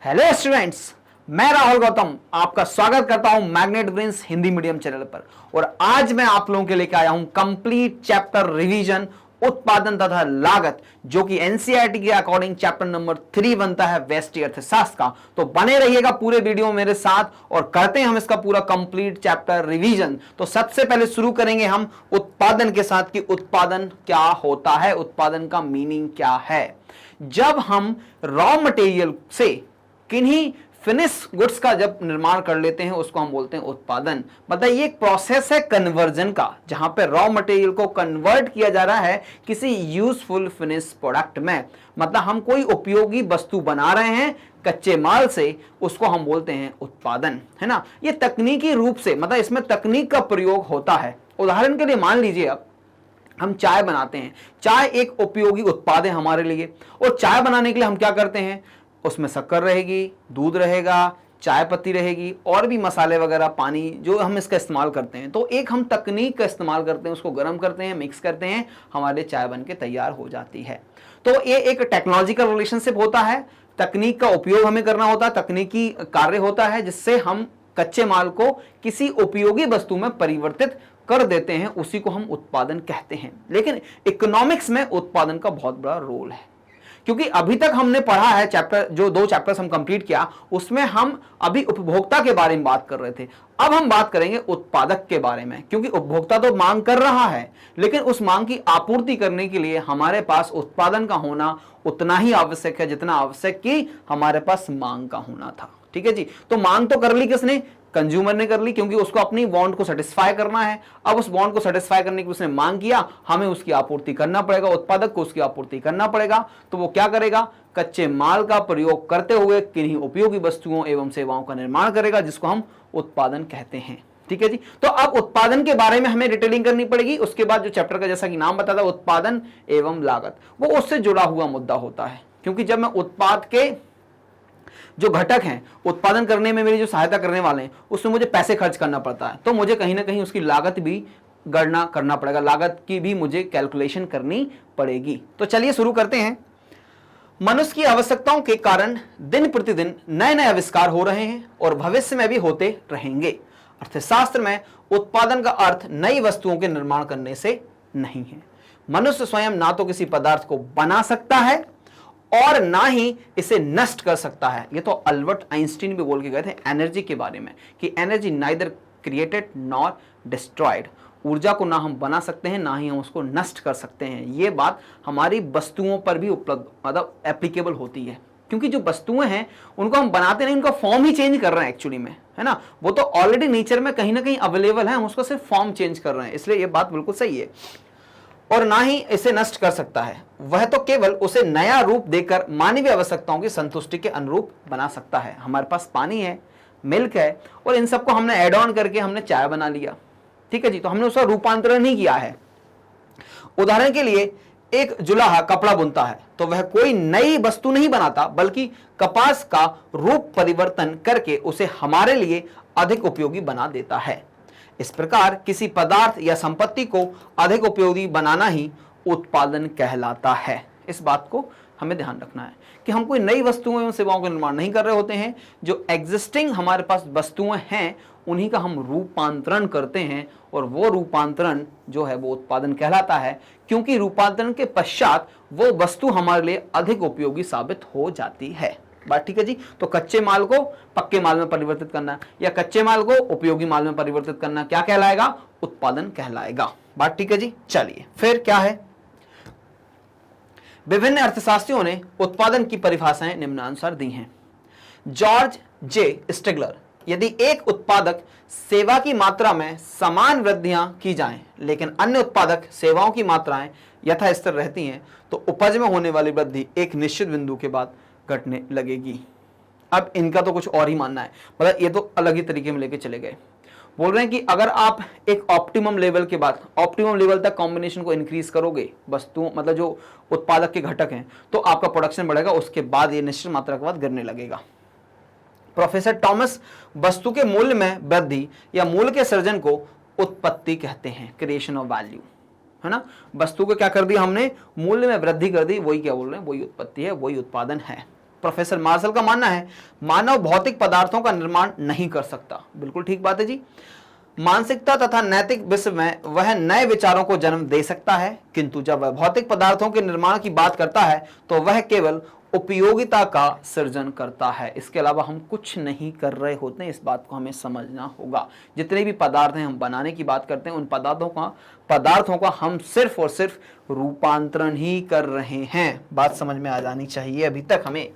Hello students, मैं राहुल गौतम आपका स्वागत करता हूं magnet brains Hindi medium channel पर। और आज मैं आप लोगों के लेकर आया हूं कंप्लीट चैप्टर रिवीजन उत्पादन तथा लागत, जो कि एनसीईआरटी के अकॉर्डिंग चैप्टर नंबर 3 बनता है व्यष्टि अर्थशास्त्र का। तो बने रहिएगा पूरे वीडियो मेरे साथ और करते हैं हम इसका पूरा कंप्लीट चैप्टर रिवीजन। तो सबसे पहले शुरू करेंगे हम उत्पादन के साथ कि उत्पादन क्या होता है, उत्पादन का मीनिंग क्या है। जब हम रॉ मटेरियल से किन्हीं फिनिश गुड्स का जब निर्माण कर लेते हैं उसको हम बोलते हैं उत्पादन। मतलब ये एक प्रोसेस है कन्वर्जन का, जहां पे रॉ मटेरियल को कन्वर्ट किया जा रहा है किसी यूजफुल फिनिश प्रोडक्ट में। मतलब हम कोई उपयोगी वस्तु बना रहे हैं कच्चे माल से, उसको हम बोलते हैं उत्पादन, है ना। ये तकनीकी रूप से मतलब इसमें तकनीक का प्रयोग होता है। उदाहरण के लिए मान लीजिए अब हम चाय बनाते हैं। चाय एक उपयोगी उत्पाद है हमारे लिए, और चाय बनाने के लिए हम क्या करते हैं, उसमें शक्कर रहेगी, दूध रहेगा, चाय पत्ती रहेगी और भी मसाले वगैरह, पानी जो हम इसका इस्तेमाल करते हैं। तो एक हम तकनीक का इस्तेमाल करते हैं, उसको गर्म करते हैं, मिक्स करते हैं, हमारे चाय बन के तैयार हो जाती है। तो ये एक टेक्नोलॉजिकल रिलेशनशिप होता है, तकनीक का उपयोग हमें करना होता है, तकनीकी कार्य होता है जिससे हम कच्चे माल को किसी उपयोगी वस्तु में परिवर्तित कर देते हैं, उसी को हम उत्पादन कहते हैं। लेकिन इकोनॉमिक्स में उत्पादन का बहुत बड़ा रोल है, क्योंकि अभी तक हमने पढ़ा है चैप्टर, जो 2 चैप्टर्स हम कंप्लीट किया उसमें हम अभी उपभोक्ता के बारे में बात कर रहे थे। अब हम बात करेंगे उत्पादक के बारे में, क्योंकि उपभोक्ता तो मांग कर रहा है, लेकिन उस मांग की आपूर्ति करने के लिए हमारे पास उत्पादन का होना उतना ही आवश्यक है जितना आवश्यक कि हमारे पास मांग का होना था। ठीक है जी। तो मांग तो कर ली किसने, कंज्यूमर ने कर ली, क्योंकि उसको अपनी वांट को सेटिस्फाई करना है। अब उस वांट को सेटिस्फाई करने की उसने मांग किया, हमें उसकी आपूर्ति करना पड़ेगा, उत्पादक को उसकी आपूर्ति करना पड़ेगा। तो वो क्या करेगा, कच्चे माल का प्रयोग करते हुए किन्हीं उपयोगी वस्तुओं एवं सेवाओं का निर्माण करेगा, जिसको हम उत्पादन कहते हैं। ठीक है जी। तो अब उत्पादन के बारे में हमें डिटेलिंग करनी पड़ेगी। उसके बाद जो चैप्टर का जैसा कि नाम बताता उत्पादन एवं लागत, वो उससे जुड़ा हुआ मुद्दा होता है। क्योंकि जब मैं उत्पाद के जो घटक हैं उत्पादन करने में मेरी जो सहायता करने वाले हैं, उसमें मुझे पैसे खर्च करना पड़ता है, तो मुझे कहीं ना कहीं उसकी लागत भी गणना करना पड़ेगा, लागत की भी मुझे कैलकुलेशन करनी पड़ेगी। तो चलिए शुरू करते हैं। मनुष्य की आवश्यकताओं के कारण दिन प्रतिदिन नए नए आविष्कार हो रहे हैं और भविष्य में भी होते रहेंगे। अर्थशास्त्र में उत्पादन का अर्थ नई वस्तुओं के निर्माण करने से नहीं है। मनुष्य स्वयं ना तो किसी पदार्थ को बना सकता है और ना ही इसे नष्ट कर सकता है। ये तो अल्बर्ट आइंस्टीन भी बोल के गए थे एनर्जी के बारे में कि energy neither created nor destroyed. ऊर्जा को ना हम बना सकते हैं, ना ही हम उसको नष्ट कर सकते हैं। ये बात हमारी वस्तुओं पर भी उपलब्ध मतलब एप्लीकेबल होती है, क्योंकि जो वस्तुएं हैं उनको हम बनाते नहीं, उनका फॉर्म ही चेंज कर रहे हैं एक्चुअली में, है ना। वो तो ऑलरेडी नेचर में कहीं ना कहीं अवेलेबल है, हम उसको सिर्फ फॉर्म चेंज कर रहे हैं। इसलिए ये बात बिल्कुल सही है। और ना ही इसे नष्ट कर सकता है, वह तो केवल उसे नया रूप देकर मानवीय आवश्यकताओं की संतुष्टि के अनुरूप बना सकता है। हमारे पास पानी है, मिल्क है, और इन सबको हमने ऐड ऑन करके हमने चाय बना लिया। ठीक है जी। तो हमने उसका रूपांतरण नहीं किया है। उदाहरण के लिए एक जुलाहा कपड़ा बुनता है तो वह कोई नई वस्तु नहीं बनाता, बल्कि कपास का रूप परिवर्तन करके उसे हमारे लिए अधिक उपयोगी बना देता है। इस प्रकार किसी पदार्थ या संपत्ति को अधिक उपयोगी बनाना ही उत्पादन कहलाता है। इस बात को हमें ध्यान रखना है कि हम कोई नई वस्तुओं एवं सेवाओं का निर्माण नहीं कर रहे होते हैं। जो एग्जिस्टिंग हमारे पास वस्तुएं हैं उन्हीं का हम रूपांतरण करते हैं, और वो रूपांतरण जो है वो उत्पादन कहलाता है, क्योंकि रूपांतरण के पश्चात वो वस्तु हमारे लिए अधिक उपयोगी साबित हो जाती है। बात ठीक है जी। तो कच्चे माल को पक्के माल में परिवर्तित करना या कच्चे माल को उपयोगी माल में परिवर्तित करना क्या कहलाएगा, उत्पादन कहलाएगा। बात ठीक है जी। चलिए फिर क्या है, विभिन्न अर्थशास्त्रियों ने उत्पादन की परिभाषाएं निम्नानुसार दी हैं। जॉर्ज जे स्टिगलर, यदि एक उत्पादक सेवा की मात्रा में समान वृद्धियां की जाएं, लेकिन अन्य उत्पादक सेवाओं की मात्राएं यथास्थिर रहती हैं, तो उपज में होने वाली वृद्धि एक निश्चित बिंदु के बाद घटने लगेगी। अब इनका तो कुछ और ही मानना है, मतलब ये तो अलग ही तरीके में लेके चले गए। बोल रहे हैं कि अगर आप एक ऑप्टिमम लेवल के बाद ऑप्टिमम लेवल तक कॉम्बिनेशन को इंक्रीज करोगे, वस्तुओं मतलब जो उत्पादक के घटक हैं, तो आपका प्रोडक्शन बढ़ेगा, उसके बाद ये निश्चित मात्रा के बाद गिरने लगेगा। प्रोफेसर टॉमस वस्तु के मूल्य में वृद्धि या मूल्य के सृजन को उत्पत्ति कहते हैं, क्रिएशन ऑफ वैल्यू, है ना। वस्तु को क्या कर दिया हमने, मूल्य में वृद्धि कर दी, वही क्या बोल रहे हैं, वही उत्पत्ति है, वही उत्पादन है। प्रोफेसर मार्शल का मानना है मानव भौतिक पदार्थों का निर्माण नहीं कर सकता। बिल्कुल ठीक बात है जी। मानसिकता तथा नैतिक विश्व में वह नए विचारों को जन्म दे सकता है, किंतु जब वह भौतिक पदार्थों के निर्माण की बात करता है तो वह केवल उपयोगिता का सृजन करता है। इसके अलावा हम कुछ नहीं कर रहे होते हैं, इस बात को हमें समझना होगा। जितने भी पदार्थ हैं हम बनाने की बात करते हैं, उन पदार्थों का हम सिर्फ और सिर्फ रूपांतरण ही कर रहे हैं। बात समझ में आ जानी चाहिए अभी तक हमें।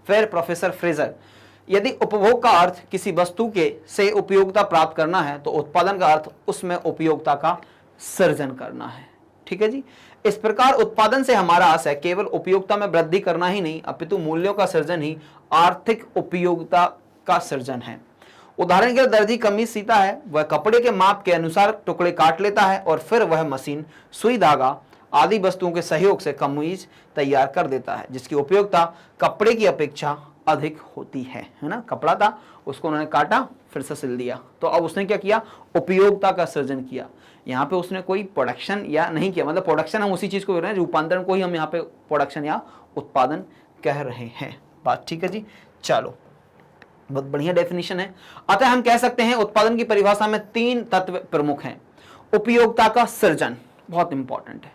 फिर प्रोफेसर फ्रेजर, यदि उपभोग का अर्थ किसी वस्तु के से उपयोगिता प्राप्त करना है तो उत्पादन का अर्थ उसमें उपयोगिता का सृजन करना है। ठीक है जी। इस प्रकार उत्पादन से हमारा आशय केवल उपयोगिता में वृद्धि करना ही नहीं अपितु मूल्यों का सृजन ही आर्थिक उपयोगिता का सृजन है। उदाहरण के लिए दर्जी कमीज सीता है, वह कपड़े के माप के अनुसार टुकड़े काट लेता है और फिर वह मशीन सुई धागा आदि वस्तुओं के सहयोग से कमीज तैयार कर देता है, जिसकी उपयोगिता कपड़े की अपेक्षा अधिक होती है ना। कपड़ा था, उसको उन्होंने काटा, फिर से सिल दिया, तो अब उसने क्या किया, उपयोगिता का सृजन किया। यहाँ पे उसने कोई प्रोडक्शन या नहीं किया, मतलब प्रोडक्शन हम उसी चीज को कह रहे हैं, रूपांतरण को ही हम यहाँ पे प्रोडक्शन या उत्पादन कह रहे हैं। बात ठीक है जी। चलो, बहुत बढ़िया डेफिनेशन है। अतः हम कह सकते हैं उत्पादन की परिभाषा में 3 तत्व प्रमुख हैं। उपयोगिता का सृजन बहुत इंपॉर्टेंट है।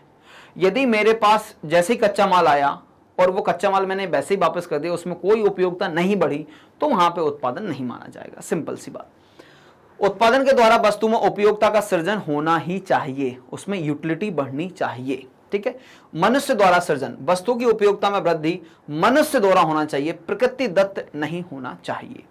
यदि मेरे पास जैसे ही कच्चा माल आया और वो कच्चा माल मैंने वैसे ही वापस कर दिया, उसमें कोई उपयोगिता नहीं बढ़ी, तो वहां पे उत्पादन नहीं माना जाएगा। सिंपल सी बात। उत्पादन के द्वारा वस्तु में उपयोगिता का सृजन होना ही चाहिए, उसमें यूटिलिटी बढ़नी चाहिए। ठीक है। मनुष्य द्वारा सृजन, वस्तु की उपयोगिता में वृद्धि मनुष्य द्वारा होना चाहिए, प्रकृति दत्त नहीं होना चाहिए।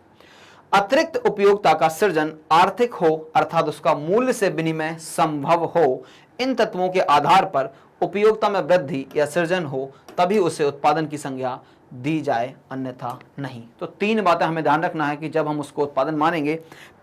अतिरिक्त उपयोगिता का सृजन आर्थिक हो अर्थात उसका मूल्य से विनिमय संभव हो। इन तत्वों के आधार पर उपयोगिता में वृद्धि या सृजन हो तभी उसे उत्पादन की संज्ञा दी जाए, अन्यथा नहीं। तो 3 बातें हमें ध्यान रखना है कि जब हम उसको उत्पादन मानेंगे,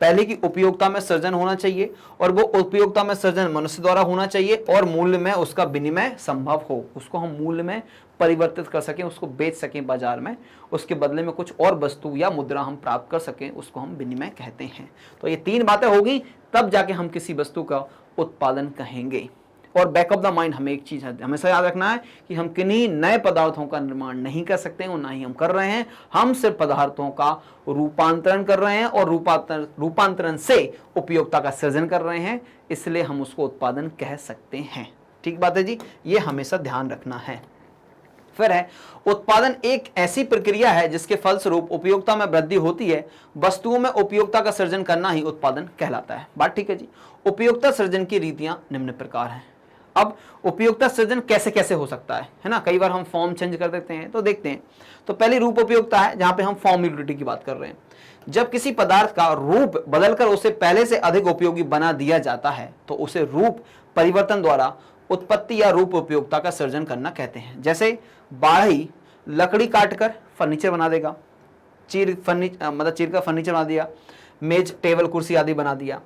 पहले की उपयोगिता में सृजन होना चाहिए और वो उपयोगिता में सृजन मनुष्य द्वारा होना चाहिए और मूल्य में उसका विनिमय संभव हो, उसको हम मूल्य में परिवर्तित कर सकें, उसको बेच सकें बाजार में, उसके बदले में कुछ और वस्तु या मुद्रा हम प्राप्त कर सकें, उसको हम विनिमय कहते हैं। तो ये 3 बातें होगी, तब जाके हम किसी वस्तु का उत्पादन कहेंगे। और बैक ऑफ द माइंड हमें एक चीज हमेशा याद रखना है कि हम किन्हीं नए पदार्थों का निर्माण नहीं कर सकते हैं और ना ही हम कर रहे हैं। हम सिर्फ पदार्थों का रूपांतरण कर रहे हैं और रूपांतरण से उपयोगिता का सृजन कर रहे हैं, इसलिए हम उसको उत्पादन कह सकते हैं। ठीक बात है जी, ये हमेशा ध्यान रखना है। फिर है उत्पादन एक ऐसी प्रक्रिया है जिसके फलस्वरूप उपयोगिता में वृद्धि होती है। वस्तुओं में उपयोगिता का सृजन करना ही उत्पादन कहलाता है। बात ठीक है जी। उपयोगिता सृजन की रीतियां निम्न प्रकार हैं। अब उपयोगिता सृजन कैसे कैसे हो सकता है ना। कई बार हम फॉर्म चेंज कर देते हैं, तो देखते हैं। तो पहली रूप उपयोगिता है, जहां पे हम फॉर्मेलिटी की बात कर रहे हैं। जब किसी पदार्थ का रूप बदलकर उसे पहले से अधिक उपयोगी बना दिया जाता है तो उसे रूप परिवर्तन द्वारा उत्पत्ति या रूप उपयोगिता का सृजन करना कहते हैं। जैसे बाढ़ई लकड़ी काटकर फर्नीचर बना देगा, चीर का फर्नीचर बना दिया, मेज टेबल कुर्सी आदि बना दिया,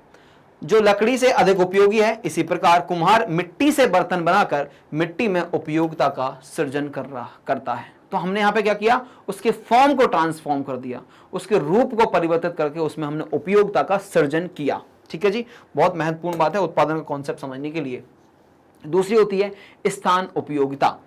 जो लकड़ी से अधिक उपयोगी है। इसी प्रकार कुम्हार मिट्टी से बर्तन बनाकर मिट्टी में उपयोगिता का सृजन करता है। तो हमने यहाँ पे क्या किया, उसके फॉर्म को ट्रांसफॉर्म कर दिया, उसके रूप को परिवर्तित करके उसमें हमने उपयोगिता का सृजन किया। ठीक है जी, बहुत महत्वपूर्ण बात है उत्पादन का कॉन्सेप्ट समझने के लिए। दूसरी होती है स्थान उपयोगिता।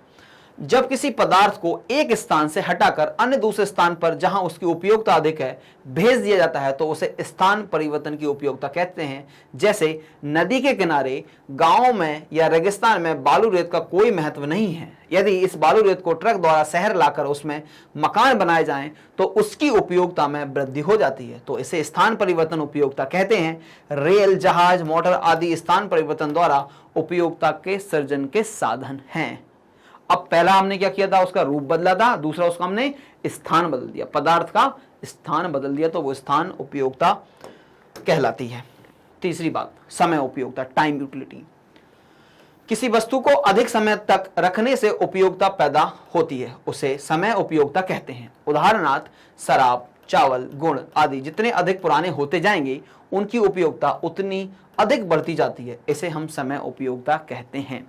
जब किसी पदार्थ को एक स्थान से हटाकर अन्य दूसरे स्थान पर जहां उसकी उपयोगिता अधिक है भेज दिया जाता है तो उसे स्थान परिवर्तन की उपयोगिता कहते हैं। जैसे नदी के किनारे, गांव में या रेगिस्तान में बालू रेत का कोई महत्व नहीं है। यदि इस बालू रेत को ट्रक द्वारा शहर लाकर उसमें मकान बनाए जाएं तो उसकी उपयोगिता में वृद्धि हो जाती है, तो इसे स्थान परिवर्तन उपयोगिता कहते हैं। रेल, जहाज, मोटर आदि स्थान परिवर्तन द्वारा उपयोगिता के सृजन के साधन हैं। अब पहला हमने क्या किया था, उसका रूप बदला था, दूसरा उसका हमने स्थान बदल दिया, पदार्थ का स्थान बदल दिया, तो वो स्थान उपयोगिता कहलाती है। तीसरी बात समय उपयोगिता, टाइम यूटिलिटी। किसी वस्तु को अधिक समय तक रखने से उपयोगिता पैदा होती है, उसे समय उपयोगिता कहते हैं। उदाहरणार्थ शराब, चावल, गुड़ आदि जितने अधिक पुराने होते जाएंगे उनकी उपयोगिता उतनी अधिक बढ़ती जाती है, इसे हम समय उपयोगिता कहते हैं।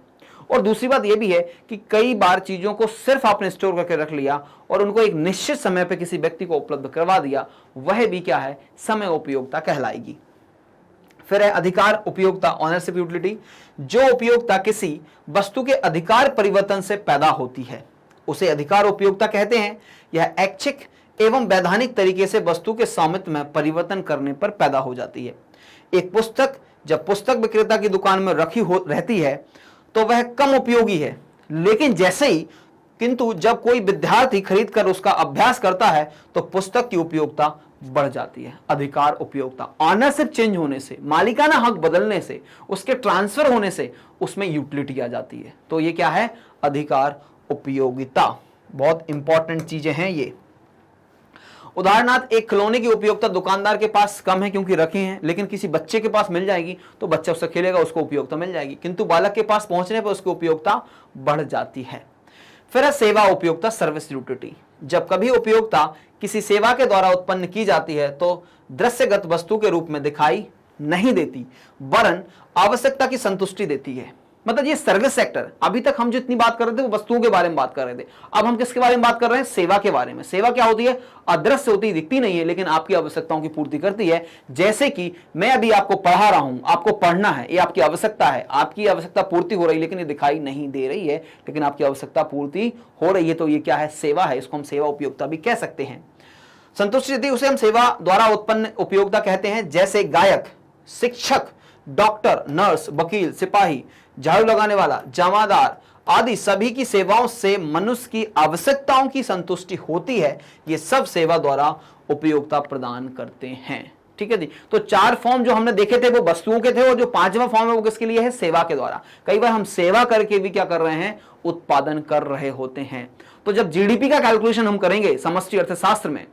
और दूसरी बात यह भी है कि कई बार चीजों को सिर्फ आपने स्टोर करके रख लिया और उनको एक निश्चित समय पर किसी व्यक्ति को उपलब्ध करवा दिया, वह भी क्या है, समय उपयोगिता कहलाएगी। फिर है अधिकार उपयोगिता, ऑनरशिप यूटिलिटी। जो उपयोगिता किसी वस्तु के अधिकार परिवर्तन से पैदा होती है उसे अधिकार उपयोगिता कहते हैं। यह ऐच्छिक एवं वैधानिक तरीके से वस्तु के स्वामित्व में परिवर्तन करने पर पैदा हो जाती है। एक पुस्तक जब पुस्तक विक्रेता की दुकान में रखी रहती है तो वह कम उपयोगी है, लेकिन किंतु जब कोई विद्यार्थी खरीद कर उसका अभ्यास करता है तो पुस्तक की उपयोगिता बढ़ जाती है। अधिकार उपयोगिता, ऑनरशिप चेंज होने से, मालिकाना हक बदलने से, उसके ट्रांसफर होने से उसमें यूटिलिटी आ जाती है। तो ये क्या है? अधिकार उपयोगिता। बहुत इंपॉर्टेंट चीजें हैं ये। उदाहरणार्थ, एक खिलौने की उपयोगिता दुकानदार के पास कम है क्योंकि रखे हैं, लेकिन किसी बच्चे के पास मिल जाएगी तो बच्चा उससे खेलेगा, उसको उपयोगिता मिल जाएगी, किंतु बालक के पास पहुंचने पर उसकी उपयोगिता बढ़ जाती है। फिर है सेवा उपयोगिता, सर्विस यूटिलिटी। जब कभी उपयोगिता किसी सेवा के द्वारा उत्पन्न की जाती है तो दृश्यगत वस्तु के रूप में दिखाई नहीं देती, वरन आवश्यकता की संतुष्टि देती है। मतलब ये सर्विस सेक्टर, अभी तक हम जितनी बात कर रहे थे वो वस्तुओं के बारे में बात कर रहे थे, अब हम किसके बारे में बात कर रहे हैं? सेवा के बारे में। सेवा क्या होती है? अदृश्य होती, दिखती नहीं है, लेकिन आपकी आवश्यकताओं की पूर्ति करती है। जैसे कि मैं अभी आपको पढ़ा रहा हूं, आपको पढ़ना है, ये आपकी आवश्यकता है, आपकी आवश्यकता पूर्ति हो रही है, लेकिन ये दिखाई नहीं दे रही है, लेकिन आपकी आवश्यकता पूर्ति हो रही है, तो ये क्या है? सेवा है। इसको हम सेवा उपयोगिता भी कह सकते हैं। संतुष्टि देती, उसे हम सेवा द्वारा उत्पन्न उपयोगिता कहते हैं। जैसे गायक, शिक्षक, डॉक्टर, नर्स, वकील, सिपाही, झाड़ू लगाने वाला, जमादार आदि सभी की सेवाओं से मनुष्य की आवश्यकताओं की संतुष्टि होती है। ये सब सेवा द्वारा उपयोगिता प्रदान करते हैं। ठीक है जी। तो 4 फॉर्म जो हमने देखे थे वो वस्तुओं के थे, और जो 5वां फॉर्म है वो किसके लिए है? सेवा के द्वारा। कई बार हम सेवा करके भी क्या कर रहे हैं? उत्पादन कर रहे होते हैं। तो जब जीडीपी का कैलकुलेशन हम करेंगे समष्टि अर्थशास्त्र में,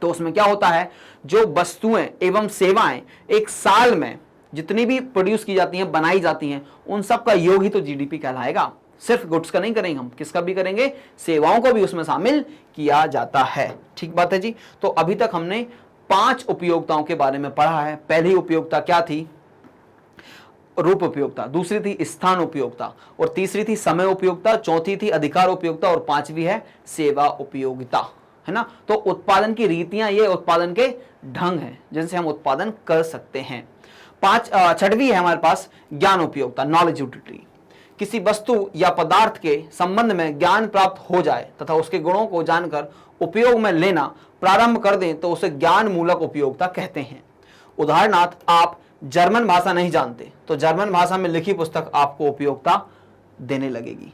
तो उसमें क्या होता है? जो वस्तुएं एवं सेवाएं एक साल में जितनी भी प्रोड्यूस की जाती हैं, बनाई जाती हैं, उन सब का योग ही तो जीडीपी कहलाएगा। सिर्फ गुड्स का नहीं करेंगे हम, किसका भी करेंगे? सेवाओं को भी उसमें शामिल किया जाता है। ठीक बात है जी। तो अभी तक हमने 5 उपयोगिताओं के बारे में पढ़ा है। पहली उपयोगिता क्या थी? रूप उपयोगिता, दूसरी थी स्थान उपयोगिता, और तीसरी थी समय उपयोगिता, चौथी थी अधिकार उपयोगिता, और 5वीं है सेवा उपयोगिता, है ना। तो उत्पादन की रीतियां, ये उत्पादन के ढंग हैं जिनसे हम उत्पादन कर सकते हैं। 6वीं है हमारे पास ज्ञान उपयोगिता, नॉलेज यूटिलिटी। किसी वस्तु या पदार्थ के संबंध में ज्ञान प्राप्त हो जाए तथा उसके गुणों को जानकर उपयोग में लेना प्रारंभ कर दें तो उसे ज्ञान मूलक उपयोगिता कहते हैं। उदाहरणार्थ, आप जर्मन भाषा नहीं जानते तो जर्मन भाषा में लिखी पुस्तक आपको उपयोगिता देने लगेगी।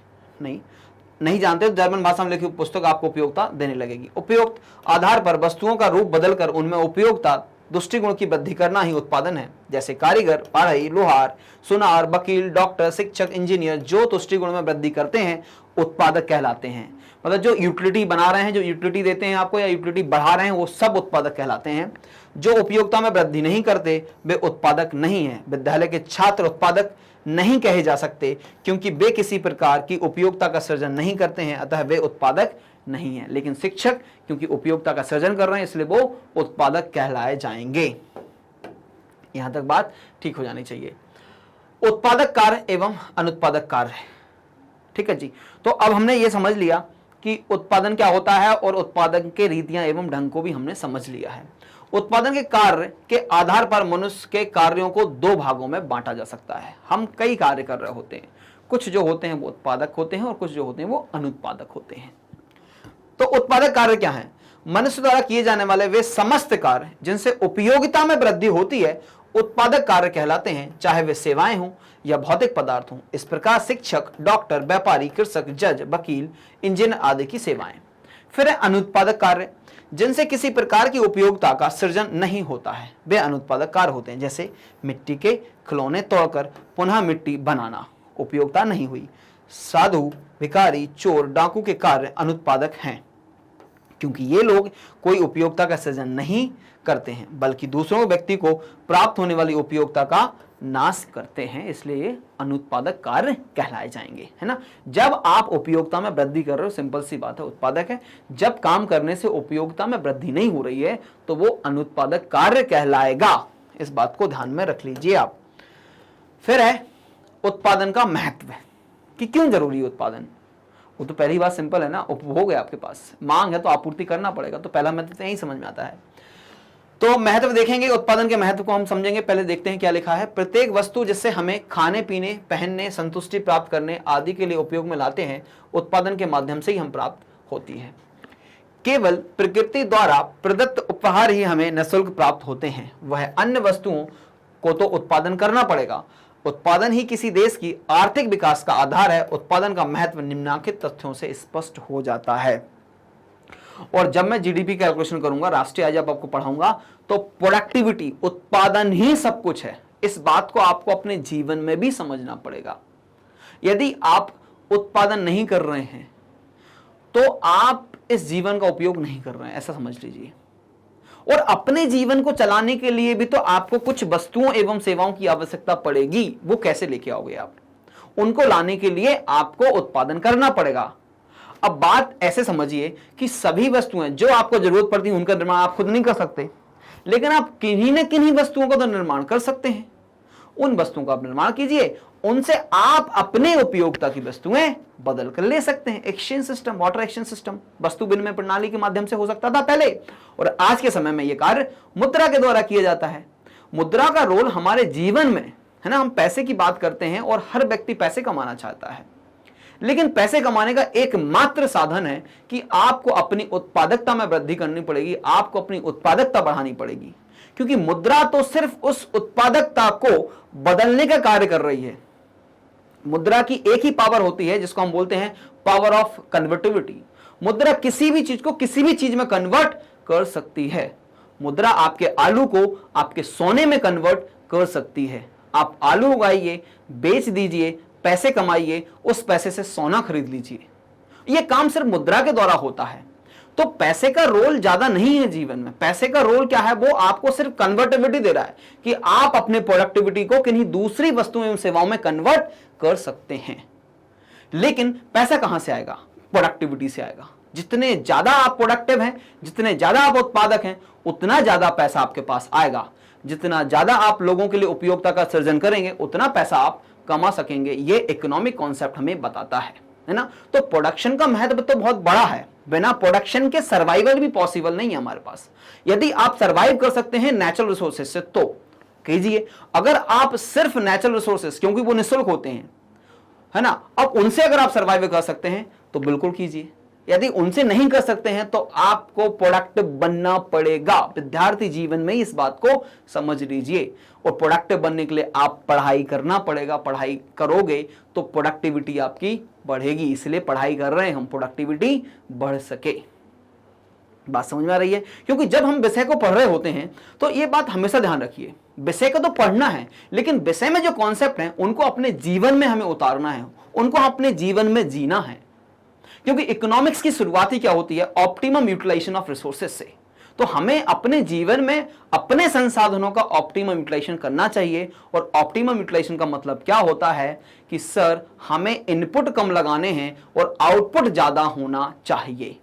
नहीं जानते तो जर्मन भाषा में लिखी पुस्तक आपको उपयोगिता देने लगेगी। उपयुक्त आधार पर वस्तुओं का रूप बदलकर उनमें उपयोगिता दृष्टिगुण की वृद्धि करना ही उत्पादन है। जैसे कारीगर, पढ़ाई, लोहार, सुनार, वकील, डॉक्टर, शिक्षक, इंजीनियर जो दृष्टिगुण में वृद्धि करते हैं उत्पादक कहलाते हैं। मतलब जो यूटिलिटी बना रहे हैं, जो यूटिलिटी देते हैं आपको या यूटिलिटी बढ़ा रहे हैं, वो सब उत्पादक कहलाते हैं। जो उपयोगिता में वृद्धि नहीं करते वे उत्पादक नहीं है। विद्यालय के छात्र उत्पादक नहीं कहे जा सकते क्योंकि वे किसी प्रकार की उपयोगिता का सृजन नहीं करते हैं, अतः वे उत्पादक नहीं है। लेकिन शिक्षक क्योंकि उपयोगिता का सृजन कर रहे हैं इसलिए वो उत्पादक कहलाए जाएंगे। यहां तक बात ठीक हो जानी चाहिए। उत्पादक कार्य एवं अनुत्पादक कार्य, ठीक है जी। तो अब हमने ये समझ लिया कि उत्पादन क्या होता है और उत्पादन के रीतियां एवं ढंग को भी हमने समझ लिया है। उत्पादन के कार्य के आधार पर मनुष्य के कार्यों को 2 भागों में बांटा जा सकता है। हम कई कार्य कर रहे होते हैं, कुछ जो होते हैं वो उत्पादक होते हैं और कुछ जो होते हैं वो अनुत्पादक होते हैं। तो उत्पादक कार्य क्या है? मनुष्य द्वारा किए जाने वाले वे समस्त कार्य जिनसे उपयोगिता में वृद्धि होती है उत्पादक कार्य कहलाते हैं, चाहे वे सेवाएं हों या भौतिक पदार्थ हों। इस प्रकार शिक्षक, डॉक्टर, व्यापारी, कृषक, जज, वकील, इंजीनियर आदि की सेवाएं। फिर है अनुत्पादक कार्य जिनसे किसी प्रकार की उपयोगिता का सृजन नहीं होता है, वे अनुत्पादक कार्य होते हैं। जैसे मिट्टी के खिलौने तोड़कर पुनः मिट्टी बनाना, उपयोगिता नहीं हुई। साधु, भिखारी, चोर, डाकू के कार्य अनुत्पादक हैं क्योंकि ये लोग कोई उपयोगिता का सृजन नहीं करते हैं बल्कि दूसरों व्यक्ति को प्राप्त होने वाली उपयोगिता का नाश करते हैं, इसलिए अनुत्पादक कार्य कहलाए जाएंगे, है ना। जब आप उपयोगिता में वृद्धि कर रहे हो, सिंपल सी बात है, उत्पादक है। जब काम करने से उपयोगिता में वृद्धि नहीं हो रही है तो वो अनुत्पादक कार्य कहलाएगा। इस बात को ध्यान में रख लीजिए आप। फिर है उत्पादन का महत्व कि क्यों जरूरी है उत्पादन। वो तो पहली बात सिंपल है ना, उपभोग है आपके पास, मांग है तो आपूर्ति करना पड़ेगा, तो पहला महत्व यही समझ में आता है। तो महत्व देखेंगे, उत्पादन के महत्व को हम समझेंगे। पहले देखते हैं क्या लिखा है। प्रत्येक वस्तु जिससे हमें खाने पीने, पहनने, संतुष्टि प्राप्त करने आदि के लिए उपयोग में लाते हैं, उत्पादन के माध्यम से ही हम प्राप्त होती है। केवल प्रकृति द्वारा प्रदत्त उपहार ही हमें निःशुल्क प्राप्त होते हैं, वह अन्य वस्तुओं को तो उत्पादन करना पड़ेगा। उत्पादन ही किसी देश की आर्थिक विकास का आधार है। उत्पादन का महत्व निम्नलिखित तथ्यों से स्पष्ट हो जाता है। और जब मैं जीडीपी कैलकुलेशन करूंगा, राष्ट्रीय आय जब आपको पढ़ाऊंगा, तो प्रोडक्टिविटी, उत्पादन ही सब कुछ है। इस बात को आपको अपने जीवन में भी समझना पड़ेगा। यदि आप उत्पादन नहीं कर रहे हैं तो आप इस जीवन का उपयोग नहीं कर रहे हैं, ऐसा समझ लीजिए। और अपने जीवन को चलाने के लिए भी तो आपको कुछ वस्तुओं एवं सेवाओं की आवश्यकता पड़ेगी। वो कैसे लेके आओगे आप? उनको लाने के लिए आपको उत्पादन करना पड़ेगा। अब बात ऐसे समझिए कि सभी वस्तुएं जो आपको जरूरत पड़ती है उनका निर्माण आप खुद नहीं कर सकते, लेकिन आप किन्हीं न किन्हीं वस्तुओं का तो निर्माण कर सकते हैं। उन वस्तुओं का आप निर्माण कीजिए, उनसे आप अपने उपयोगिता की वस्तुएं बदल कर ले सकते हैं। Exchange system, water exchange system वस्तु विनिमय प्रणाली के माध्यम से हो सकता था पहले, और आज के समय में यह कार्य मुद्रा के द्वारा किया जाता है। मुद्रा का रोल हमारे जीवन में है ना, हम पैसे की बात करते हैं और हर व्यक्ति पैसे कमाना चाहता है, लेकिन पैसे कमाने का एकमात्र साधन है कि आपको अपनी उत्पादकता में वृद्धि करनी पड़ेगी, आपको अपनी उत्पादकता बढ़ानी पड़ेगी। क्योंकि मुद्रा तो सिर्फ उस उत्पादकता को बदलने का कार्य कर रही है। मुद्रा की एक ही पावर होती है जिसको हम बोलते हैं पावर ऑफ कन्वर्टिविटी। मुद्रा किसी भी चीज को किसी भी चीज में कन्वर्ट कर सकती है। मुद्रा आपके आलू को आपके सोने में कन्वर्ट कर सकती है। आप आलू उगाइए, बेच दीजिए, पैसे कमाइए, उस पैसे से सोना खरीद लीजिए। यह काम सिर्फ मुद्रा के द्वारा होता है। तो पैसे का रोल ज्यादा नहीं है जीवन में। पैसे का रोल क्या है? वो आपको सिर्फ कन्वर्टिबिलिटी दे रहा है कि आप अपने प्रोडक्टिविटी को किन्हीं दूसरी वस्तुओं एवं सेवाओं में कन्वर्ट कर सकते हैं। लेकिन पैसा कहां से आएगा? प्रोडक्टिविटी से आएगा। जितने ज्यादा आप प्रोडक्टिव हैं, जितने ज्यादा आप उत्पादक हैं, उतना ज्यादा पैसा आपके पास आएगा। जितना ज्यादा आप लोगों के लिए उपयोगिता का सृजन करेंगे, उतना पैसा आप कमा सकेंगे। ये इकोनॉमिक कॉन्सेप्ट हमें बताता है ना। तो प्रोडक्शन का महत्व तो बहुत बड़ा है। बिना प्रोडक्शन के सर्वाइवल भी पॉसिबल नहीं है हमारे पास। यदि आप सर्वाइव कर सकते हैं नेचुरल रिसोर्सेज से तो कीजिए। अगर आप सिर्फ नेचुरल रिसोर्सेज, क्योंकि वो निःशुल्क होते हैं, है ना, अब उनसे अगर आप सर्वाइव कर सकते हैं तो बिल्कुल कीजिए। यदि उनसे नहीं कर सकते हैं तो आपको प्रोडक्टिव बनना पड़ेगा। विद्यार्थी जीवन में इस बात को समझ लीजिए। और प्रोडक्टिव बनने के लिए आप पढ़ाई करना पड़ेगा। पढ़ाई करोगे तो प्रोडक्टिविटी आपकी बढ़ेगी। इसलिए पढ़ाई कर रहे हैं हम, प्रोडक्टिविटी बढ़ सके। बात समझ में आ रही है? क्योंकि जब हम विषय को पढ़ रहे होते हैं तो ये बात हमेशा ध्यान रखिए, विषय को तो पढ़ना है, लेकिन विषय में जो कॉन्सेप्ट हैं उनको अपने जीवन में हमें उतारना है, उनको अपने जीवन में जीना है। क्योंकि इकोनॉमिक्स की शुरुआत ही क्या होती है? ऑप्टिमम यूटिलाइजेशन ऑफ रिसोर्सेज से। तो हमें अपने जीवन में अपने संसाधनों का ऑप्टिमम यूटिलाइजेशन करना चाहिए। और ऑप्टिमम यूटिलाइजेशन का मतलब क्या होता है कि सर हमें इनपुट कम लगाने हैं और आउटपुट ज्यादा होना चाहिए।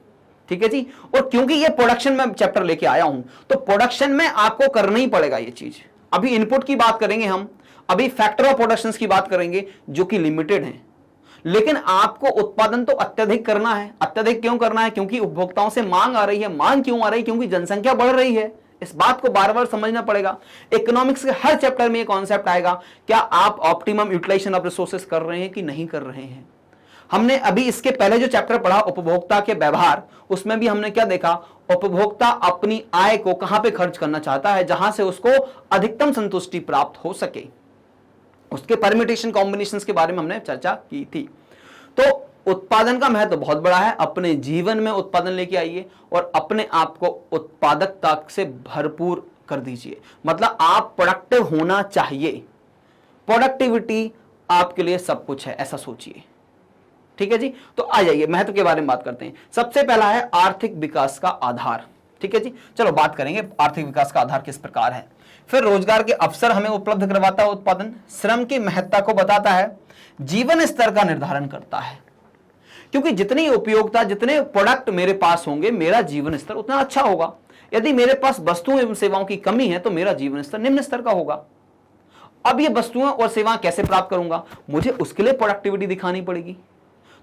ठीक है जी। और क्योंकि ये प्रोडक्शन में चैप्टर लेके आया हूं तो प्रोडक्शन में आपको करना ही पड़ेगा ये चीज। अभी इनपुट की बात करेंगे हम, अभी फैक्टर ऑफ प्रोडक्शन की बात करेंगे जो कि लिमिटेड है, लेकिन आपको उत्पादन तो अत्यधिक करना है। अत्यधिक क्यों करना है? क्योंकि उपभोक्ताओं से मांग आ रही है। मांग क्यों आ रही है? क्योंकि जनसंख्या बढ़ रही है। इस बात को बार बार समझना पड़ेगा। इकोनॉमिक्स के हर चैप्टर में ये कॉन्सेप्ट आएगा, क्या आप ऑप्टिमम यूटिलाइजेशन ऑफ रिसोर्सेज कर रहे हैं कि नहीं कर रहे हैं। हमने अभी इसके पहले जो चैप्टर पढ़ा उपभोक्ता के व्यवहार, उसमें भी हमने क्या देखा? उपभोक्ता अपनी आय को कहां पे खर्च करना चाहता है जहां से उसको अधिकतम संतुष्टि प्राप्त हो सके। उसके परम्यूटेशन कॉम्बिनेशंस के बारे में हमने चर्चा की थी। तो उत्पादन का महत्व बहुत बड़ा है। अपने जीवन में उत्पादन लेके आइए और अपने आप को उत्पादकता से भरपूर कर दीजिए। मतलब आप प्रोडक्टिव होना चाहिए। प्रोडक्टिविटी आपके लिए सब कुछ है, ऐसा सोचिए। ठीक है जी। तो आ जाइए महत्व के बारे में बात करते हैं। सबसे पहला है आर्थिक विकास का आधार। ठीक है जी। चलो बात करेंगे आर्थिक विकास का आधार किस प्रकार है। फिर रोजगार के अवसर हमें उपलब्ध करवाता है उत्पादन, श्रम की महत्ता को बताता है, जीवन स्तर का निर्धारण करता है। क्योंकि जितनी उपयोगिता, जितने प्रोडक्ट मेरे पास होंगे, मेरा जीवन स्तर उतना अच्छा होगा। यदि मेरे पास वस्तुओं एवं सेवाओं की कमी है तो मेरा जीवन स्तर निम्न स्तर का होगा। अब ये वस्तुएं और सेवाएं कैसे प्राप्त करूंगा? मुझे उसके लिए प्रोडक्टिविटी दिखानी पड़ेगी।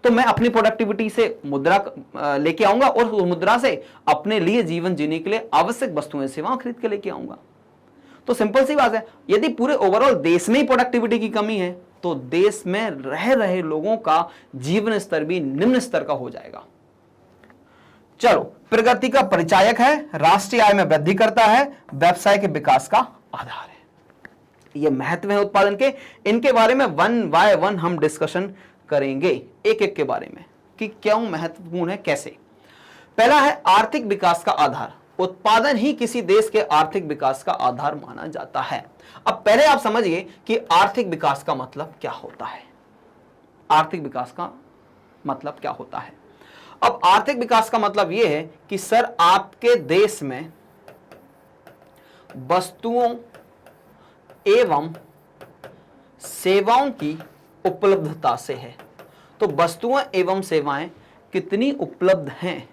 तो मैं अपनी प्रोडक्टिविटी से मुद्रा लेके आऊंगा और उस मुद्रा से अपने लिए जीवन जीने के लिए आवश्यक वस्तुएं सेवाएं खरीद के लेके आऊंगा। तो सिंपल सी बात है, यदि पूरे ओवरऑल देश में ही प्रोडक्टिविटी की कमी है तो देश में रह रहे लोगों का जीवन स्तर भी निम्न स्तर का हो जाएगा। चलो, प्रगति का परिचायक है, राष्ट्रीय आय में वृद्धि करता है, व्यवसाय के विकास का आधार है। ये महत्व है उत्पादन के, इनके बारे में वन बाय वन हम डिस्कशन करेंगे एक एक के बारे में कि क्यों महत्वपूर्ण है, कैसे। पहला है आर्थिक विकास का आधार। उत्पादन ही किसी देश के आर्थिक विकास का आधार माना जाता है। अब पहले आप समझिए कि आर्थिक विकास का मतलब क्या होता है। आर्थिक विकास का मतलब क्या होता है? अब आर्थिक विकास का मतलब यह है कि सर आपके देश में वस्तुओं एवं सेवाओं की उपलब्धता से है। तो वस्तुएं एवं सेवाएं कितनी उपलब्ध हैं,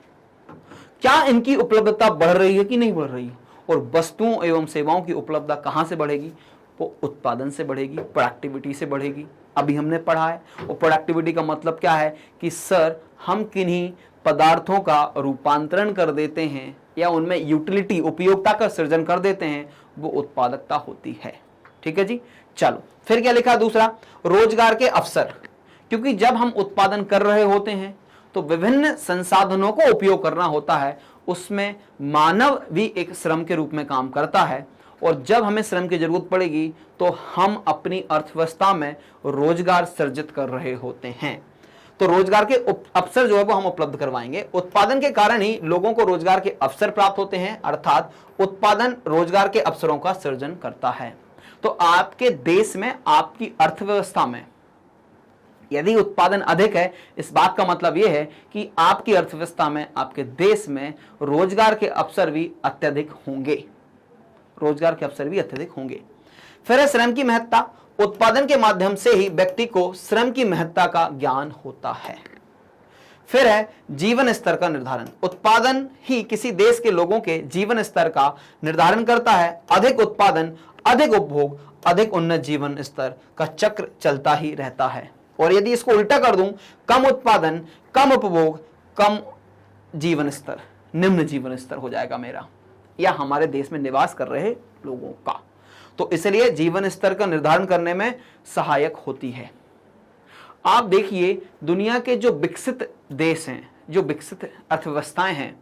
क्या इनकी उपलब्धता बढ़ रही है कि नहीं बढ़ रही है, और वस्तुओं एवं सेवाओं की उपलब्धता कहां से बढ़ेगी? वो उत्पादन से बढ़ेगी, प्रोडक्टिविटी से बढ़ेगी। अभी हमने पढ़ा है। और प्रोडक्टिविटी का मतलब क्या है कि सर हम किन्हीं पदार्थों का रूपांतरण कर देते हैं या उनमें यूटिलिटी उपयोगिता का सृजन कर देते हैं, वो उत्पादकता होती है। ठीक है जी। चलो, फिर क्या लिखा दूसरा? रोजगार के अवसर। क्योंकि जब हम उत्पादन कर रहे होते हैं तो विभिन्न संसाधनों को उपयोग करना होता है, उसमें मानव भी एक श्रम के रूप में काम करता है, और जब हमें श्रम की जरूरत पड़ेगी तो हम अपनी अर्थव्यवस्था में रोजगार सृजित कर रहे होते हैं। तो रोजगार के अवसर जो है वो हम उपलब्ध करवाएंगे। उत्पादन के कारण ही लोगों को रोजगार के अवसर प्राप्त होते हैं, अर्थात उत्पादन रोजगार के अवसरों का सृजन करता है। तो आपके देश में, आपकी अर्थव्यवस्था में यदि उत्पादन अधिक है, इस बात का मतलब यह है कि आपकी अर्थव्यवस्था में, आपके देश में रोजगार के अवसर भी अत्यधिक होंगे। रोजगार के अवसर भी अत्यधिक होंगे। फिर है श्रम की महत्ता। उत्पादन के माध्यम से ही व्यक्ति को श्रम की महत्ता का ज्ञान होता है। फिर है जीवन स्तर का निर्धारण। उत्पादन ही किसी देश के लोगों के जीवन स्तर का निर्धारण करता है। अधिक उत्पादन, अधिक उपभोग, अधिक उन्नत जीवन स्तर का चक्र चलता ही रहता है। और यदि इसको उल्टा कर दूं, कम उत्पादन, कम उपभोग, कम जीवन स्तर, निम्न जीवन स्तर हो जाएगा मेरा या हमारे देश में निवास कर रहे लोगों का। तो इसलिए जीवन स्तर का निर्धारण करने में सहायक होती है। आप देखिए, दुनिया के जो विकसित देश हैं, जो विकसित अर्थव्यवस्थाएं हैं,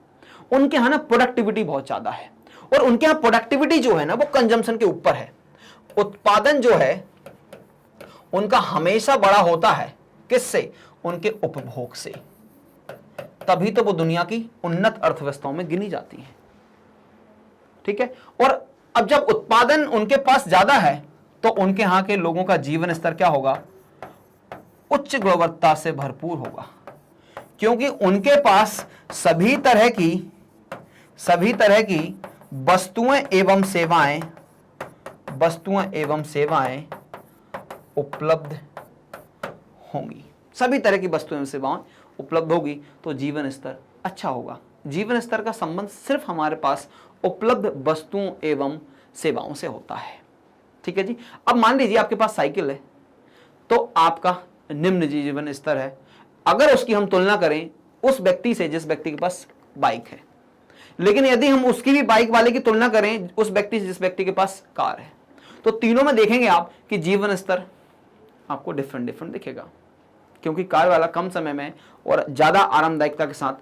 उनके यहां ना प्रोडक्टिविटी बहुत ज्यादा है, और उनके यहां प्रोडक्टिविटी जो है ना वो कंजम्पशन के ऊपर है। उत्पादन जो है उनका हमेशा बड़ा होता है। किससे? उनके उपभोग से। तभी तो वो दुनिया की उन्नत अर्थव्यवस्थाओं में गिनी जाती हैं। ठीक है। और अब जब उत्पादन उनके पास ज्यादा है तो उनके यहां के लोगों का जीवन स्तर क्या होगा? उच्च गुणवत्ता से भरपूर होगा, क्योंकि उनके पास सभी तरह की वस्तुएं एवं सेवाएं उपलब्ध होंगी। सभी तरह की वस्तुएं एवं सेवाएं उपलब्ध होगी तो जीवन स्तर अच्छा होगा। जीवन स्तर का संबंध सिर्फ हमारे पास उपलब्ध वस्तुओं एवं सेवाओं से होता है। ठीक है जी। अब मान लीजिए आपके पास साइकिल है, तो आपका निम्न जीवन स्तर है अगर उसकी हम तुलना करें उस व्यक्ति से जिस व्यक्ति के पास बाइक है। लेकिन यदि हम उसकी भी बाइक वाले की तुलना करें उस व्यक्ति से जिस व्यक्ति के पास कार है, तो तीनों में देखेंगे आप कि जीवन स्तर आपको डिफरेंट दिखेगा, क्योंकि कार वाला कम समय में और ज्यादा आरामदायकता के साथ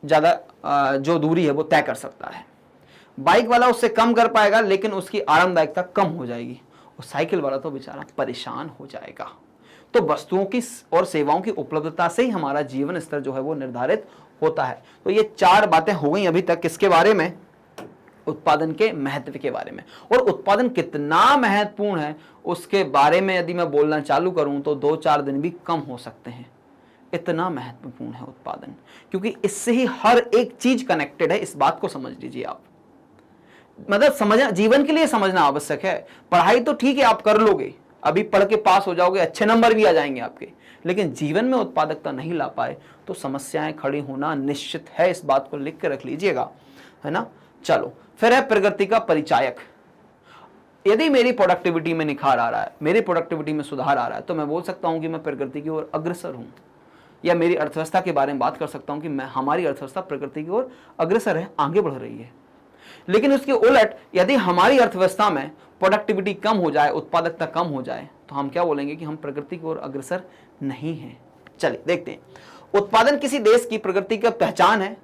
ज्यादा जो दूरी है वो तय कर सकता है। बाइक वाला उससे कम कर पाएगा लेकिन उसकी आरामदायकता कम हो जाएगी, और साइकिल वाला तो बेचारा परेशान हो जाएगा। तो वस्तुओं की और सेवाओं की उपलब्धता से ही हमारा जीवन स्तर जो है वो निर्धारित होता है। तो ये 4 बातें हो गई अभी तक किसके बारे में? उत्पादन के महत्व के बारे में। और उत्पादन कितना महत्वपूर्ण है उसके बारे में यदि मैं बोलना चालू करूं तो 2-4 दिन भी कम हो सकते हैं। इतना महत्वपूर्ण है उत्पादन, क्योंकि इससे ही हर एक चीज कनेक्टेड है। इस बात को समझ लीजिए आप। मतलब समझना, जीवन के लिए समझना आवश्यक है। पढ़ाई तो ठीक है आप कर लोगे, अभी पढ़ के पास हो जाओगे, अच्छे नंबर भी आ जाएंगे आपके, लेकिन जीवन में उत्पादकता नहीं ला पाए तो समस्याएं खड़ी होना निश्चित है। इस बात को लिख के रख लीजिएगा, है ना। चलो, फिर है प्रगति का परिचायक। यदि मेरी प्रोडक्टिविटी में निखार आ रहा है, मेरी प्रोडक्टिविटी में सुधार आ रहा है, तो मैं बोल सकता हूं कि मैं प्रगति की ओर अग्रसर हूं। या मेरी अर्थव्यवस्था के बारे में बात कर सकता हूं कि हमारी अर्थव्यवस्था प्रकृति की ओर अग्रसर है, आगे बढ़ रही है। लेकिन उसके उलट यदि हमारी अर्थव्यवस्था में प्रोडक्टिविटी कम हो जाए, उत्पादकता कम हो जाए, तो हम क्या बोलेंगे कि हम प्रकृति की ओर अग्रसर नहीं हैं। चलिए देखते हैं। उत्पादन किसी देश की प्रगति का पहचान है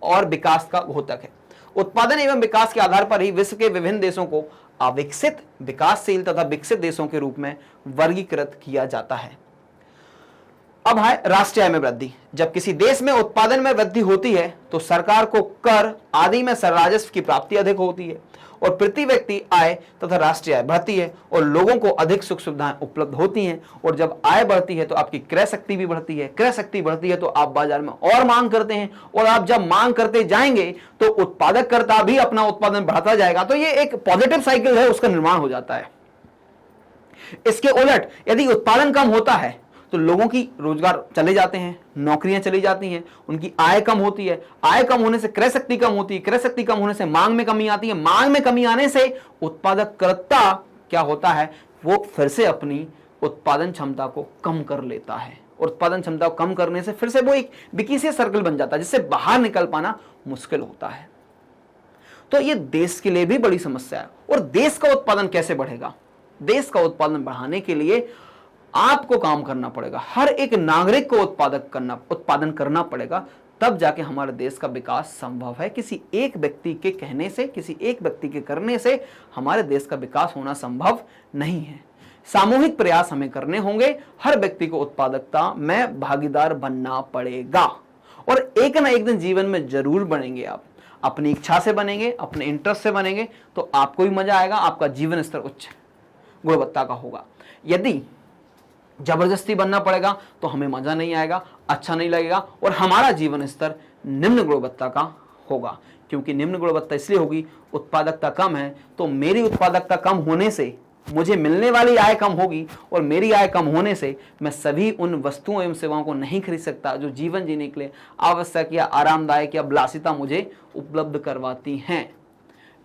और विकास का घोतक है। उत्पादन एवं विकास के आधार पर ही विश्व के विभिन्न देशों को अविकसित, विकासशील तथा विकसित देशों के रूप में वर्गीकृत किया जाता है। अब है राष्ट्रीय आय में वृद्धि। जब किसी देश में उत्पादन में वृद्धि होती है तो सरकार को कर आदि में राजस्व की प्राप्ति अधिक होती है और प्रति व्यक्ति आय तथा राष्ट्रीय आय बढ़ती है और लोगों को अधिक सुख सुविधाएं उपलब्ध होती हैं। और जब आय बढ़ती है तो आपकी क्रय शक्ति भी बढ़ती है, क्रय शक्ति बढ़ती है तो आप बाजार में और मांग करते हैं, और आप जब मांग करते जाएंगे तो उत्पादककर्ता भी अपना उत्पादन बढ़ाता जाएगा। तो ये एक पॉजिटिव साइकिल है, उसका निर्माण हो जाता है। इसके उलट यदि उत्पादन कम होता है तो लोगों की रोजगार चले जाते हैं, नौकरियां चली जाती हैं, उनकी आय कम होती है, आय कम होने से क्रय शक्ति कम होती है, क्रय शक्ति कम होने से मांग में कमी आती है, मांग में कमी आने से उत्पादककर्ता क्या होता है, वो फिर से अपनी उत्पादन क्षमता को कम कर लेता है। और उत्पादन क्षमता को कम करने से फिर से वो एक विकीय सर्कल बन जाता है जिससे बाहर निकल पाना मुश्किल होता है। तो ये देश के लिए भी बड़ी समस्या है। और देश का उत्पादन कैसे बढ़ेगा? देश का उत्पादन बढ़ाने के लिए आपको काम करना पड़ेगा, हर एक नागरिक को उत्पादन करना पड़ेगा, तब जाके हमारे देश का विकास संभव है। किसी एक व्यक्ति के कहने से, किसी एक व्यक्ति के करने से हमारे देश का विकास होना संभव नहीं है। सामूहिक प्रयास हमें करने होंगे, हर व्यक्ति को उत्पादकता में भागीदार बनना पड़ेगा और एक ना एक दिन जीवन में जरूर बनेंगे। आप अपनी इच्छा से बनेंगे, अपने इंटरेस्ट से बनेंगे तो आपको भी मजा आएगा, आपका जीवन स्तर उच्च गुणवत्ता का होगा। यदि जबरदस्ती बनना पड़ेगा तो हमें मजा नहीं आएगा, अच्छा नहीं लगेगा और हमारा जीवन स्तर निम्न गुणवत्ता का होगा। क्योंकि निम्न गुणवत्ता इसलिए होगी, उत्पादकता कम है तो मेरी उत्पादकता कम होने से मुझे मिलने वाली आय कम होगी और मेरी आय कम होने से मैं सभी उन वस्तुओं एवं सेवाओं को नहीं खरीद सकता जो जीवन जीने के लिए आवश्यक या आरामदायक या विलासिता मुझे उपलब्ध करवाती हैं।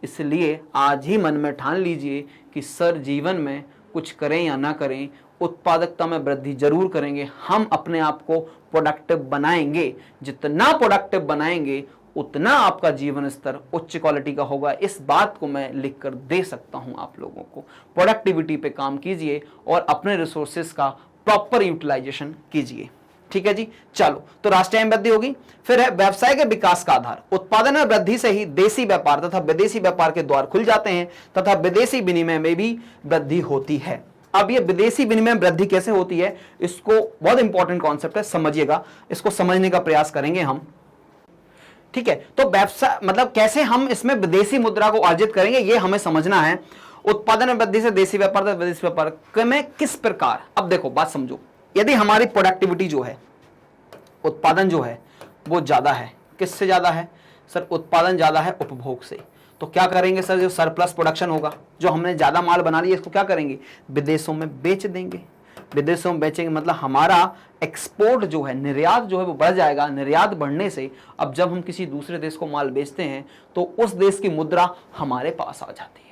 इसलिए आज ही मन में ठान लीजिए कि सर जीवन में कुछ करें या ना करें, उत्पादकता में वृद्धि जरूर करेंगे। हम अपने आप को प्रोडक्टिव बनाएंगे, जितना प्रोडक्टिव बनाएंगे उतना आपका जीवन स्तर उच्च क्वालिटी का होगा। इस बात को मैं लिख कर दे सकता हूं आप लोगों को। प्रोडक्टिविटी पे काम कीजिए और अपने रिसोर्सेज का प्रॉपर यूटिलाइजेशन कीजिए। ठीक है जी, चलो तो राष्ट्रीय आय में वृद्धि होगी। फिर है व्यवसाय के विकास का आधार। उत्पादन में वृद्धि से ही देशी व्यापार तथा विदेशी व्यापार के द्वार खुल जाते हैं तथा विदेशी विनिमय में भी वृद्धि होती है। अब ये विदेशी विनिमय वृद्धि कैसे होती है, इसको बहुत इंपॉर्टेंट कॉन्सेप्ट है, समझिएगा, इसको समझने का प्रयास करेंगे हम। ठीक है, तो व्यवसाय मतलब कैसे हम इसमें विदेशी मुद्रा को अर्जित करेंगे ये हमें समझना है। उत्पादन में वृद्धि से देशी व्यापार तथा विदेशी व्यापार में किस प्रकार, अब देखो बात समझो, यदि हमारी प्रोडक्टिविटी जो है, उत्पादन जो है वो ज्यादा है, किससे ज्यादा है सर? उत्पादन ज्यादा है उपभोग से। तो क्या करेंगे सर, जो सरप्लस प्रोडक्शन होगा, जो हमने ज्यादा माल बना लिया, इसको क्या करेंगे? विदेशों में बेच देंगे। विदेशों में बेचेंगे मतलब हमारा एक्सपोर्ट जो है, निर्यात जो है वो बढ़ जाएगा। निर्यात बढ़ने से अब जब हम किसी दूसरे देश को माल बेचते हैं तो उस देश की मुद्रा हमारे पास आ जाती है।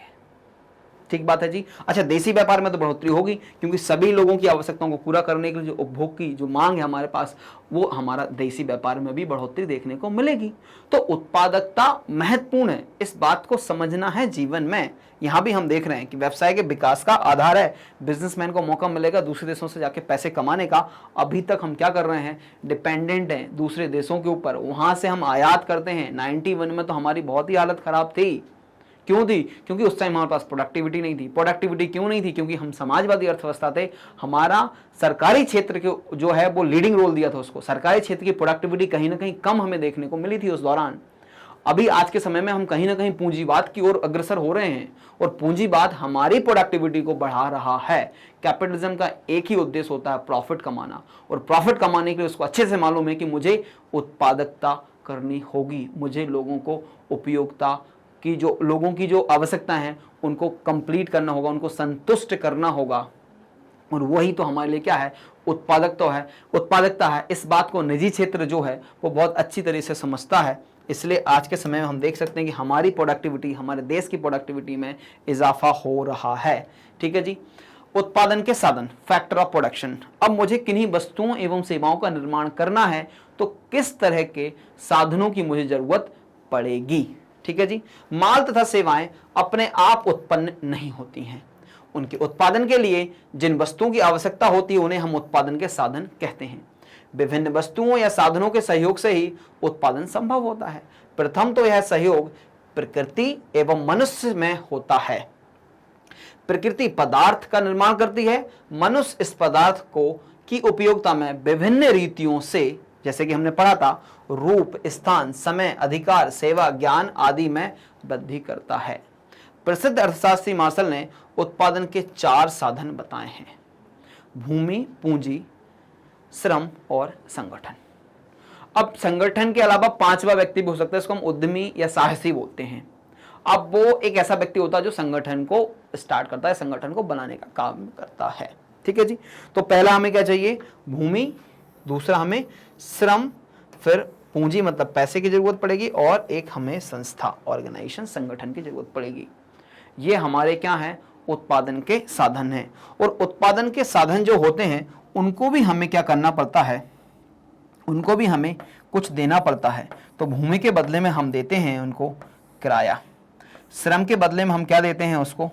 ठीक बात है जी। अच्छा, देशी व्यापार में तो बढ़ोतरी होगी क्योंकि सभी लोगों की आवश्यकताओं को पूरा करने के लिए जो उपभोग की जो मांग है हमारे पास, वो हमारा देशी व्यापार में भी बढ़ोतरी देखने को मिलेगी। तो उत्पादकता महत्वपूर्ण है, इस बात को समझना है जीवन में। यहां भी हम देख रहे हैं कि व्यवसाय के विकास का आधार है। बिजनेसमैन को मौका मिलेगा दूसरे देशों से जाके पैसे कमाने का। अभी तक हम क्या कर रहे हैं, डिपेंडेंट हैं दूसरे देशों के ऊपर, वहां से हम आयात करते हैं। 91 में तो हमारी बहुत ही हालत खराब थी। क्यों थी? क्योंकि उस टाइम हमारे पास प्रोडक्टिविटी नहीं थी। प्रोडक्टिविटी क्यों नहीं थी? क्योंकि हम समाजवादी अर्थव्यवस्था थे। हमारा सरकारी क्षेत्र के जो है वो लीडिंग रोल दिया था उसको। सरकारी क्षेत्र की प्रोडक्टिविटी कहीं ना कहीं कम हमें देखने को मिली थी उस दौरान। अभी आज के समय में हम कहीं ना कहीं पूंजीवाद की ओर अग्रसर हो रहे हैं और पूंजीवाद हमारी प्रोडक्टिविटी को बढ़ा रहा है। कैपिटलिज्म का एक ही उद्देश्य होता है, प्रॉफिट कमाना, और प्रॉफिट कमाने के लिए उसको अच्छे से मालूम है कि मुझे उत्पादकता करनी होगी, मुझे लोगों को उपयोगिता कि जो लोगों की जो आवश्यकता है उनको कंप्लीट करना होगा, उनको संतुष्ट करना होगा। और वही तो हमारे लिए क्या है, उत्पादकता है। इस बात को निजी क्षेत्र जो है वो बहुत अच्छी तरह से समझता है। इसलिए आज के समय में हम देख सकते हैं कि हमारी प्रोडक्टिविटी, हमारे देश की प्रोडक्टिविटी में इजाफा हो रहा है। ठीक है जी। उत्पादन के साधन, फैक्टर ऑफ प्रोडक्शन। अब मुझे किन्हीं वस्तुओं एवं सेवाओं का निर्माण करना है तो किस तरह के साधनों की मुझे जरूरत पड़ेगी। ठीक है जी। माल तथा सेवाएं अपने आप उत्पन्न नहीं होती हैं, उनके उत्पादन के लिए जिन वस्तुओं की आवश्यकता होती है उन्हें हम उत्पादन के साधन कहते हैं। विभिन्न वस्तुओं या साधनों के सहयोग से ही उत्पादन संभव होता है। प्रथम तो यह सहयोग प्रकृति एवं मनुष्य में होता है। प्रकृति पदार्थ का निर्माण करती है, मनुष्य इस पदार्थ को की उपयोगिता में विभिन्न रीतियों से, जैसे कि हमने पढ़ा था, रूप, स्थान, समय, अधिकार, सेवा, ज्ञान आदि में वृद्धि करता है। प्रसिद्ध अर्थशास्त्री मार्शल ने उत्पादन के 4 साधन बताए हैं: भूमि, पूंजी, श्रम और संगठन। अब संगठन के अलावा 5वां व्यक्ति भी हो सकता है, इसको हम उद्यमी या साहसी बोलते हैं। अब वो एक ऐसा व्यक्ति होता है जो संगठन को स्टार्ट करता है, संगठन को बनाने का काम करता है। ठीक है जी। तो पहला हमें क्या चाहिए? भूमि, दूसरा हमें श्रम, फिर पूंजी मतलब पैसे की जरूरत पड़ेगी, और एक हमें संस्था, ऑर्गेनाइजेशन, संगठन की जरूरत पड़ेगी। ये हमारे क्या है? उत्पादन के साधन हैं। और उत्पादन के साधन जो होते हैं उनको भी हमें क्या करना पड़ता है? उनको भी हमें कुछ देना पड़ता है। तो भूमि के बदले में हम देते हैं उनको किराया, श्रम के बदले में हम क्या देते हैं? उसको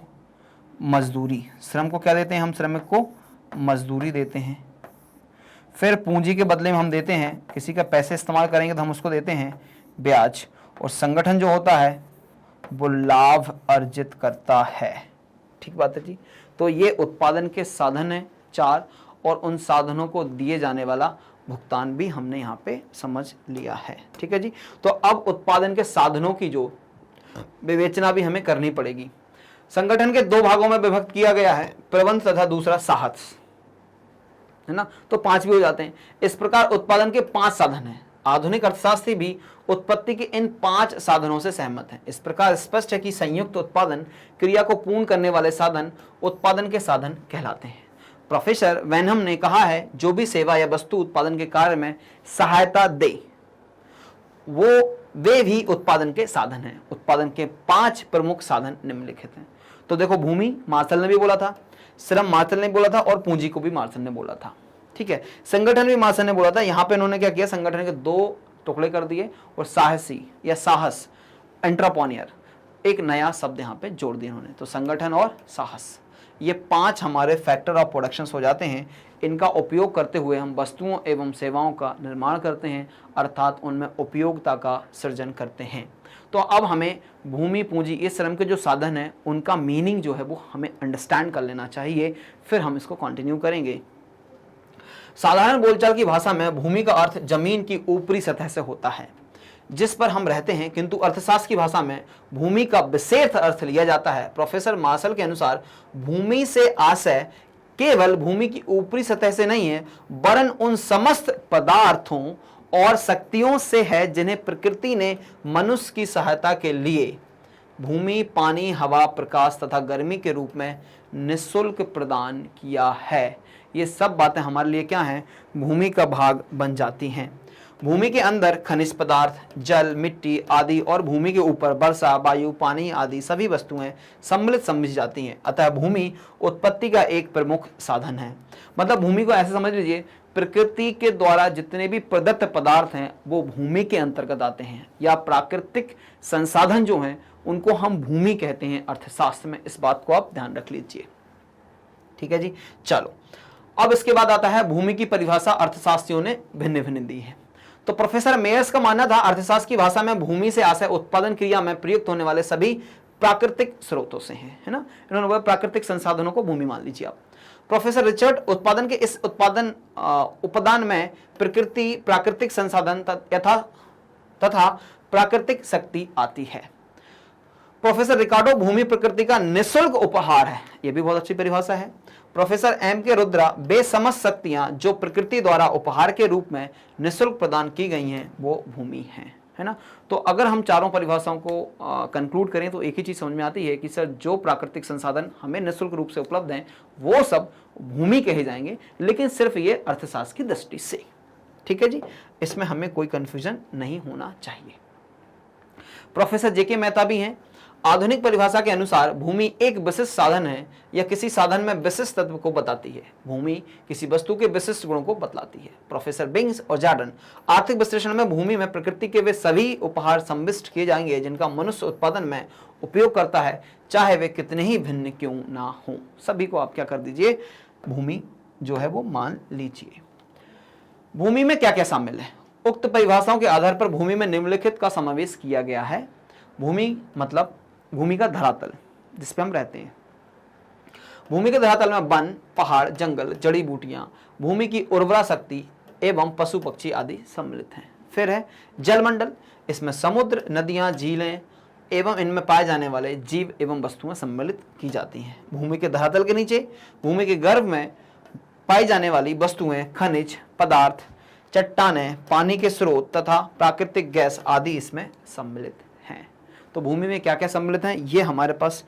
मजदूरी। श्रम को क्या देते हैं हम? श्रमिक को मजदूरी देते हैं। फिर पूंजी के बदले में हम देते हैं, किसी का पैसे इस्तेमाल करेंगे तो हम उसको देते हैं ब्याज। और संगठन जो होता है वो लाभ अर्जित करता है। ठीक बात है जी। तो ये उत्पादन के साधन हैं 4, और उन साधनों को दिए जाने वाला भुगतान भी हमने यहाँ पे समझ लिया है। ठीक है जी। तो अब उत्पादन के साधनों की जो विवेचना भी हमें करनी पड़ेगी। संगठन के 2 भागों में विभक्त किया गया है, प्रबंध तथा दूसरा साहस, है ना। तो 5 भी हो जाते हैं। इस प्रकार उत्पादन के 5 साधन हैं। आधुनिक अर्थशास्त्री भी उत्पत्ति के इन 5 साधनों से सहमत हैं। इस प्रकार स्पष्ट है कि संयुक्त उत्पादन क्रिया को पूर्ण करने वाले साधन उत्पादन के साधन कहलाते हैं। प्रोफेसर वेनहम ने कहा है, जो भी सेवा या वस्तु उत्पादन के कार्य में सहायता दे वे भी उत्पादन के साधन हैं। उत्पादन के 5 प्रमुख साधन निम्नलिखित हैं। तो देखो, भूमि मार्शल ने भी बोला था, श्रम मार्शल ने बोला था, और पूंजी को भी मार्शल ने बोला था। ठीक है। संगठन भी मार्शल ने बोला था। यहाँ पे उन्होंने क्या किया? संगठन के 2 टुकड़े कर दिए, और साहसी या साहस, एंटरप्रेन्योर, एक नया शब्द यहाँ पे जोड़ दिया उन्होंने। तो संगठन और साहस, ये 5 हमारे फैक्टर ऑफ प्रोडक्शन हो जाते हैं। इनका उपयोग करते हुए हम वस्तुओं एवं सेवाओं का निर्माण करते हैं, अर्थात उनमें उपयोगिता का सृजन करते हैं। तो अब हमें भूमि, पूंजी, इस श्रम के जो साधन हैं उनका मीनिंग जो है वो हमें अंडरस्टैंड कर लेना चाहिए, फिर हम इसको कंटिन्यू करेंगे। साधारण बोलचाल की भाषा में भूमि का अर्थ जमीन की ऊपरी सतह से होता है जिस पर हम रहते हैं, किंतु अर्थशास्त्र की भाषा में भूमि का विशेष अर्थ लिया जाता है। प्रोफेसर मार्शल के अनुसार भूमि से आशय केवल भूमि की ऊपरी सतह से नहीं है, वरन उन समस्त पदार्थों और शक्तियों से है जिन्हें प्रकृति ने मनुष्य की सहायता के लिए भूमि, पानी, हवा, प्रकाश तथा गर्मी के रूप में निःशुल्क प्रदान किया है। ये सब बातें हमारे लिए क्या हैं? भूमि का भाग बन जाती हैं। भूमि के अंदर खनिज पदार्थ, जल, मिट्टी आदि, और भूमि के ऊपर वर्षा, वायु, पानी आदि सभी वस्तुएं सम्मिलित समझी जाती हैं। अतः भूमि उत्पत्ति का एक प्रमुख साधन है। मतलब भूमि को ऐसे समझ लीजिए, प्रकृति के द्वारा जितने भी प्रदत्त पदार्थ हैं वो भूमि के अंतर्गत आते हैं, या प्राकृतिक संसाधन जो हैं उनको हम भूमि कहते हैं अर्थशास्त्र में। इस बात को आप ध्यान रख लीजिए। ठीक है जी। चलो, अब इसके बाद आता है भूमि की परिभाषा अर्थशास्त्रियों ने भिन्न भिन्न दी है। तो प्रोफेसर मेयर्स का मानना था, अर्थशास्त्र की भाषा में भूमि से आशय उत्पादन क्रिया में प्रयुक्त होने वाले सभी प्राकृतिक स्रोतों से है ना। इन्होंने बोला प्राकृतिक संसाधनों को भूमि मान लीजिए आप। प्रोफेसर रिचर्ड, उत्पादन के इस उपादान में प्रकृति, प्राकृतिक संसाधन तथा प्राकृतिक शक्ति आती है। प्रोफेसर रिकार्डो, भूमि प्रकृति का निःशुल्क उपहार है। यह भी बहुत अच्छी परिभाषा है। प्रोफेसर एम के रुद्रा, बेसमस्त शक्तियां जो प्रकृति द्वारा उपहार के रूप में निःशुल्क प्रदान की गई हैं वो भूमि है ना। तो अगर हम चारों परिभाषाओं को कंक्लूड करें तो एक ही चीज समझ में आती है कि सर जो प्राकृतिक संसाधन हमें निःशुल्क रूप से उपलब्ध हैं वो सब भूमि कहे जाएंगे, लेकिन सिर्फ ये अर्थशास्त्र की दृष्टि से। ठीक है जी, इसमें हमें कोई कंफ्यूजन नहीं होना चाहिए। प्रोफेसर जेके मेहता भी हैं, आधुनिक परिभाषा के अनुसार भूमि एक विशिष्ट साधन है या किसी साधन में विशिष्ट तत्व को बताती है। भूमि किसी वस्तु के विशिष्ट गुणों को बतलाती है। प्रोफेसर बिंग्स और जॉर्डन आर्थिक विश्लेषण में भूमि में प्रकृति के वे सभी उपहार सम्मिलित किए जाएंगे जिनका मनुष्य उत्पादन में उपयोग करता है, चाहे वे कितने ही भिन्न क्यों ना हो। सभी को आप क्या कर दीजिए, भूमि जो है वो मान लीजिए। भूमि में क्या क्या शामिल है? उक्त परिभाषाओं के आधार पर भूमि में निम्नलिखित का समावेश किया गया है। भूमि मतलब भूमि का धरातल जिस पे हम रहते हैं। भूमि के धरातल में वन, पहाड़, जंगल, जड़ी बूटियां, भूमि की उर्वरा शक्ति एवं पशु पक्षी आदि सम्मिलित हैं। फिर है जलमंडल, इसमें समुद्र, नदियां, झीलें एवं इनमें पाए जाने वाले जीव एवं वस्तुएं सम्मिलित की जाती हैं। भूमि के धरातल के नीचे भूमि के गर्भ में पाई जाने वाली वस्तुएं, खनिज पदार्थ, चट्टानें, पानी के स्रोत तथा प्राकृतिक गैस आदि इसमें सम्मिलित हैं। तो भूमि में क्या क्या सम्मिलित है, ये हमारे पास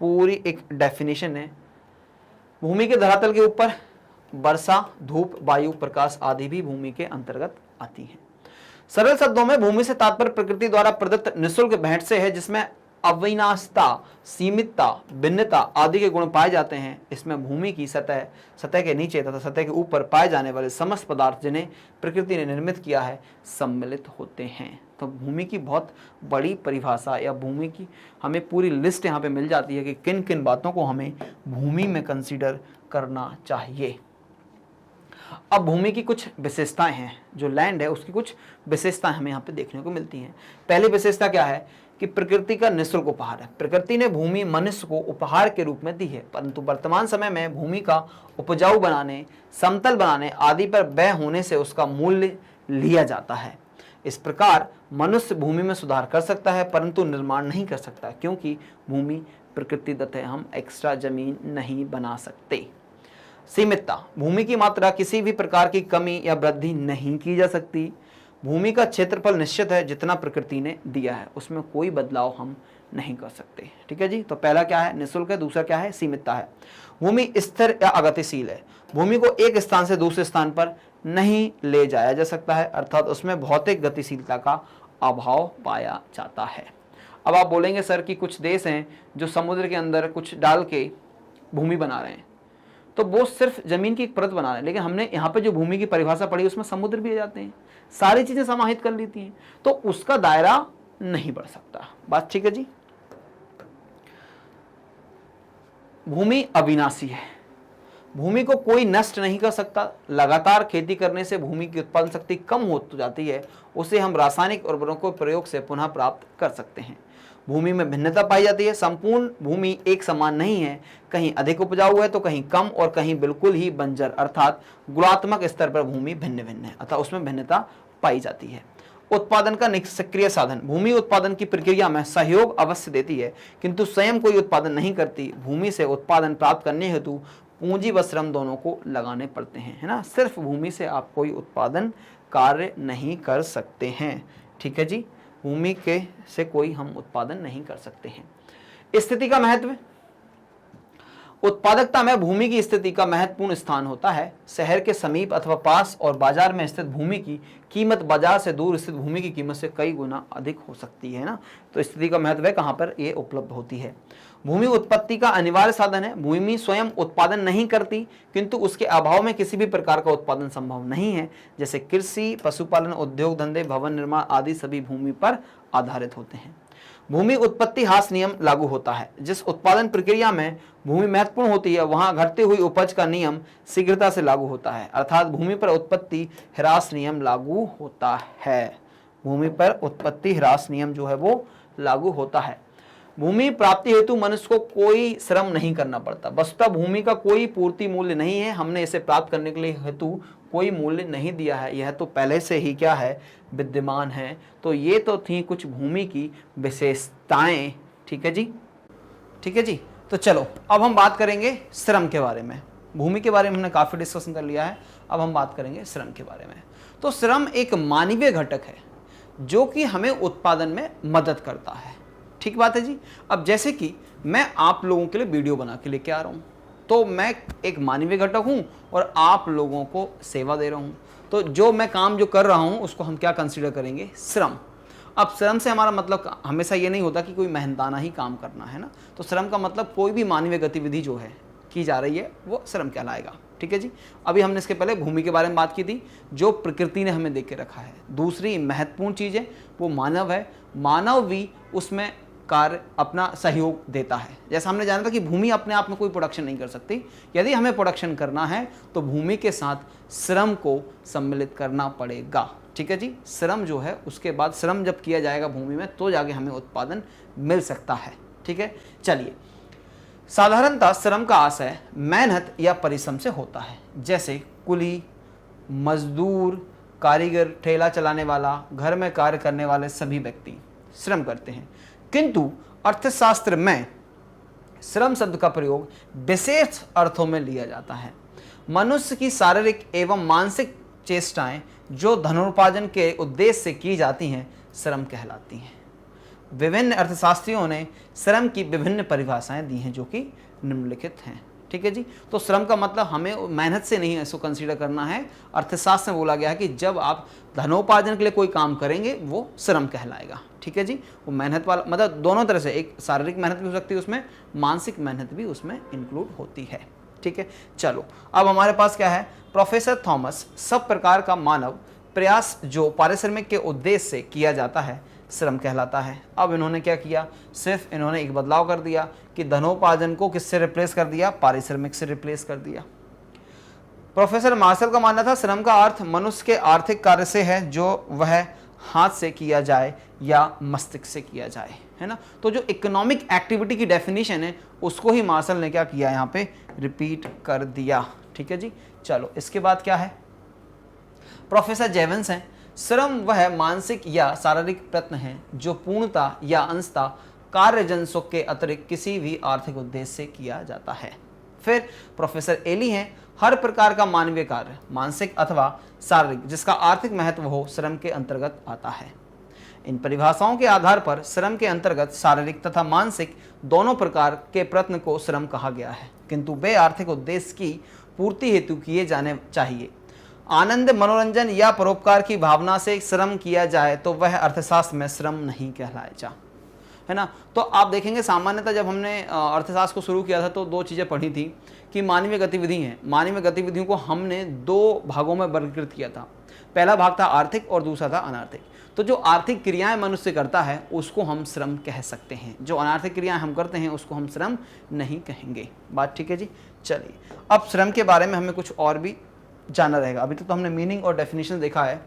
पूरी एक डेफिनेशन है। भूमि के धरातल के ऊपर वर्षा, धूप, वायु, प्रकाश आदि भी भूमि के अंतर्गत आती हैं। सरल शब्दों में भूमि से तात्पर्य प्रकृति द्वारा प्रदत्त निःशुल्क भेंट से है जिसमें अविनाशता, सीमितता, भिन्नता आदि के गुण पाए जाते हैं। इसमें भूमि की सतह के नीचे तथा सतह के ऊपर पाए जाने वाले समस्त पदार्थ जिन्हें प्रकृति ने निर्मित किया है सम्मिलित होते हैं। तो भूमि की बहुत बड़ी परिभाषा या भूमि की हमें पूरी लिस्ट यहाँ पे मिल जाती है कि किन किन बातों को हमें भूमि में कंसीडर करना चाहिए। अब भूमि की कुछ विशेषताएं हैं, जो लैंड है उसकी कुछ विशेषताएं हमें यहाँ पे देखने को मिलती हैं। पहली विशेषता क्या है कि प्रकृति का निःशुल्क उपहार है। प्रकृति ने भूमि मनुष्य को उपहार के रूप में दी है, परंतु वर्तमान समय में भूमि का उपजाऊ बनाने, समतल बनाने आदि पर व्यय होने से उसका मूल्य लिया जाता है। इस प्रकार मनुष्य भूमि में सुधार कर सकता है परंतु निर्माण नहीं कर सकता, क्योंकि भूमि प्रकृति दत्त है, हम एक्स्ट्रा जमीन नहीं बना सकते। सीमितता, भूमि की मात्रा किसी भी प्रकार की कमी या वृद्धि नहीं की जा सकती। भूमि का क्षेत्रफल निश्चित है, जितना प्रकृति ने दिया है उसमें कोई बदलाव हम नहीं कर सकते। ठीक है जी। तो पहला क्या है, निःशुल्क है। दूसरा क्या है, सीमितता है। भूमि स्थिर या अगतिशील है। भूमि को एक स्थान से दूसरे स्थान पर नहीं ले जाया जा सकता है, अर्थात उसमें भौतिक गतिशीलता का अभाव पाया जाता है। अब आप बोलेंगे सर कि कुछ देश हैं जो समुद्र के अंदर कुछ डाल के भूमि बना रहे हैं, तो वो सिर्फ जमीन की एक परत बना रहे हैं, लेकिन हमने यहाँ पे जो भूमि की परिभाषा पढ़ी उसमें समुद्र भी आ जाते हैं, सारी चीजें समाहित कर लेती हैं, तो उसका दायरा नहीं बढ़ सकता। बात ठीक है जी। भूमि अविनाशी है। भूमि को कोई नष्ट नहीं कर सकता। लगातार खेती करने से भूमि की उत्पादन शक्ति कम हो जाती है, उसे हम रासायनिक उर्वरकों के प्रयोग से पुनः प्राप्त कर सकते हैं। भूमि में भिन्नता पाई जाती है। संपूर्ण भूमि एक समान नहीं है, कहीं अधिक उपजाऊ है तो कहीं कम और कहीं बिल्कुल ही बंजर, अर्थात गुणात्मक स्तर पर भूमि भिन्न भिन्न है, अतः उसमें भिन्नता पाई जाती है। उत्पादन का निष्क्रिय साधन, भूमि उत्पादन की प्रक्रिया में सहयोग अवश्य देती है किंतु स्वयं कोई उत्पादन नहीं करती। भूमि से उत्पादन प्राप्त करने हेतु पूंजी व श्रम दोनों को लगाने पड़ते हैं, है ना। सिर्फ भूमि से आप कोई उत्पादन कार्य नहीं कर सकते हैं। ठीक है जी। भूमि के से कोई हम उत्पादन नहीं कर सकते हैं। स्थिति का महत्व, उत्पादकता में भूमि की स्थिति का महत्वपूर्ण स्थान होता है। शहर के समीप अथवा पास और बाजार में स्थित भूमि की कीमत बाजार से दूर स्थित भूमि की कीमत से कई गुना अधिक हो सकती है ना। तो स्थिति का महत्व है कहाँ पर ये उपलब्ध होती है। भूमि उत्पत्ति का अनिवार्य साधन है। भूमि स्वयं उत्पादन नहीं करती किंतु उसके अभाव में किसी भी प्रकार का उत्पादन संभव नहीं है। जैसे कृषि, पशुपालन, उद्योग धंधे, भवन निर्माण आदि सभी भूमि पर आधारित होते हैं। भूमि उत्पत्ति ह्रास नियम लागू होता है। जिस उत्पादन प्रक्रिया में भूमि महत्वपूर्ण होती है वहां घटती हुई उपज का नियम शीघ्रता से लागू होता है, अर्थात भूमि पर उत्पत्ति ह्रास नियम लागू होता है। भूमि पर उत्पत्ति ह्रास नियम जो है वो लागू होता है। भूमि प्राप्ति हेतु मनुष्य को कोई श्रम नहीं करना पड़ता। वस्तुतः भूमि का कोई पूर्ति मूल्य नहीं है, हमने इसे प्राप्त करने के लिए हेतु कोई मूल्य नहीं दिया है, यह तो पहले से ही क्या है, विद्यमान है। तो ये तो थी कुछ भूमि की विशेषताएं। ठीक है जी। ठीक है जी। तो चलो अब हम बात करेंगे श्रम के बारे में। भूमि के बारे में हमने काफी डिस्कशन कर लिया है, अब हम बात करेंगे श्रम के बारे में। तो श्रम एक मानवीय घटक है जो कि हमें उत्पादन में मदद करता है। ठीक बात है जी। अब जैसे कि मैं आप लोगों के लिए वीडियो बना के लेके आ रहा हूं, तो मैं एक मानवीय घटक हूं और आप लोगों को सेवा दे रहा हूं, तो जो मैं काम जो कर रहा हूं उसको हम क्या कंसीडर करेंगे, श्रम। अब श्रम से हमारा मतलब हमेशा ये नहीं होता कि कोई मेहनताना ही काम करना है ना, तो श्रम का मतलब कोई भी मानवीय गतिविधि जो है की जा रही है वो श्रम कहलाएगा। ठीक है जी। अभी हमने इसके पहले भूमि के बारे में बात की थी, जो प्रकृति ने हमें दे के रखा है। दूसरी महत्वपूर्ण चीज़ है वो मानव है, मानव भी उसमें कार्य अपना सहयोग देता है। जैसा हमने जाना था कि भूमि अपने आप में कोई प्रोडक्शन नहीं कर सकती, यदि हमें प्रोडक्शन करना है तो भूमि के साथ श्रम को सम्मिलित करना पड़ेगा। ठीक है जी। श्रम जो है उसके बाद श्रम जब किया जाएगा भूमि में तो जाके हमें उत्पादन मिल सकता है। ठीक है। चलिए, साधारणतः श्रम का आशय मेहनत या परिश्रम से होता है, जैसे कुली, मजदूर, कारीगर, ठेला चलाने वाला, घर में कार्य करने वाले सभी व्यक्ति श्रम करते हैं। किंतु अर्थशास्त्र में श्रम शब्द का प्रयोग विशेष अर्थों में लिया जाता है। मनुष्य की शारीरिक एवं मानसिक चेष्टाएं जो धनोपार्जन के उद्देश्य से की जाती हैं श्रम कहलाती हैं। विभिन्न अर्थशास्त्रियों ने श्रम की विभिन्न परिभाषाएं दी हैं जो कि निम्नलिखित हैं। ठीक है जी। तो श्रम का मतलब हमें मेहनत से नहीं इसको कंसीडर करना है। अर्थशास्त्र में बोला गया है कि जब आप धनोपार्जन के लिए कोई काम करेंगे वो श्रम कहलाएगा। ठीक है जी। वो मेहनत वाला मतलब दोनों तरह से, एक शारीरिक मेहनत भी हो सकती है उसमें, मानसिक मेहनत भी उसमें इंक्लूड होती है। ठीक है। चलो, अब हमारे पास क्या है, प्रोफेसर थॉमस सब प्रकार का मानव प्रयास जो पारिश्रमिक के उद्देश्य से किया जाता है श्रम कहलाता है। अब इन्होंने क्या किया, सिर्फ इन्होंने एक बदलाव कर दिया कि धनोपार्जन को किससे रिप्लेस कर दिया, पारिश्रमिक से रिप्लेस कर दिया। प्रोफेसर मार्शल का मानना था श्रम का अर्थ मनुष्य के आर्थिक कार्य से है जो वह हाथ से किया जाए या मस्तिष्क से किया जाए, है ना। तो जो इकोनॉमिक एक्टिविटी की डेफिनेशन है उसको ही मार्शल ने क्या किया, यहाँ पे रिपीट कर दिया। ठीक है जी। चलो, इसके बाद क्या है, प्रोफेसर जेवंस हैं, श्रम वह मानसिक या शारीरिक प्रयत्न है जो पूर्णता या अंशतः कार्य जनसुख के अतिरिक्त किसी भी आर्थिक उद्देश्य से किया जाता है। फिर प्रोफेसर एली हैं, हर प्रकार का मानवीय कार्य मानसिक अथवा शारीरिक जिसका आर्थिक महत्व हो श्रम के अंतर्गत आता है। इन परिभाषाओं के आधार पर श्रम के अंतर्गत शारीरिक तथा मानसिक दोनों प्रकार के प्रयत्न को श्रम कहा गया है, किंतु वे आर्थिक उद्देश्य की पूर्ति हेतु किए जाने चाहिए। आनंद, मनोरंजन या परोपकार की भावना से श्रम किया जाए तो वह अर्थशास्त्र में श्रम नहीं कहलाएगा, है ना। तो आप देखेंगे सामान्यतः जब हमने अर्थशास्त्र को शुरू किया था तो दो चीज़ें पढ़ी थी कि मानवीय गतिविधि हैं। मानवीय गतिविधियों को हमने दो भागों में वर्गीकृत किया था। पहला भाग था आर्थिक और दूसरा था अनार्थिक। तो जो आर्थिक क्रियाएं मनुष्य करता है उसको हम श्रम कह सकते हैं, जो अनार्थिक क्रियाएं हम करते हैं उसको हम श्रम नहीं कहेंगे। बात ठीक है जी। चलिए, अब श्रम के बारे में हमें कुछ और भी जाना रहेगा। अभी तक तो हमने मीनिंग और डेफिनेशन देखा है।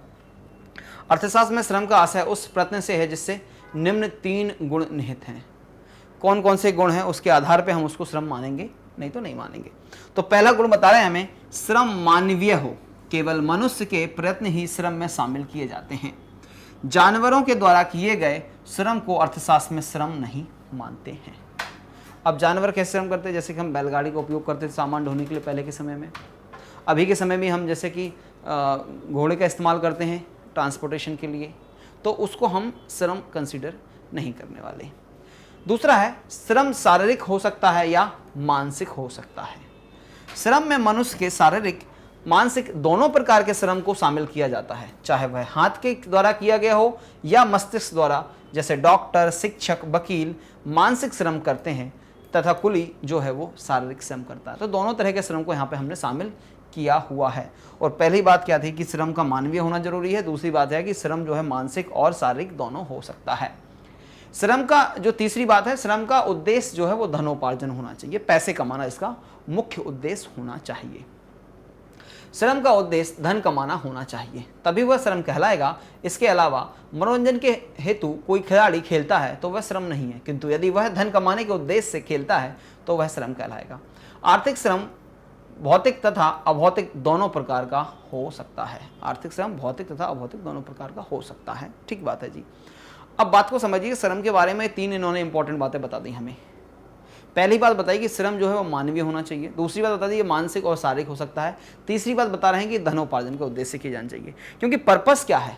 अर्थशास्त्र में श्रम का आशय उस प्रयत्न से है जिससे निम्न 3 गुण निहित हैं। कौन कौन से गुण हैं उसके आधार पे हम उसको श्रम मानेंगे, नहीं तो नहीं मानेंगे। तो पहला गुण बता रहे हैं हमें, श्रम मानवीय हो, केवल मनुष्य के प्रयत्न ही श्रम में शामिल किए जाते हैं। जानवरों के द्वारा किए गए श्रम को अर्थशास्त्र में श्रम नहीं मानते हैं। अब जानवर कैसे श्रम करते हैं, जैसे कि हम बैलगाड़ी का उपयोग करते थे सामान ढोने के लिए पहले के समय में, अभी के समय में हम जैसे कि घोड़े का इस्तेमाल करते हैं ट्रांसपोर्टेशन के लिए, तो उसको हम श्रम कंसीडर नहीं करने वाले। दूसरा है, श्रम शारीरिक हो सकता है या मानसिक हो सकता है। श्रम में मनुष्य के शारीरिक मानसिक दोनों प्रकार के श्रम को शामिल किया जाता है, चाहे वह हाथ के द्वारा किया गया हो या मस्तिष्क द्वारा, जैसे डॉक्टर, शिक्षक, वकील मानसिक श्रम करते हैं तथा कुली जो है वो शारीरिक श्रम करता है। तो दोनों तरह के श्रम को यहाँ पे हमने शामिल किया हुआ है। और पहली बात क्या थी कि श्रम का मानवीय होना जरूरी है, दूसरी बात है कि श्रम जो है मानसिक और शारीरिक दोनों हो सकता है। श्रम का जो तीसरी बात है, श्रम का उद्देश्य जो है वो धनोपार्जन होना चाहिए, पैसे कमाना इसका मुख्य उद्देश्य होना चाहिए। श्रम का उद्देश्य धन कमाना होना चाहिए, तभी वह श्रम कहलाएगा। इसके अलावा मनोरंजन के हेतु कोई खिलाड़ी खेलता है तो वह श्रम नहीं है, किंतु यदि वह धन कमाने के उद्देश्य से खेलता है तो वह श्रम कहलाएगा। आर्थिक श्रम भौतिक तथा अभौतिक दोनों प्रकार का हो सकता है। आर्थिक श्रम भौतिक तथा अभौतिक दोनों प्रकार का हो सकता है। ठीक बात है जी। अब बात को समझिए, श्रम के बारे में 3 इन्होंने इंपॉर्टेंट बातें बता दी हमें। पहली बात बताई कि श्रम जो है वो मानवीय होना चाहिए, दूसरी बात बता दी ये मानसिक और शारीरिक हो सकता है, तीसरी बात बता रहे हैं कि धनोपार्जन के उद्देश्य से की जानी चाहिए। क्योंकि पर्पस क्या है,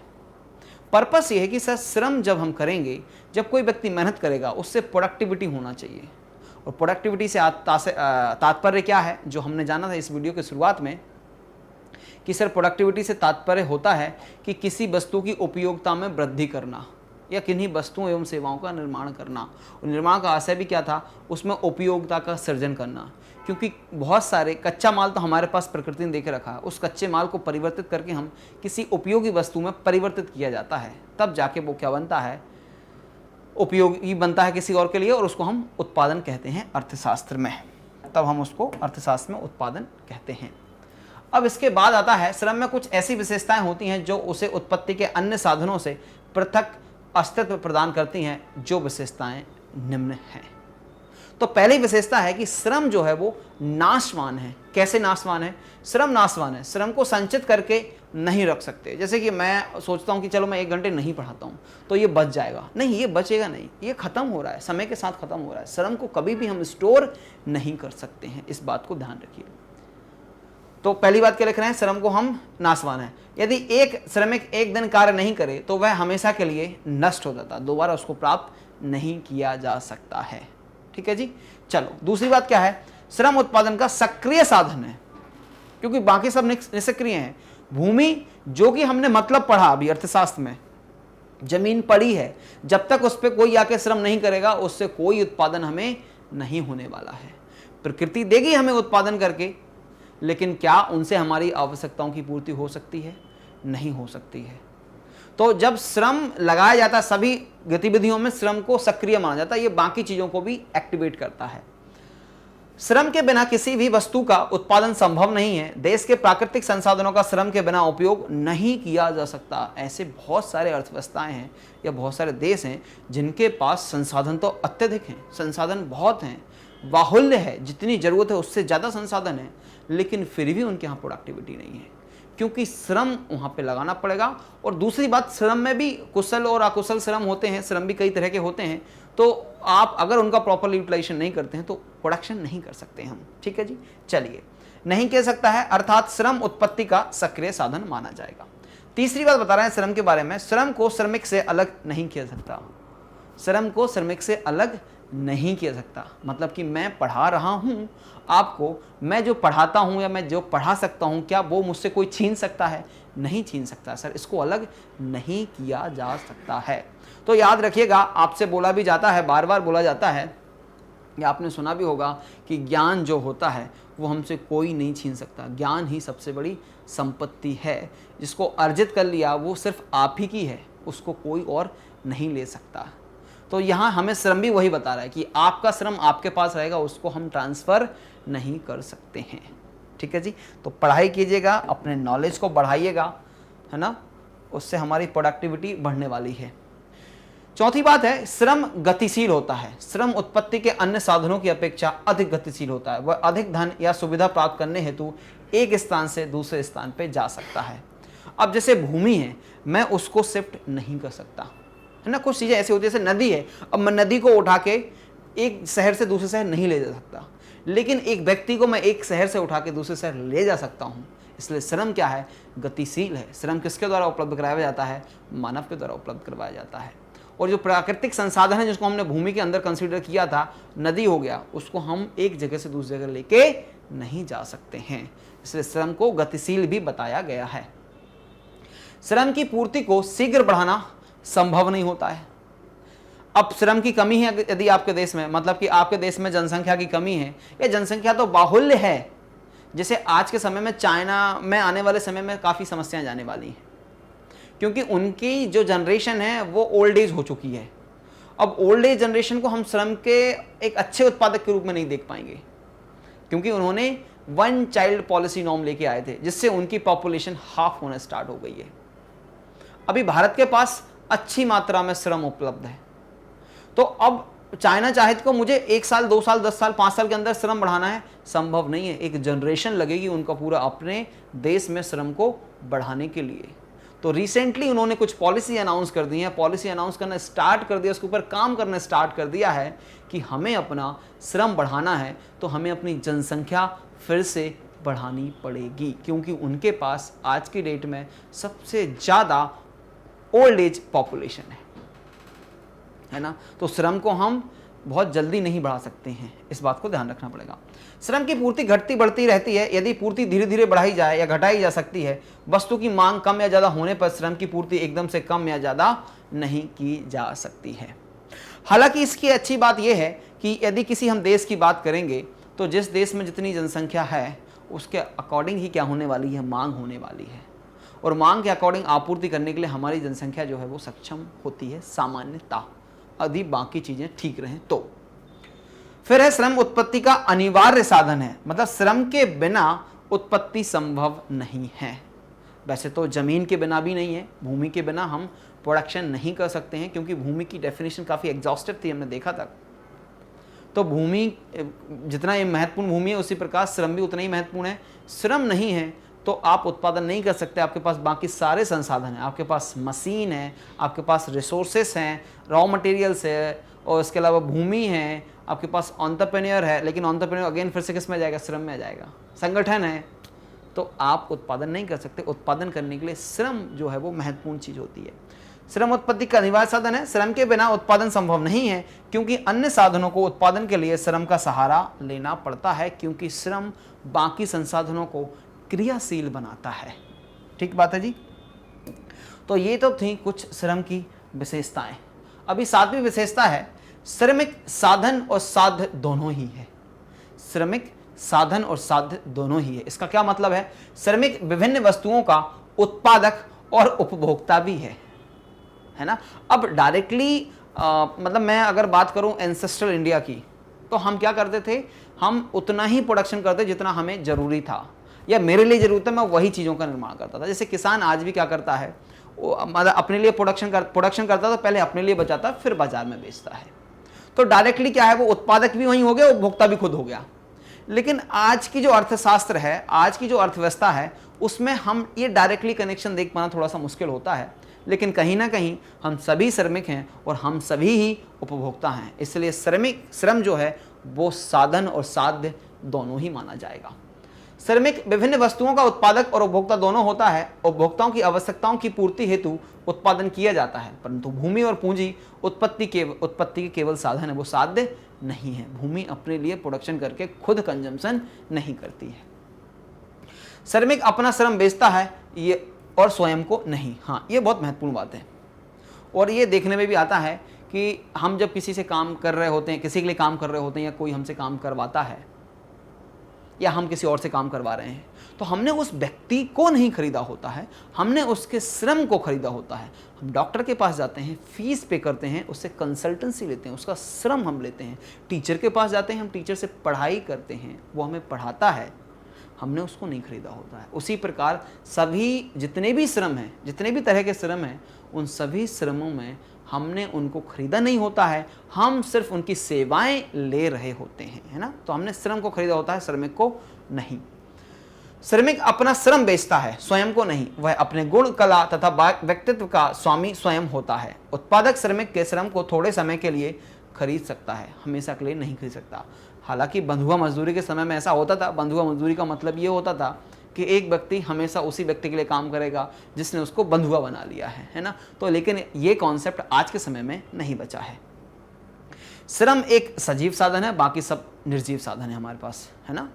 पर्पस ये है कि सर श्रम जब हम करेंगे, जब कोई व्यक्ति मेहनत करेगा उससे प्रोडक्टिविटी होना चाहिए। और प्रोडक्टिविटी से तात्पर्य क्या है, जो हमने जाना था इस वीडियो की शुरुआत में कि सर प्रोडक्टिविटी से तात्पर्य होता है कि किसी वस्तु की उपयोगिता में वृद्धि करना। या किन्हीं वस्तुओं एवं सेवाओं का निर्माण करना। और निर्माण का आशय भी क्या था, उसमें उपयोगिता का सृजन करना, क्योंकि बहुत सारे कच्चा माल तो हमारे पास प्रकृति ने देके रखा है, उस कच्चे माल को परिवर्तित करके हम किसी उपयोगी वस्तु में परिवर्तित किया जाता है, तब जाके वो क्या बनता है, उपयोगी बनता है किसी और के लिए, और उसको हम उत्पादन कहते हैं अर्थशास्त्र में। तब हम उसको अर्थशास्त्र में उत्पादन कहते हैं। अब इसके बाद आता है, श्रम में कुछ ऐसी विशेषताएं होती हैं जो उसे उत्पत्ति के अन्य साधनों से पृथक अस्तित्व प्रदान करती हैं, जो विशेषताएं निम्न हैं। तो पहली विशेषता है कि श्रम जो है वो नाशवान है। कैसे नाशवान है? श्रम नाशवान है, श्रम को संचित करके नहीं रख सकते। जैसे कि मैं सोचता हूं कि चलो मैं 1 घंटे नहीं पढ़ाता हूं तो ये बच जाएगा, नहीं, ये बचेगा नहीं, ये खत्म हो रहा है, समय के साथ खत्म हो रहा है। श्रम को कभी भी हम स्टोर नहीं कर सकते हैं, इस बात को ध्यान रखिए। तो पहली बात क्या लिख रहे हैं, श्रम को हम नाशवान है। यदि एक श्रमिक 1 दिन कार्य नहीं करे तो वह हमेशा के लिए नष्ट हो जाता, दोबारा उसको प्राप्त नहीं किया जा सकता है। ठीक है जी। चलो दूसरी बात क्या है, श्रम उत्पादन का सक्रिय साधन है, क्योंकि बाकी सब निष्क्रिय हैं। भूमि जो कि हमने मतलब पढ़ा अभी अर्थशास्त्र में, जमीन पड़ी है, जब तक उस पर कोई आके श्रम नहीं करेगा उससे कोई उत्पादन हमें नहीं होने वाला है। प्रकृति देगी हमें उत्पादन करके, लेकिन क्या उनसे हमारी आवश्यकताओं की पूर्ति हो सकती है? नहीं हो सकती है। तो जब श्रम लगाया जाता है, सभी गतिविधियों में श्रम को सक्रिय माना जाता है, ये बाकी चीजों को भी एक्टिवेट करता है। श्रम के बिना किसी भी वस्तु का उत्पादन संभव नहीं है। देश के प्राकृतिक संसाधनों का श्रम के बिना उपयोग नहीं किया जा सकता। ऐसे बहुत सारे अर्थव्यवस्थाएं हैं या बहुत सारे देश हैं जिनके पास संसाधन तो अत्यधिक हैं, संसाधन बहुत हैं, बाहुल्य है, जितनी जरूरत है उससे ज़्यादा संसाधन है, लेकिन फिर भी उनके यहाँ प्रोडक्टिविटी नहीं है, क्योंकि श्रम वहाँ पे लगाना पड़ेगा। और दूसरी बात, श्रम में भी कुशल और अकुशल श्रम होते हैं, श्रम भी कई तरह के होते हैं, तो आप अगर उनका प्रॉपर यूटिलाइजेशन नहीं करते हैं तो प्रोडक्शन नहीं कर सकते हम। ठीक है जी। चलिए, नहीं कह सकता है, अर्थात श्रम उत्पत्ति का सक्रिय साधन माना जाएगा। तीसरी बात बता रहे हैं श्रम के बारे में, श्रम को श्रमिक से अलग नहीं किया सकता। श्रम को श्रमिक से अलग नहीं किया सकता, मतलब कि मैं पढ़ा रहा हूं आपको, मैं जो पढ़ाता हूं या मैं जो पढ़ा सकता हूं, क्या वो मुझसे कोई छीन सकता है? नहीं छीन सकता सर, इसको अलग नहीं किया जा सकता है। तो याद रखिएगा, आपसे बोला भी जाता है, बार बार बोला जाता है, या आपने सुना भी होगा कि ज्ञान जो होता है वो हमसे कोई नहीं छीन सकता। ज्ञान ही सबसे बड़ी संपत्ति है, जिसको अर्जित कर लिया वो सिर्फ आप ही की है, उसको कोई और नहीं ले सकता। तो यहाँ हमें श्रम भी वही बता रहा है कि आपका श्रम आपके पास रहेगा, उसको हम ट्रांसफ़र नहीं कर सकते हैं। ठीक है जी। तो पढ़ाई कीजिएगा, अपने नॉलेज को बढ़ाइएगा, है ना, उससे हमारी प्रोडक्टिविटी बढ़ने वाली है। चौथी बात है, श्रम गतिशील होता है। श्रम उत्पत्ति के अन्य साधनों की अपेक्षा अधिक गतिशील होता है। वह अधिक धन या सुविधा प्राप्त करने हेतु एक स्थान से दूसरे स्थान पर जा सकता है। अब जैसे भूमि है, मैं उसको शिफ्ट नहीं कर सकता, है ना। कुछ चीज़ें ऐसी होती है, जैसे नदी है, अब मैं नदी को उठा के एक शहर से दूसरे शहर नहीं ले जा सकता, लेकिन एक व्यक्ति को मैं एक शहर से उठा के दूसरे शहर ले जा सकता हूँ। इसलिए श्रम क्या है? गतिशील है। श्रम किसके द्वारा उपलब्ध कराया जाता है? मानव के द्वारा उपलब्ध करवाया जाता है। और जो प्राकृतिक संसाधन है जिसको हमने भूमि के अंदर कंसीडर किया था, नदी हो गया, उसको हम एक जगह से दूसरी जगह लेके नहीं जा सकते हैं, इसलिए श्रम को गतिशील भी बताया गया है। श्रम की पूर्ति को शीघ्र बढ़ाना संभव नहीं होता है। अब श्रम की कमी है यदि आपके देश में, मतलब कि आपके देश में जनसंख्या की कमी है, या जनसंख्या तो बाहुल्य है, जैसे आज के समय में चाइना में आने वाले समय में काफ़ी समस्याएं जाने वाली हैं, क्योंकि उनकी जो जनरेशन है वो ओल्ड एज हो चुकी है। अब ओल्ड एज जनरेशन को हम श्रम के एक अच्छे उत्पादक के रूप में नहीं देख पाएंगे, क्योंकि उन्होंने 1 चाइल्ड पॉलिसी नॉर्म लेके आए थे, जिससे उनकी पॉपुलेशन हाफ होना स्टार्ट हो गई है। अभी भारत के पास अच्छी मात्रा में श्रम उपलब्ध है, तो अब चाइना चाहे तो मुझे 1 साल, 2 साल, 10 साल, 5 साल के अंदर श्रम बढ़ाना है, संभव नहीं है। एक जनरेशन लगेगी उनका पूरा अपने देश में श्रम को बढ़ाने के लिए। तो रिसेंटली उन्होंने कुछ पॉलिसी अनाउंस कर दी है, पॉलिसी अनाउंस करना स्टार्ट कर दिया, उसके ऊपर काम करना स्टार्ट कर दिया है कि हमें अपना श्रम बढ़ाना है तो हमें अपनी जनसंख्या फिर से बढ़ानी पड़ेगी, क्योंकि उनके पास आज की डेट में सबसे ज़्यादा ओल्ड एज पॉपुलेशन है ना। तो श्रम को हम बहुत जल्दी नहीं बढ़ा सकते हैं, इस बात को ध्यान रखना पड़ेगा। श्रम की पूर्ति घटती बढ़ती रहती है। यदि पूर्ति धीरे धीरे बढ़ाई जाए या घटाई जा सकती है, वस्तु की मांग कम या ज़्यादा होने पर श्रम की पूर्ति एकदम से कम या ज़्यादा नहीं की जा सकती है। हालांकि इसकी अच्छी बात यह है कि यदि किसी हम देश की बात करेंगे तो जिस देश में जितनी जनसंख्या है उसके अकॉर्डिंग ही क्या होने वाली है, मांग होने वाली है। और मांग के अकॉर्डिंग आपूर्ति करने के लिए हमारी जनसंख्या जो है वो सक्षम होती है सामान्यतः, यदि बाकी चीज़ें ठीक रहें तो। फिर है श्रम उत्पत्ति का अनिवार्य साधन है, मतलब श्रम के बिना उत्पत्ति संभव नहीं है। वैसे तो जमीन के बिना भी नहीं है, भूमि के बिना हम प्रोडक्शन नहीं कर सकते हैं, क्योंकि भूमि की डेफिनेशन काफ़ी एग्जॉस्टिव थी, हमने देखा था। तो भूमि जितना ये महत्वपूर्ण भूमि है उसी प्रकार श्रम भी उतना ही महत्वपूर्ण है। श्रम नहीं है तो आप उत्पादन नहीं कर सकते। आपके पास बाकी सारे संसाधन हैं, आपके पास मशीन है, आपके पास रिसोर्सेस हैं, रॉ मटेरियल्स है, और इसके अलावा भूमि है, आपके पास एंटरप्रेन्योर है। लेकिन एंटरप्रेन्योर अगेन फिर से किस में आ जाएगा, श्रम में आ जाएगा। संगठन है, तो आप उत्पादन नहीं कर सकते। उत्पादन करने के लिए श्रम जो है वो महत्वपूर्ण चीज़ होती है। श्रम उत्पत्ति का अनिवार्य साधन है। श्रम के बिना उत्पादन संभव नहीं है, क्योंकि अन्य साधनों को उत्पादन के लिए श्रम का सहारा लेना पड़ता है, क्योंकि श्रम बाकी संसाधनों को क्रियाशील बनाता है। ठीक बात है जी। तो ये तो थी कुछ श्रम की विशेषताएं। अभी सातवीं विशेषता है, श्रमिक साधन और साध्य दोनों ही है। श्रमिक साधन और साध्य दोनों ही है। इसका क्या मतलब है, श्रमिक विभिन्न वस्तुओं का उत्पादक और उपभोक्ता भी है ना। अब डायरेक्टली मतलब मैं अगर बात करूं एंसेस्ट्रल इंडिया की, तो हम क्या करते थे, हम उतना ही प्रोडक्शन करते जितना हमें जरूरी था या मेरे लिए जरूरत है, मैं वही चीज़ों का निर्माण करता था। जैसे किसान आज भी क्या करता है, मतलब अपने लिए प्रोडक्शन करता था, पहले अपने लिए बचाता फिर बाजार में बेचता है। तो डायरेक्टली क्या है, वो उत्पादक भी वहीं हो गया, उपभोक्ता भी खुद हो गया। लेकिन आज की जो अर्थशास्त्र है, आज की जो अर्थव्यवस्था है, उसमें हम ये डायरेक्टली कनेक्शन देख पाना थोड़ा सा मुश्किल होता है। लेकिन कहीं ना कहीं हम सभी श्रमिक हैं और हम सभी ही उपभोक्ता हैं, इसलिए श्रम जो है वो साधन और साध्य दोनों ही माना जाएगा। श्रमिक विभिन्न वस्तुओं का उत्पादक और उपभोक्ता दोनों होता है। उपभोक्ताओं की आवश्यकताओं की पूर्ति हेतु उत्पादन किया जाता है, परंतु भूमि और पूंजी उत्पत्ति के केवल साधन है, वो साध्य नहीं है। भूमि अपने लिए प्रोडक्शन करके खुद कंजम्पशन नहीं करती है। श्रमिक अपना श्रम बेचता है ये, और स्वयं को नहीं। हाँ, ये बहुत महत्वपूर्ण बात है। और ये देखने में भी आता है कि हम जब किसी से काम कर रहे होते हैं, किसी के लिए काम कर रहे होते हैं, या कोई हमसे काम करवाता है या हम किसी और से काम करवा रहे हैं, तो हमने उस व्यक्ति को नहीं खरीदा होता है, हमने उसके श्रम को खरीदा होता है। हम डॉक्टर के पास जाते हैं, फीस पे करते हैं, उससे कंसल्टेंसी लेते हैं, उसका श्रम हम लेते हैं। टीचर के पास जाते हैं, हम टीचर से पढ़ाई करते हैं, वो हमें पढ़ाता है, हमने उसको नहीं खरीदा होता है। उसी प्रकार सभी जितने भी श्रम हैं, जितने भी तरह के श्रम हैं, उन सभी श्रमों में हमने उनको खरीदा नहीं होता है, हम सिर्फ उनकी सेवाएं ले रहे होते हैं, है ना। तो हमने श्रम को खरीदा होता है, श्रमिक को नहीं। श्रमिक अपना श्रम बेचता है, स्वयं को नहीं। वह अपने गुण, कला तथा व्यक्तित्व का स्वामी स्वयं होता है। उत्पादक श्रमिक के श्रम को थोड़े समय के लिए खरीद सकता है, हमेशा के लिए नहीं खरीद सकता। हालांकि बंधुआ मजदूरी के समय में ऐसा होता था। बंधुआ मजदूरी का मतलब ये होता था कि एक व्यक्ति हमेशा उसी व्यक्ति के लिए काम करेगा जिसने उसको बंधुआ बना लिया है ना। तो लेकिन ये कॉन्सेप्ट आज के समय में नहीं बचा है। श्रम एक सजीव साधन है, बाकी सब निर्जीव साधन है हमारे पास, है ना।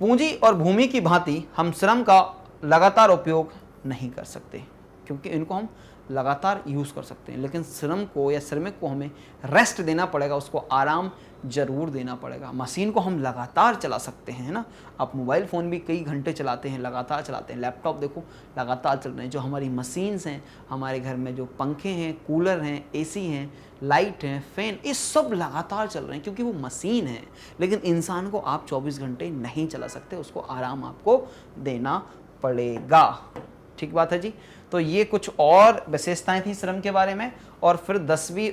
पूंजी और भूमि की भांति हम श्रम का लगातार उपयोग नहीं कर सकते, क्योंकि इनको हम लगातार यूज़ कर सकते हैं। लेकिन श्रम को या श्रमिक को हमें रेस्ट देना पड़ेगा, उसको आराम जरूर देना पड़ेगा। मशीन को हम लगातार चला सकते हैं, है ना। आप मोबाइल फ़ोन भी कई घंटे चलाते हैं, लगातार चलाते हैं। लैपटॉप देखो लगातार चल रहे हैं। जो हमारी मशीन्स हैं, हमारे घर में जो पंखे हैं, कूलर हैं, एसी हैं, लाइट हैं, फ़ैन, ये सब लगातार चल रहे हैं क्योंकि वो मशीन है। लेकिन इंसान को आप 24 घंटे नहीं चला सकते, उसको आराम आपको देना पड़ेगा। ठीक बात है जी। तो ये कुछ और विशेषताएं थी श्रम के बारे में। और फिर 10वीं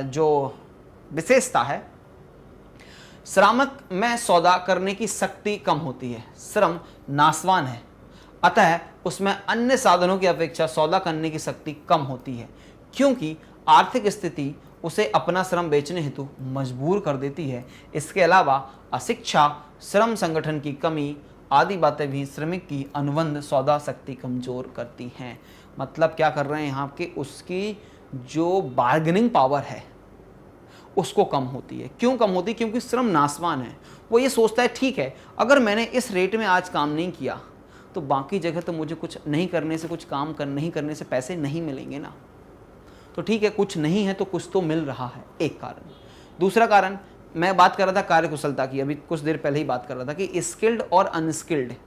जो विशेषता है, श्रामक में सौदा करने की शक्ति कम होती है। श्रम नाशवान है, अतः उसमें अन्य साधनों की अपेक्षा सौदा करने की शक्ति कम होती है, क्योंकि आर्थिक स्थिति उसे अपना श्रम बेचने हेतु मजबूर कर देती है। इसके अलावा अशिक्षा, श्रम संगठन की कमी आदि बातें भी श्रमिक की अनुबंध सौदा शक्ति कमजोर करती हैं। मतलब क्या कर रहे हैं यहाँ के, उसकी जो बार्गेनिंग पावर है उसको कम होती है। क्यों कम होती है? क्योंकि श्रम नाशवान है। वो ये सोचता है ठीक है, अगर मैंने इस रेट में आज काम नहीं किया तो बाकी जगह तो मुझे कुछ नहीं करने से, कुछ काम नहीं करने से पैसे नहीं मिलेंगे ना। तो ठीक है, कुछ नहीं है तो कुछ तो मिल रहा है, एक कारण। दूसरा कारण, मैं बात कर रहा था कार्यकुशलता की, अभी कुछ देर पहले ही बात कर रहा था कि स्किल्ड और अनस्किल्ड है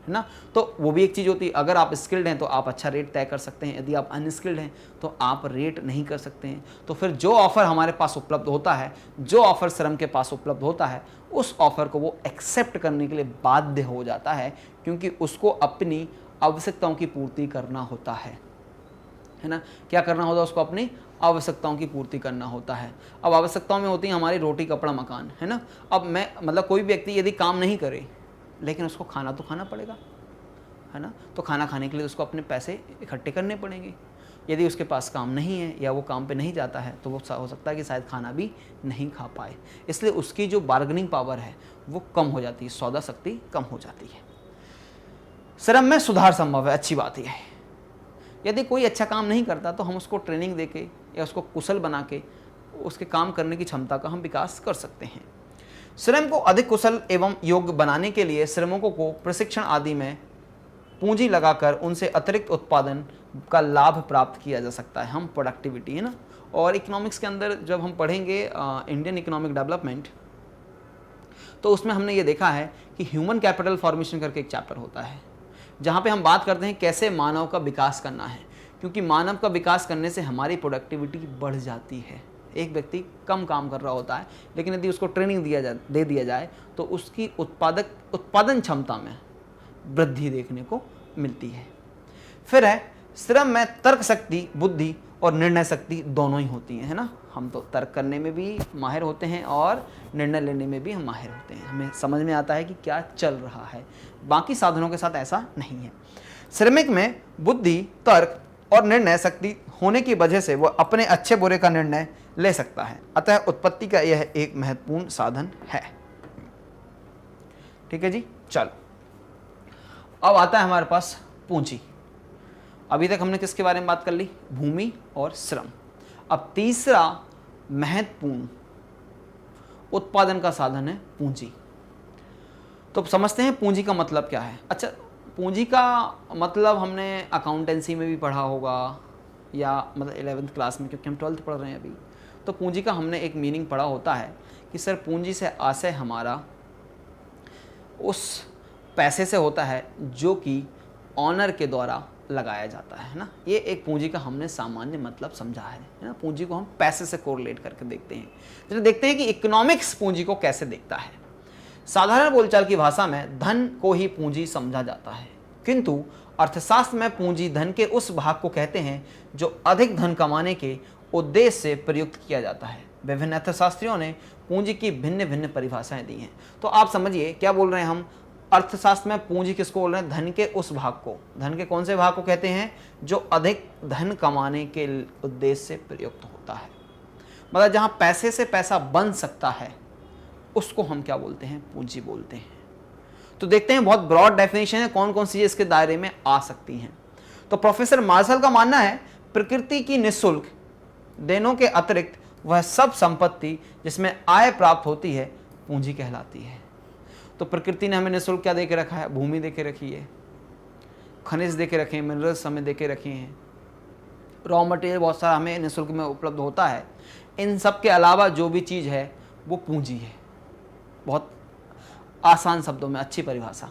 ना, तो वो भी एक चीज़ होती है। अगर आप स्किल्ड हैं तो आप अच्छा रेट तय कर सकते हैं, यदि आप अनस्किल्ड हैं तो आप रेट नहीं कर सकते हैं। तो फिर जो ऑफ़र हमारे पास उपलब्ध होता है, जो ऑफ़र श्रम के पास उपलब्ध होता है, उस ऑफ़र को वो एक्सेप्ट करने के लिए बाध्य हो जाता है, क्योंकि उसको अपनी आवश्यकताओं की पूर्ति करना होता है ना। क्या करना होता है उसको? अपनी आवश्यकताओं की पूर्ति करना होता है। अब आवश्यकताओं में होती है हमारी रोटी कपड़ा मकान, है ना। अब मैं मतलब कोई व्यक्ति यदि काम नहीं करे लेकिन उसको खाना तो खाना पड़ेगा, है ना। तो खाना खाने के लिए उसको अपने पैसे इकट्ठे करने पड़ेंगे। यदि उसके पास काम नहीं है या वो काम पे नहीं जाता है तो वो हो सकता है कि शायद खाना भी नहीं खा पाए। इसलिए उसकी जो बार्गेनिंग पावर है वो कम हो जाती है, सौदा शक्ति कम हो जाती है। श्रम में सुधार संभव है, अच्छी बात यह है। यदि कोई अच्छा काम नहीं करता तो हम उसको ट्रेनिंग देके या उसको कुशल बना के उसके काम करने की क्षमता का हम विकास कर सकते हैं। श्रम को अधिक कुशल एवं योग्य बनाने के लिए श्रमिकों को प्रशिक्षण आदि में पूंजी लगाकर उनसे अतिरिक्त उत्पादन का लाभ प्राप्त किया जा सकता है। हम प्रोडक्टिविटी, है ना। और इकोनॉमिक्स के अंदर जब हम पढ़ेंगे इंडियन इकोनॉमिक डेवलपमेंट, तो उसमें हमने ये देखा है कि ह्यूमन कैपिटल फॉर्मेशन करके एक चैप्टर होता है, जहाँ पे हम बात करते हैं कैसे मानव का विकास करना है। क्योंकि मानव का विकास करने से हमारी प्रोडक्टिविटी बढ़ जाती है। एक व्यक्ति कम काम कर रहा होता है, लेकिन यदि उसको ट्रेनिंग दे दिया जाए तो उसकी उत्पादन क्षमता में वृद्धि देखने को मिलती है। फिर है श्रम में तर्क शक्ति, बुद्धि और निर्णय शक्ति दोनों ही होती है ना। हम तो तर्क करने में भी माहिर होते हैं और निर्णय लेने में भी हम माहिर होते हैं। हमें समझ में आता है कि क्या चल रहा है। बाकी साधनों के साथ ऐसा नहीं है। श्रमिक में बुद्धि, तर्क और निर्णय शक्ति होने की वजह से वह अपने अच्छे बुरे का निर्णय ले सकता है। अतः उत्पत्ति का यह एक महत्वपूर्ण साधन है। ठीक है जी, चलो अब आता है हमारे पास पूंजी। अभी तक हमने किसके बारे में बात कर ली? भूमि और श्रम। अब तीसरा महत्वपूर्ण उत्पादन का साधन है पूंजी। तो समझते हैं पूंजी का मतलब क्या है। अच्छा, पूंजी का मतलब हमने अकाउंटेंसी में भी पढ़ा होगा, या मतलब 11th क्लास में, क्योंकि हम 12th पढ़ रहे हैं अभी। तो पूंजी का हमने एक मीनिंग पढ़ा होता है कि सर पूंजी से आशय हमारा उस पैसे से होता है जो कि ऑनर के द्वारा लगाया जाता है ना। ये एक पूंजी का हमने सामान्य मतलब समझा है ना। पूंजी को हम पैसे से कोरिलेट करके देखते हैं। तो देखते हैं कि इकोनॉमिक्स पूंजी को कैसे देखता है। साधारण बोलचाल की भाषा में धन को ही पूंजी समझा जाता है, किंतु अर्थशास्त्र में पूंजी धन के उस भाग को कहते हैं जो अधिक धन कमाने के उद्देश्य से प्रयुक्त किया जाता है। विभिन्न अर्थशास्त्रियों ने पूंजी की भिन्न भिन्न परिभाषाएं दी हैं। तो आप समझिए क्या बोल रहे हैं हम। अर्थशास्त्र में पूंजी किसको बोल रहे हैं? धन के उस भाग को। धन के कौन से भाग को कहते हैं? जो अधिक धन कमाने के उद्देश्य से प्रयुक्त होता है। मतलब जहां पैसे से पैसा बन सकता है उसको हम क्या बोलते हैं? पूंजी बोलते हैं। तो देखते हैं, बहुत ब्रॉड डेफिनेशन है, कौन कौन सी चीजें इसके दायरे में आ सकती हैं। तो प्रोफेसर मार्शल का मानना है प्रकृति की निःशुल्क देनों के अतिरिक्त वह सब संपत्ति जिसमें आय प्राप्त होती है पूंजी कहलाती है। तो प्रकृति ने हमें निःशुल्क क्या दे के रखा है? भूमि दे के रखी है, खनिज दे के रखे हैं, मिनरल्स हमें दे के रखे हैं, रॉ मटेरियल बहुत सारा हमें निःशुल्क में उपलब्ध होता है। इन सब के अलावा जो भी चीज़ है वो पूंजी है। बहुत आसान शब्दों में अच्छी परिभाषा।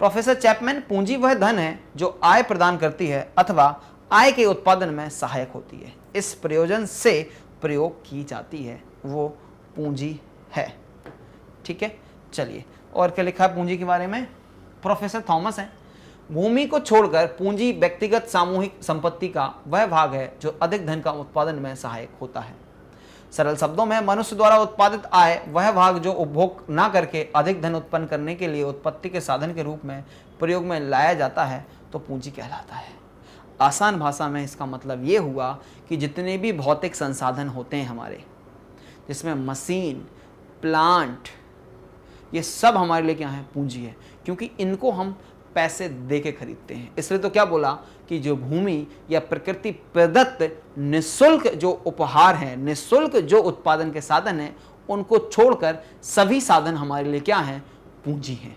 प्रोफेसर चैपमैन, पूंजी वह धन है जो आय प्रदान करती है अथवा आय के उत्पादन में सहायक होती है। इस प्रयोजन से प्रयोग की जाती है वो पूंजी है। ठीक है, चलिए और क्या लिखा है पूंजी के बारे में? प्रोफेसर थॉमस है, भूमि को छोड़कर पूंजी व्यक्तिगत सामूहिक संपत्ति का वह भाग है जो अधिक धन का उत्पादन में सहायक होता है। सरल शब्दों में मनुष्य द्वारा उत्पादित आय वह भाग जो उपभोग ना करके अधिक धन उत्पन्न करने के लिए उत्पत्ति के साधन के रूप में प्रयोग में लाया जाता है तो पूंजी कहलाता है। आसान भाषा में इसका मतलब ये हुआ कि जितने भी भौतिक संसाधन होते हैं हमारे, जिसमें मशीन, प्लांट, ये सब हमारे लिए क्या है? पूंजी है। क्योंकि इनको हम पैसे दे के खरीदते हैं। इसलिए तो क्या बोला कि जो भूमि या प्रकृति प्रदत्त निःशुल्क जो उपहार हैं, निःशुल्क जो उत्पादन के साधन हैं, उनको छोड़कर सभी साधन हमारे लिए क्या हैं? पूंजी हैं।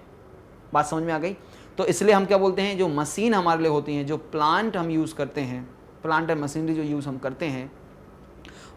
बात समझ में आ गई? तो इसलिए हम क्या बोलते हैं, जो मशीन हमारे लिए होती हैं, जो प्लांट हम यूज़ करते हैं, प्लांट एंड मशीनरी जो यूज़ हम करते हैं,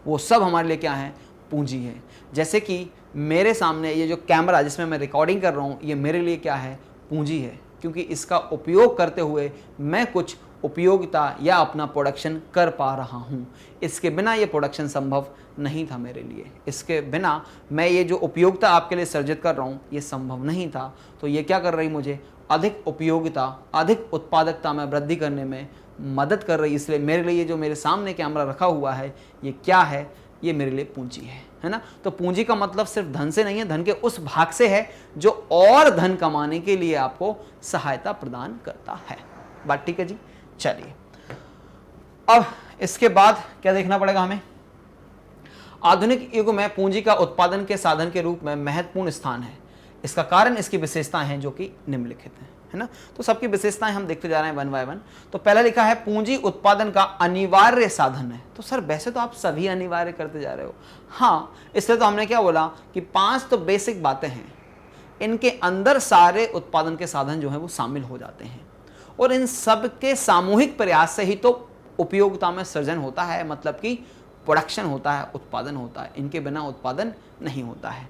वो सब हमारे लिए क्या है? पूंजी है। जैसे कि मेरे सामने ये जो कैमरा जिसमें मैं रिकॉर्डिंग कर रहा हूँ, ये मेरे लिए क्या है? पूंजी है, क्योंकि इसका उपयोग करते हुए मैं कुछ उपयोगिता या अपना प्रोडक्शन कर पा रहा हूँ। इसके बिना ये प्रोडक्शन संभव नहीं था मेरे लिए। इसके बिना मैं ये जो उपयोगिता आपके लिए सर्जित कर रहा हूँ, ये संभव नहीं था। तो ये क्या कर रही मुझे? अधिक उपयोगिता, अधिक उत्पादकता में वृद्धि करने में मदद कर रही। इसलिए मेरे लिए जो मेरे सामने कैमरा रखा हुआ है, ये क्या है? ये मेरे लिए पूंजी है ना? तो पूंजी का मतलब सिर्फ धन से नहीं है, धन के उस भाग से है जो और धन कमाने के लिए आपको सहायता प्रदान करता है। बात ठीक है जी? चलिए, अब इसके बाद क्या देखना पड़ेगा हमें? आधुनिक युग में पूंजी का उत्पादन के साधन के रूप में महत्वपूर्ण स्थान है। इसका कारण इसकी विशेषताएं हैं जो कि निम्नलिखित हैं, है ना? तो सबकी विशेषताएं हम देखते जा रहे हैं वन बाय वन। तो पहला लिखा है पूंजी उत्पादन का अनिवार्य साधन है। तो सर वैसे तो आप सभी अनिवार्य करते जा रहे हो। हाँ, इसलिए तो हमने क्या बोला कि 5 तो बेसिक बातें हैं, इनके अंदर सारे उत्पादन के साधन जो है वो शामिल हो जाते हैं, और इन सब के सामूहिक प्रयास से ही तो उपयोगिता में सृजन होता है, मतलब कि प्रोडक्शन होता है, उत्पादन होता है। इनके बिना उत्पादन नहीं होता है।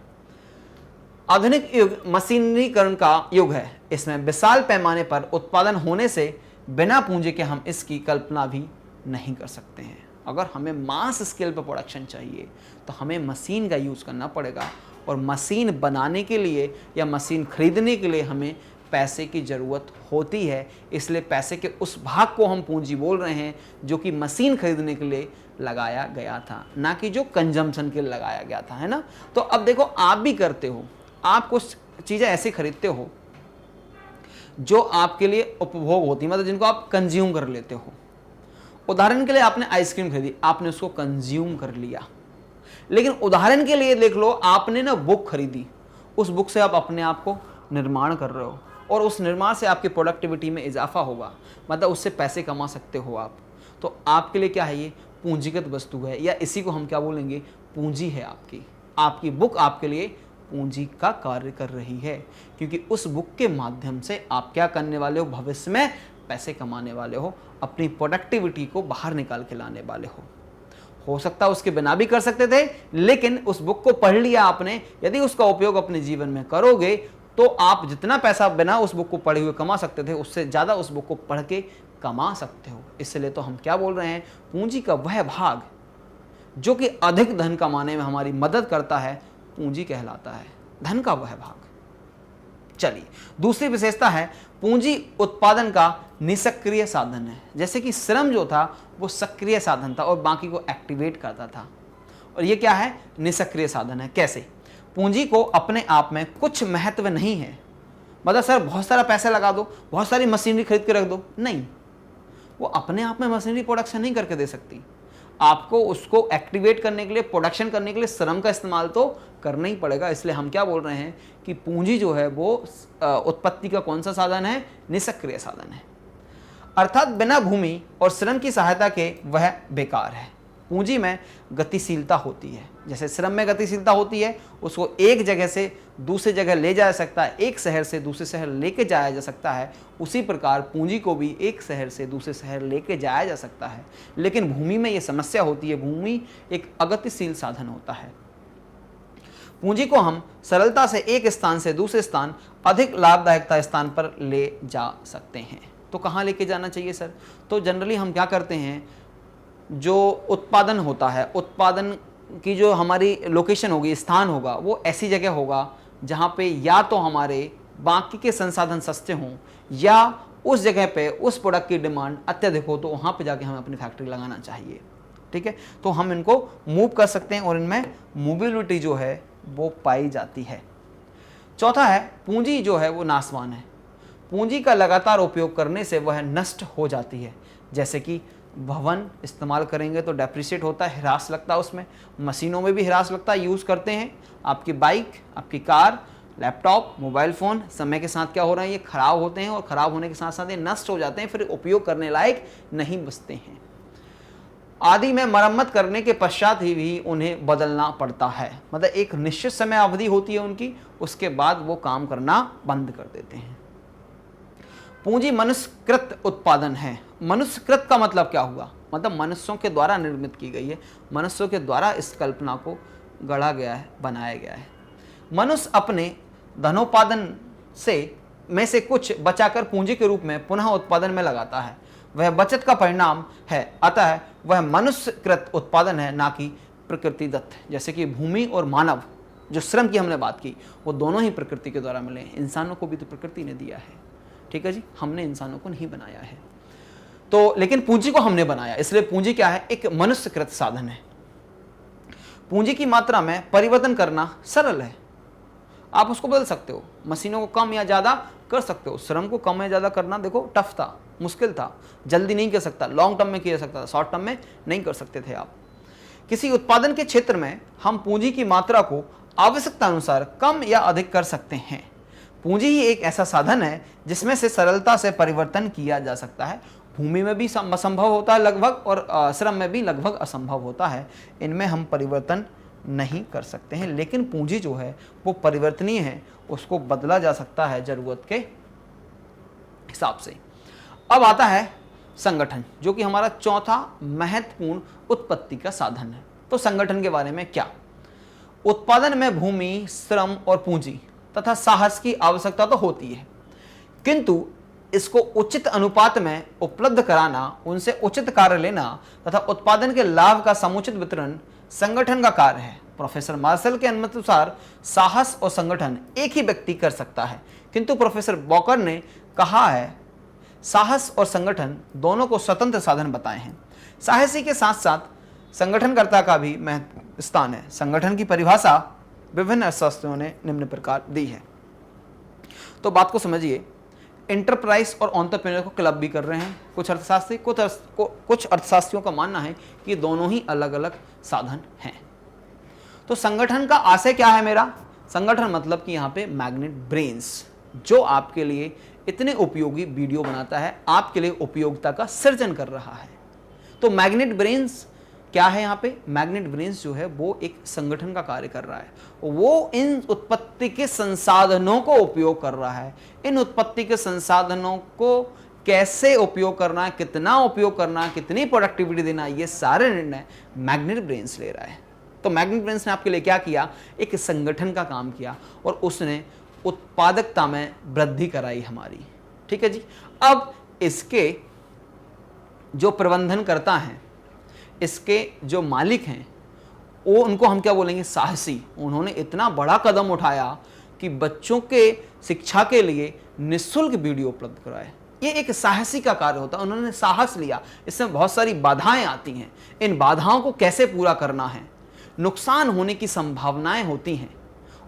आधुनिक युग मशीनीकरण का युग है। इसमें विशाल पैमाने पर उत्पादन होने से बिना पूंजी के हम इसकी कल्पना भी नहीं कर सकते हैं। अगर हमें मास स्केल पर प्रोडक्शन चाहिए तो हमें मशीन का यूज़ करना पड़ेगा, और मशीन बनाने के लिए या मशीन खरीदने के लिए हमें पैसे की ज़रूरत होती है। इसलिए पैसे के उस भाग को हम पूंजी बोल रहे हैं जो कि मशीन खरीदने के लिए लगाया गया था, ना कि जो कंजम्पशन के लिए लगाया गया था, है ना? तो अब देखो, आप भी करते हो, आप कुछ चीज़ें ऐसी खरीदते हो जो आपके लिए उपभोग होती है, मतलब जिनको आप कंज्यूम कर लेते हो। उदाहरण के लिए आपने आइसक्रीम खरीदी, आपने उसको कंज्यूम कर लिया। लेकिन उदाहरण के लिए देख लो, आपने ना बुक खरीदी, उस बुक से आप अपने आप को निर्माण कर रहे हो, और उस निर्माण से आपकी प्रोडक्टिविटी में इजाफा होगा, मतलब उससे पैसे कमा सकते हो आप। तो आपके लिए क्या है? ये पूंजीगत वस्तु है, या इसी को हम क्या बोलेंगे? पूंजी है आपकी। आपकी बुक आपके लिए पूंजी का कार्य कर रही है, क्योंकि उस बुक के माध्यम से आप क्या करने वाले हो? भविष्य में पैसे कमाने वाले हो, अपनी प्रोडक्टिविटी को बाहर निकाल के लाने वाले हो सकता है उसके बिना भी कर सकते थे, लेकिन उस बुक को पढ़ लिया आपने। यदि उसका उपयोग अपने जीवन में करोगे तो आप जितना पैसा बिना उस बुक को पढ़े हुए कमा सकते थे, उससे ज़्यादा उस बुक को पढ़ के कमा सकते हो। इसलिए तो हम क्या बोल रहे हैं? पूंजी का वह भाग जो कि अधिक धन कमाने में हमारी मदद करता है, पूंजी कहलाता है, धन का वह भाग। चलिए, दूसरी विशेषता है पूंजी उत्पादन का निष्क्रिय साधन है। जैसे कि श्रम जो था वो सक्रिय साधन था और बाकी को एक्टिवेट करता था, और ये क्या है? निष्क्रिय साधन है। कैसे? पूंजी को अपने आप में कुछ महत्व नहीं है, मतलब सर बहुत सारा पैसा लगा दो, बहुत सारी मशीनरी खरीद के रख दो, नहीं, वो अपने आप में मशीनरी प्रोडक्शन नहीं करके दे सकती। आपको उसको एक्टिवेट करने के लिए, प्रोडक्शन करने के लिए श्रम का इस्तेमाल तो करना ही पड़ेगा। इसलिए हम क्या बोल रहे हैं कि पूंजी जो है वो उत्पत्ति का कौन सा साधन है? निष्क्रिय साधन है, अर्थात बिना भूमि और श्रम की सहायता के वह बेकार है। पूंजी में गतिशीलता होती है, जैसे श्रम में गतिशीलता होती है, उसको एक जगह से दूसरी जगह ले जाया सकता है, एक शहर से दूसरे शहर लेके जाया जा सकता है। उसी प्रकार पूंजी को भी एक शहर से दूसरे शहर लेके जाया जा सकता है। लेकिन भूमि में ये समस्या होती है, भूमि एक अगतिशील साधन होता है। पूंजी को हम सरलता से एक स्थान से दूसरे स्थान, अधिक लाभदायकता स्थान पर ले जा सकते हैं। तो कहाँ लेके जाना चाहिए सर? तो जनरली हम क्या करते हैं, जो उत्पादन होता है, उत्पादन की जो हमारी लोकेशन होगी, स्थान होगा, वो ऐसी जगह होगा जहाँ पे या तो हमारे बाकी के संसाधन सस्ते हों, या उस जगह पे उस प्रोडक्ट की डिमांड अत्यधिक हो, तो वहाँ पे जाके हमें अपनी फैक्ट्री लगाना चाहिए। ठीक है, तो हम इनको मूव कर सकते हैं और इनमें मोबिलिटी जो है वो पाई जाती है। चौथा है, पूंजी जो है वो नाशवान है। पूंजी का लगातार उपयोग करने से वह नष्ट हो जाती है। जैसे कि भवन इस्तेमाल करेंगे तो डेप्रिशिएट होता है, ह्रास लगता है उसमें। मशीनों में भी ह्रास लगता है, यूज़ करते हैं। आपकी बाइक, आपकी कार लैपटॉप, मोबाइल फ़ोन समय के साथ क्या हो रहा है, ये खराब होते हैं और ख़राब होने के साथ साथ ये नष्ट हो जाते हैं, फिर उपयोग करने लायक नहीं बचते हैं। आदि में मरम्मत करने के पश्चात ही भी उन्हें बदलना पड़ता है। मतलब एक निश्चित समय अवधि होती है उनकी, उसके बाद वो काम करना बंद कर देते हैं। पूंजी मनुष्यकृत उत्पादन है। मनुष्यकृत का मतलब क्या हुआ, मतलब मनुष्यों के द्वारा निर्मित की गई है, मनुष्यों के द्वारा इस कल्पना को गढ़ा गया है, बनाया गया है। मनुष्य अपने धनोत्पादन में से कुछ बचाकर पूंजी के रूप में पुनः उत्पादन में लगाता है, वह बचत का परिणाम है, अतः वह मनुष्यकृत उत्पादन है, ना कि प्रकृति दत्त। जैसे कि भूमि और मानव, जो श्रम की हमने बात की, वो दोनों ही प्रकृति के द्वारा मिले हैं। इंसानों को भी तो प्रकृति ने दिया है, ठीक है जी, हमने इंसानों को नहीं बनाया है। तो लेकिन पूंजी को हमने बनाया, इसलिए पूंजी क्या है, एक मनुष्यकृत साधन है। पूंजी की मात्रा में परिवर्तन करना सरल है, आप उसको बदल सकते हो, मशीनों को कम या ज़्यादा कर सकते हो। श्रम को कम या ज़्यादा करना देखो टफ था, मुश्किल था, जल्दी नहीं कर सकता, लॉन्ग टर्म में किया सकता था, शॉर्ट टर्म में नहीं कर सकते थे आप। किसी उत्पादन के क्षेत्र में हम पूंजी की मात्रा को आवश्यकता अनुसार कम या अधिक कर सकते हैं। पूंजी ही एक ऐसा साधन है जिसमें से सरलता से परिवर्तन किया जा सकता है। भूमि में भी संभव होता है लगभग, और श्रम में भी लगभग असंभव होता है, इनमें हम परिवर्तन नहीं कर सकते हैं। लेकिन पूंजी जो है वो परिवर्तनीय है, उसको बदला जा सकता है जरूरत के हिसाब से। अब आता है संगठन, जो कि हमारा चौथा महत्वपूर्ण उत्पत्ति का साधन है। तो संगठन के बारे में क्या, उत्पादन में भूमि, श्रम और पूंजी तथा साहस की आवश्यकता तो होती है, किंतु इसको उचित अनुपात में उपलब्ध कराना, उनसे उचित कार्य लेना तथा उत्पादन के लाभ का समुचित वितरण संगठन का कार्य है। प्रोफेसर मार्शल के अनुसार साहस और संगठन एक ही व्यक्ति कर सकता है, किंतु प्रोफेसर बॉकर ने कहा है साहस और संगठन दोनों को स्वतंत्र साधन बताए हैं। साहसी के साथ साथ संगठनकर्ता का भी महत्वपूर्ण स्थान है। संगठन की परिभाषा विभिन्न अर्थशास्त्रियों ने निम्न प्रकार दी है। तो बात को समझिए, एंटरप्राइज और एंटरप्रेन्योर को क्लब भी कर रहे हैं कुछ अर्थशास्त्री, कुछ अर्थशास्त्रियों का मानना है कि दोनों ही अलग अलग साधन हैं। तो संगठन का आशय क्या है मेरा, संगठन मतलब कि यहाँ पे मैग्नेट ब्रेन्स, जो आपके लिए इतने उपयोगी वीडियो बनाता है, आपके लिए उपयोगिता का सृजन कर रहा है। तो मैग्नेट ब्रेन्स क्या है, यहाँ पे मैग्नेट ब्रेन्स जो है वो एक संगठन का कार्य कर रहा है। वो इन उत्पत्ति के संसाधनों को उपयोग कर रहा है। इन उत्पत्ति के संसाधनों को कैसे उपयोग करना, कितना उपयोग करना, कितनी प्रोडक्टिविटी देना, ये सारे निर्णय मैग्नेट ब्रेन्स ले रहा है। तो मैग्नेट ब्रेन्स ने आपके लिए क्या किया, एक संगठन का काम किया और उसने उत्पादकता में वृद्धि कराई हमारी, ठीक है जी। अब इसके जो प्रबंधन करता है, इसके जो मालिक हैं, वो उनको हम क्या बोलेंगे, साहसी। उन्होंने इतना बड़ा कदम उठाया कि बच्चों के शिक्षा के लिए निःशुल्क वीडियो उपलब्ध कराए। ये एक साहसी का कार्य होता है, उन्होंने साहस लिया। इसमें बहुत सारी बाधाएं आती हैं, इन बाधाओं को कैसे पूरा करना है, नुकसान होने की संभावनाएं होती हैं,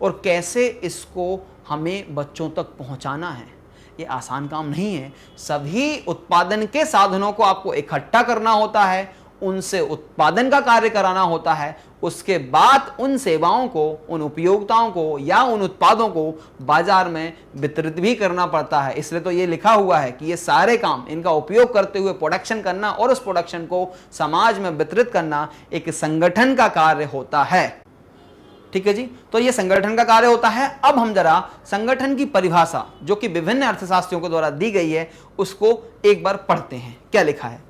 और कैसे इसको हमें बच्चों तक पहुंचाना है, ये आसान काम नहीं है। सभी उत्पादन के साधनों को आपको इकट्ठा करना होता है, उनसे उत्पादन का कार्य कराना होता है, उसके बाद उन सेवाओं को, उन उपयोगिताओं को या उन उत्पादों को बाजार में वितरित भी करना पड़ता है। इसलिए तो ये लिखा हुआ है कि ये सारे काम, इनका उपयोग करते हुए प्रोडक्शन करना और उस प्रोडक्शन को समाज में वितरित करना एक संगठन का कार्य होता है, ठीक है जी। तो ये संगठन का कार्य होता है। अब हम जरा संगठन की परिभाषा, जो कि विभिन्न अर्थशास्त्रियों के द्वारा दी गई है, उसको एक बार पढ़ते हैं। क्या लिखा है,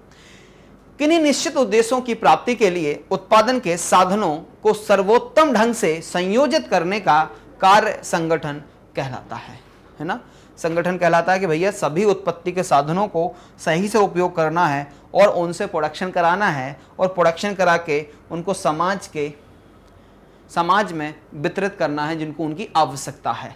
किन्हीं निश्चित उद्देश्यों की प्राप्ति के लिए उत्पादन के साधनों को सर्वोत्तम ढंग से संयोजित करने का कार्य संगठन कहलाता है ना। संगठन कहलाता है कि भैया सभी उत्पत्ति के साधनों को सही से उपयोग करना है और उनसे प्रोडक्शन कराना है, और प्रोडक्शन करा के उनको समाज में वितरित करना है जिनको उनकी आवश्यकता है।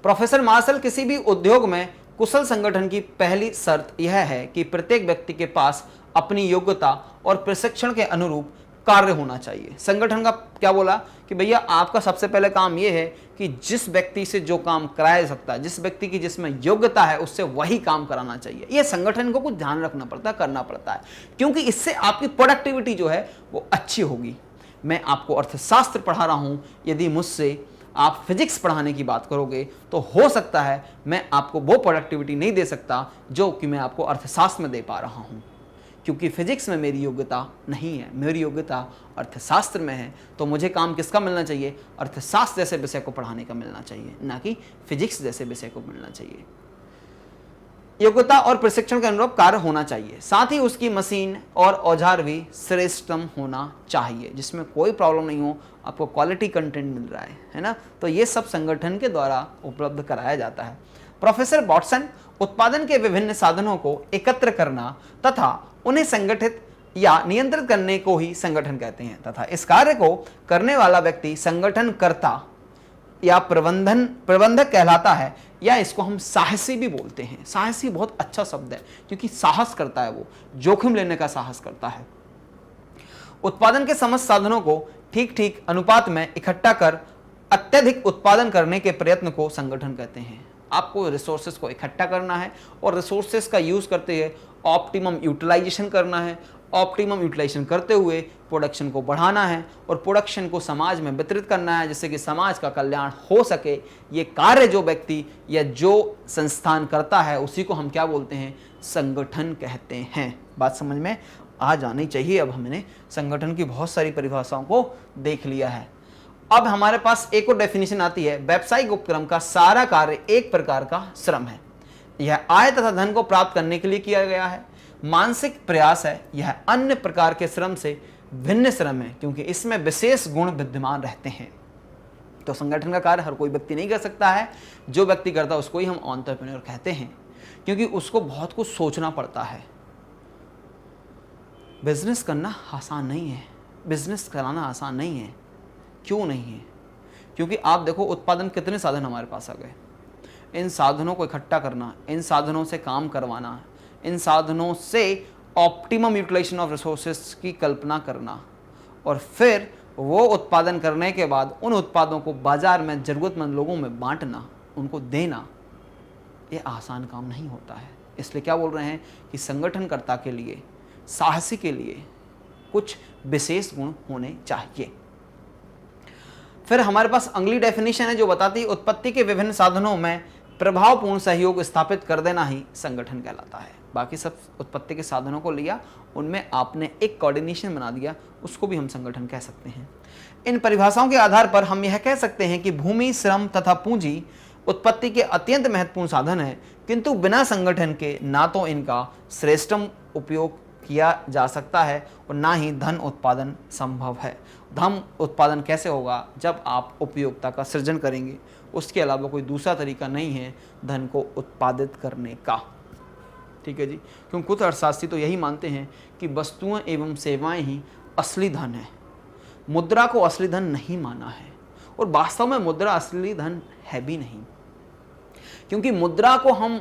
प्रोफेसर मार्शल किसी भी उद्योग में कुशल संगठन की पहली शर्त यह है कि प्रत्येक व्यक्ति के पास अपनी योग्यता और प्रशिक्षण के अनुरूप कार्य होना चाहिए। संगठन का क्या बोला कि भैया आपका सबसे पहले काम यह है कि जिस व्यक्ति से जो काम कराया जा सकता है, जिस व्यक्ति की जिसमें योग्यता है, उससे वही काम कराना चाहिए। यह संगठन को कुछ ध्यान रखना पड़ता है, करना पड़ता है, क्योंकि इससे आपकी प्रोडक्टिविटी जो है वो अच्छी होगी। मैं आपको अर्थशास्त्र पढ़ा रहा हूं, यदि मुझसे आप फिजिक्स पढ़ाने की बात करोगे तो हो सकता है मैं आपको वो प्रोडक्टिविटी नहीं दे सकता जो कि मैं आपको अर्थशास्त्र में दे पा रहा हूँ, क्योंकि फिजिक्स में मेरी योग्यता नहीं है, मेरी योग्यता अर्थशास्त्र में है। तो मुझे काम किसका मिलना चाहिए? अर्थशास्त्र जैसे विषय को पढ़ाने का मिलना चाहिए, ना कि फिजिक्स जैसे विषय को मिलना चाहिए। योग्यता और प्रशिक्षण के अनुरूप कार्य होना चाहिए, साथ ही उसकी मशीन और औजार भी श्रेष्ठतम होना चाहिए, जिसमें कोई प्रॉब्लम नहीं हो, आपको क्वालिटी कंटेंट मिल रहा है ना। तो ये सब संगठन के द्वारा उपलब्ध कराया जाता है। प्रोफेसर वॉटसन उत्पादन के विभिन्न साधनों को एकत्र करना तथा उन्हें संगठित या नियंत्रित करने को ही संगठन कहते हैं, तथा इस कार्य को करने वाला व्यक्ति संगठनकर्ता या प्रबंधक कहलाता है, या इसको हम साहसी भी बोलते हैं। साहसी बहुत अच्छा शब्द है, क्योंकि साहस करता है, वो जोखिम लेने का साहस करता है। उत्पादन के समस्त साधनों को ठीक ठीक अनुपात में इकट्ठा कर अत्यधिक उत्पादन करने के प्रयत्न को संगठन कहते हैं। आपको रिसोर्सेज को इकट्ठा करना है और रिसोर्सेज का यूज करते हुए ऑप्टिमम यूटिलाइजेशन करना है। ऑप्टिमम यूटिलाइजेशन करते हुए प्रोडक्शन को बढ़ाना है और प्रोडक्शन को समाज में वितरित करना है, जिससे कि समाज का कल्याण हो सके। ये कार्य जो व्यक्ति या जो संस्थान करता है उसी को हम क्या बोलते हैं? संगठन कहते हैं। बात समझ में आ जानी चाहिए। अब हमने संगठन की बहुत सारी परिभाषाओं को देख लिया है। अब हमारे पास एक और डेफिनेशन आती है, व्यावसायिक उपक्रम का सारा कार्य एक प्रकार का श्रम है। यह आय तथा धन को प्राप्त करने के लिए किया गया है, मानसिक प्रयास है। यह अन्य प्रकार के श्रम से भिन्न श्रम है, क्योंकि इसमें विशेष गुण विद्यमान रहते हैं। तो संगठन का कार्य हर कोई व्यक्ति नहीं कर सकता है, जो व्यक्ति करता है उसको ही हम एंटरप्रेन्योर कहते हैं, क्योंकि उसको बहुत कुछ सोचना पड़ता है। बिजनेस करना आसान नहीं है, बिजनेस कराना आसान नहीं है। क्यों नहीं है? क्योंकि आप देखो उत्पादन कितने साधन हमारे पास आ गए। इन साधनों को इकट्ठा करना, इन साधनों से काम करवाना, इन साधनों से ऑप्टिमम यूटिलाइजेशन ऑफ रिसोर्सेज की कल्पना करना, और फिर वो उत्पादन करने के बाद उन उत्पादों को बाजार में ज़रूरतमंद लोगों में बांटना, उनको देना, ये आसान काम नहीं होता है। इसलिए क्या बोल रहे हैं कि संगठनकर्ता के लिए, साहसी के लिए कुछ विशेष गुण होने चाहिए। फिर हमारे पास अगली डेफिनेशन है जो बताती है उत्पत्ति के विभिन्न साधनों में प्रभावपूर्ण सहयोग स्थापित कर देना ही संगठन कहलाता है। बाकी सब उत्पत्ति के साधनों को लिया, उनमें आपने एक कोऑर्डिनेशन बना दिया, उसको भी हम संगठन कह सकते हैं। इन परिभाषाओं के आधार पर हम यह कह सकते हैं कि भूमि, श्रम तथा पूंजी उत्पत्ति के अत्यंत महत्वपूर्ण साधन है, किंतु बिना संगठन के ना तो इनका श्रेष्ठतम उपयोग किया जा सकता है और ना ही धन उत्पादन संभव है। धन उत्पादन कैसे होगा? जब आप उपयोगिता का सृजन करेंगे, उसके अलावा कोई दूसरा तरीका नहीं है धन को उत्पादित करने का। ठीक है जी, क्योंकि कुछ अर्थशास्त्री तो यही मानते हैं कि वस्तुएं एवं सेवाएं ही असली धन है, मुद्रा को असली धन नहीं माना है, और वास्तव में मुद्रा असली धन है भी नहीं, क्योंकि मुद्रा को हम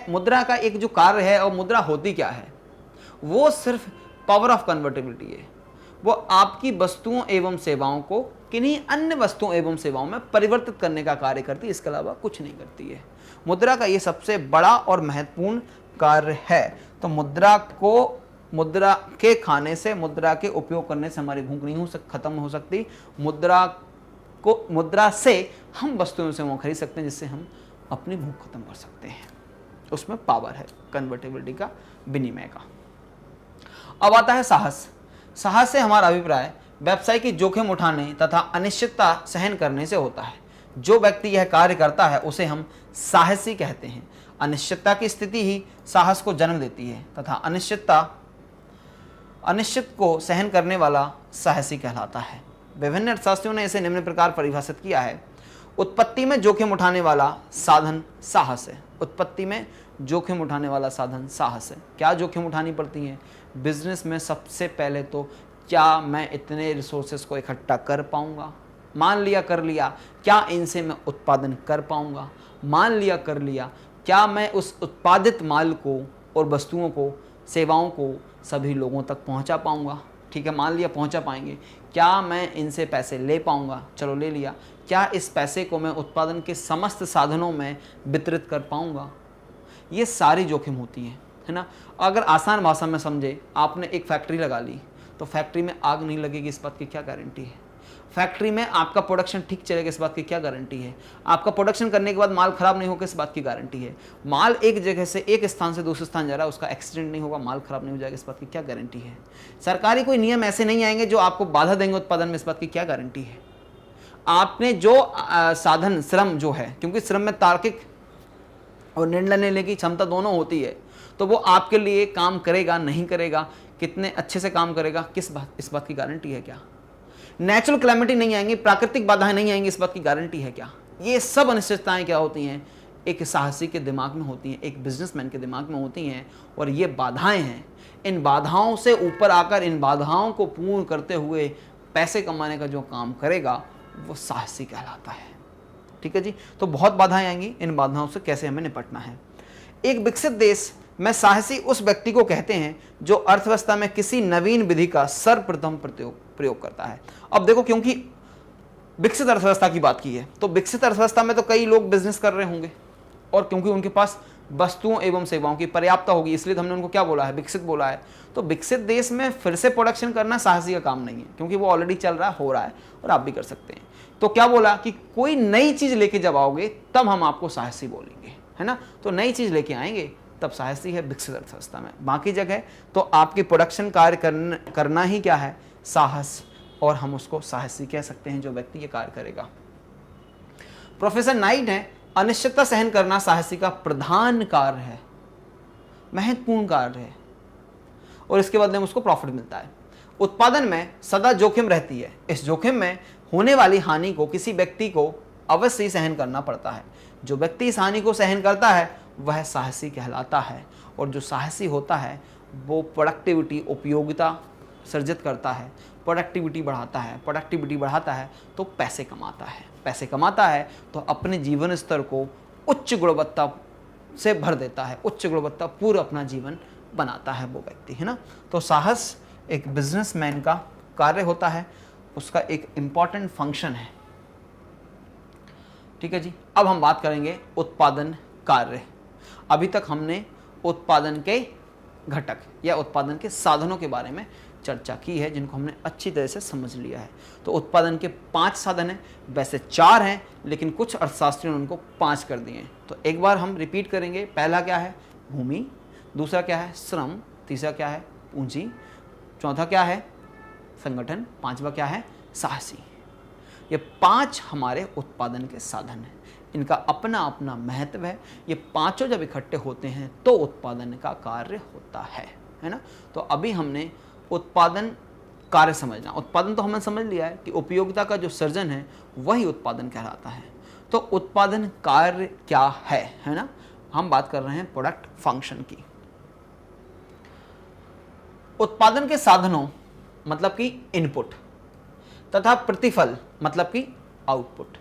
मुद्रा का एक जो कार्य है, और मुद्रा होती क्या है? वो सिर्फ पावर ऑफ कन्वर्टिबिलिटी है। वो आपकी वस्तुओं एवं सेवाओं को किन्हीं अन्य वस्तुओं एवं सेवाओं में परिवर्तित करने का कार्य करती है, इसके अलावा कुछ नहीं करती है। मुद्रा का ये सबसे बड़ा और महत्वपूर्ण कार्य है। तो मुद्रा के खाने से, मुद्रा के उपयोग करने से हमारी भूख नहीं खत्म हो सकती। मुद्रा से हम वस्तुओं से वो खरीद सकते हैं, जिससे हम अपनी भूख खत्म कर सकते हैं। उसमें पावर है कन्वर्टिबिलिटी का, विनिमय का। अब आता है साहस। साहस से हमारा अभिप्राय व्यवसाय की जोखिम उठाने तथा अनिश्चितता सहन करने से होता है। जो व्यक्ति यह कार्य करता है उसे हम साहसी कहते हैं। अनिश्चितता की स्थिति ही साहस को जन्म देती है तथा अनिश्चित को सहन करने वाला साहसी कहलाता है। विभिन्न अर्थशास्त्रियों ने इसे निम्न प्रकार परिभाषित किया है। उत्पत्ति में जोखिम उठाने वाला साधन साहस है। उत्पत्ति में जोखिम उठाने वाला साधन साहस है। क्या जोखिम उठानी पड़ती है बिजनेस में? सबसे पहले तो क्या मैं इतने रिसोर्सेज को इकट्ठा कर पाऊंगा? मान लिया कर लिया, क्या इनसे मैं उत्पादन कर पाऊंगा? मान लिया कर लिया, क्या मैं उस उत्पादित माल को और वस्तुओं को, सेवाओं को सभी लोगों तक पहुंचा पाऊंगा? ठीक है, मान लिया पहुंचा पाएंगे। क्या मैं इनसे पैसे ले पाऊंगा? चलो ले लिया। क्या इस पैसे को मैं उत्पादन के समस्त साधनों में वितरित कर पाऊंगा? ये सारी जोखिम होती है ना। अगर आसान भाषा में समझे, आपने एक फैक्ट्री लगा ली तो फैक्ट्री में आग नहीं लगेगी, इस बात की क्या गारंटी है? फैक्ट्री में आपका प्रोडक्शन ठीक चलेगा इस बात की क्या गारंटी है? आपका प्रोडक्शन करने के बाद माल खराब नहीं होगा इस बात की गारंटी है? माल एक जगह से एक स्थान से दूसरे स्थान जा रहा है, उसका एक्सीडेंट नहीं होगा, माल खराब नहीं हो जाएगा इस बात की क्या गारंटी है? सरकारी कोई नियम ऐसे नहीं आएंगे जो आपको बाधा देंगे उत्पादन में, इस बात की क्या गारंटी है? आपने जो साधन श्रम जो है, क्योंकि श्रम में तार्किक और निर्णय लेने की क्षमता दोनों होती है, तो वो आपके लिए काम करेगा नहीं करेगा, कितने अच्छे से काम करेगा, किस बात इस बात की गारंटी है क्या? नेचुरल क्लैमिटी नहीं आएंगी, प्राकृतिक बाधाएं नहीं आएंगी, इस बात की गारंटी है क्या? ये सब अनिश्चितताएं क्या होती हैं? एक साहसी के दिमाग में होती हैं, एक बिजनेसमैन के दिमाग में होती हैं, और ये बाधाएं हैं। इन बाधाओं से ऊपर आकर इन बाधाओं को पूर्ण करते हुए पैसे कमाने का जो काम करेगा वो साहसी कहलाता है। ठीक है जी, तो बहुत बाधाएं आएंगी, इन बाधाओं से कैसे हमें निपटना है। एक विकसित देश में साहसी उस व्यक्ति को कहते हैं जो अर्थव्यवस्था में किसी नवीन विधि का सर्वप्रथम प्रयोग करता है। अब देखो, क्योंकि विकसित अर्थव्यवस्था की बात की है, तो विकसित अर्थव्यवस्था में तो कई लोग बिजनेस कर रहे होंगे, और क्योंकि उनके पास वस्तुओं एवं सेवाओं की पर्याप्तता होगी, इसलिए तो हमने उनको क्या बोला है? विकसित बोला है। तो विकसित देश में फिर से प्रोडक्शन करना साहसी का काम नहीं है, क्योंकि वो ऑलरेडी चल रहा है, हो रहा है, और आप भी कर सकते हैं। तो क्या बोला कि कोई नई चीज लेके जब आओगे तब हम आपको साहसी बोलेंगे, है ना? तो नई चीज लेके आएंगे तब साहसी है विकसित अर्थव्यवस्था में। बाकी जगह तो आपकी प्रोडक्शन कार्य करना ही क्या है? साहस, और हम उसको साहसी कह सकते हैं जो व्यक्ति ये कार्य करेगा। प्रोफेसर नाइट है, अनिश्चितता सहन करना साहसी का प्रधान कार्य है, महत्वपूर्ण कार्य है, और इसके बदले में उसको प्रॉफिट मिलता है। उत्पादन में सदा जोखिम रहती है, इस जोखिम में होने वाली हानि को किसी व्यक्ति को अवश्य ही सहन करना पड़ता है। जो व्यक्ति इस हानि को सहन करता है वह साहसी कहलाता है, और जो साहसी होता है वो प्रोडक्टिविटी, उपयोगिता सृजित करता है, प्रोडक्टिविटी बढ़ाता है, प्रोडक्टिविटी बढ़ाता है तो पैसे कमाता है, पैसे कमाता है तो अपने जीवन स्तर को उच्च गुणवत्ता से भर देता है, उच्च गुणवत्ता पूर्ण अपना जीवन बनाता है वो व्यक्ति, है ना? तो साहस एक बिजनेसमैन का कार्य होता है, उसका एक इंपॉर्टेंट फंक्शन है। ठीक है जी, अब हम बात करेंगे उत्पादन कार्य। अभी तक हमने उत्पादन के घटक या उत्पादन के साधनों के बारे में चर्चा की है, जिनको हमने अच्छी तरह से समझ लिया है। तो उत्पादन के 5 साधन हैं, वैसे 4 हैं, लेकिन कुछ अर्थशास्त्रियों ने उनको 5 कर दिए हैं। तो एक बार हम रिपीट करेंगे। पहला क्या है? भूमि। दूसरा क्या है? श्रम। तीसरा क्या है? पूंजी। चौथा क्या है? संगठन। पांचवा क्या है? साहसी। ये 5 हमारे उत्पादन के साधन हैं, इनका अपना अपना महत्व है। ये पांचों जब इकट्ठे होते हैं तो उत्पादन का कार्य होता है ना? तो अभी हमने उत्पादन कार्य समझना, उत्पादन तो हमने समझ लिया है कि उपयोगिता का जो सृजन है वही उत्पादन कहलाता है। तो उत्पादन कार्य क्या है ना? हम बात कर रहे हैं प्रोडक्ट फंक्शन की। उत्पादन के साधनों मतलब कि इनपुट तथा प्रतिफल मतलब कि आउटपुट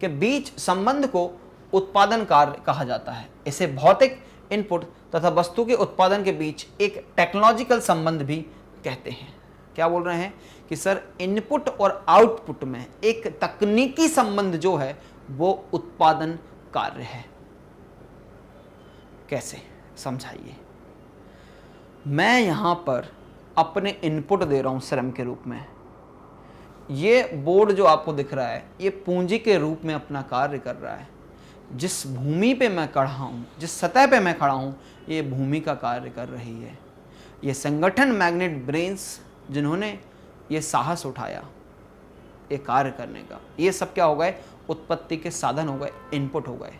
के बीच संबंध को उत्पादन कार्य कहा जाता है। इसे भौतिक इनपुट तथा वस्तु के उत्पादन के बीच एक टेक्नोलॉजिकल संबंध भी कहते हैं। क्या बोल रहे हैं कि सर इनपुट और आउटपुट में एक तकनीकी संबंध जो है वो उत्पादन कार्य है। कैसे? समझाइए। मैं यहां पर अपने इनपुट दे रहा हूं श्रम के रूप में। ये बोर्ड जो आपको दिख रहा है ये पूंजी के रूप में अपना कार्य कर रहा है। जिस भूमि पे मैं खड़ा हूं, जिस सतह पे मैं खड़ा हूं, ये भूमि का कार्य कर रही है। ये संगठन मैग्नेट ब्रेन्स जिन्होंने ये साहस उठाया ये कार्य करने का, ये सब क्या हो गए? उत्पत्ति के साधन हो गए, इनपुट हो गए।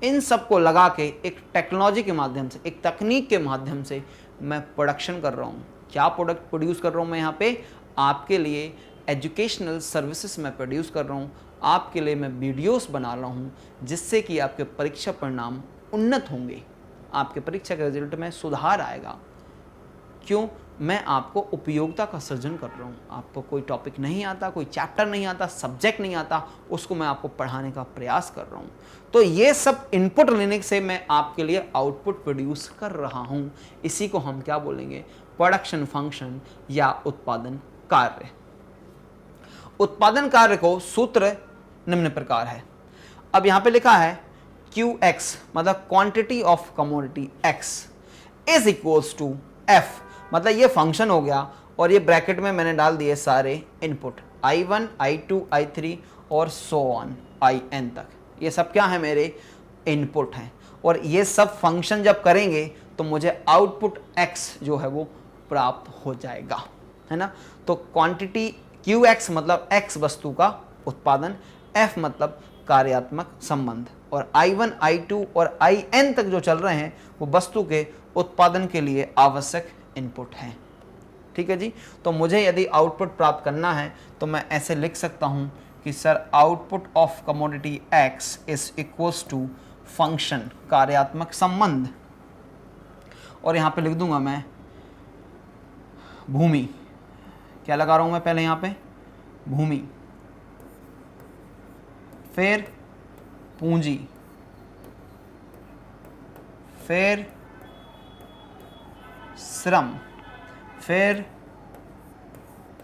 इन सब को लगा के एक टेक्नोलॉजी के माध्यम से, एक तकनीक के माध्यम से मैं प्रोडक्शन कर रहा हूँ। क्या प्रोडक्ट प्रोड्यूस कर रहा हूँ मैं यहाँ पे? आपके लिए एजुकेशनल सर्विसेज में प्रोड्यूस कर रहा हूँ, आपके लिए मैं वीडियोस बना रहा हूँ जिससे कि आपके परीक्षा परिणाम उन्नत होंगे, आपके परीक्षा के रिजल्ट में सुधार आएगा। क्यों? मैं आपको उपयोगिता का सृजन कर रहा हूँ। आपको कोई टॉपिक नहीं आता, कोई चैप्टर नहीं आता, सब्जेक्ट नहीं आता, उसको मैं आपको पढ़ाने का प्रयास कर रहा हूँ। तो ये सब इनपुट लेने से मैं आपके लिए आउटपुट प्रोड्यूस कर रहा हूँ। इसी को हम क्या बोलेंगे? प्रोडक्शन फंक्शन या उत्पादन कार्य। उत्पादन कार्य को सूत्र निम्न प्रकार है। अब यहाँ पे लिखा है QX मतलब quantity of commodity X is equals to F, मतलब ये फंक्शन हो गया और ये ब्रैकेट में मैंने डाल दिए सारे इनपुट I1 I2 I3 और सो ऑन IN तक, ये सब क्या है, मेरे इनपुट हैं। और ये सब फंक्शन जब करेंगे तो मुझे आउटपुट x जो है वो प्राप्त हो जाएगा, है ना। तो क्वांटिटी QX मतलब x वस्तु का उत्पादन, F मतलब कार्यात्मक संबंध, और I1 I2 और IN तक जो चल रहे हैं वो वस्तु के उत्पादन के लिए आवश्यक इनपुट हैं। ठीक है जी। तो मुझे यदि आउटपुट प्राप्त करना है तो मैं ऐसे लिख सकता हूं कि sir output of commodity X is equals to function कार्यात्मक संबंध, और यहां पे लिख दूंगा मैं भूमि, क्या लगा रहा हूं मैं पहले यहां पे, भूमि, फिर पूंजी, फिर श्रम, फिर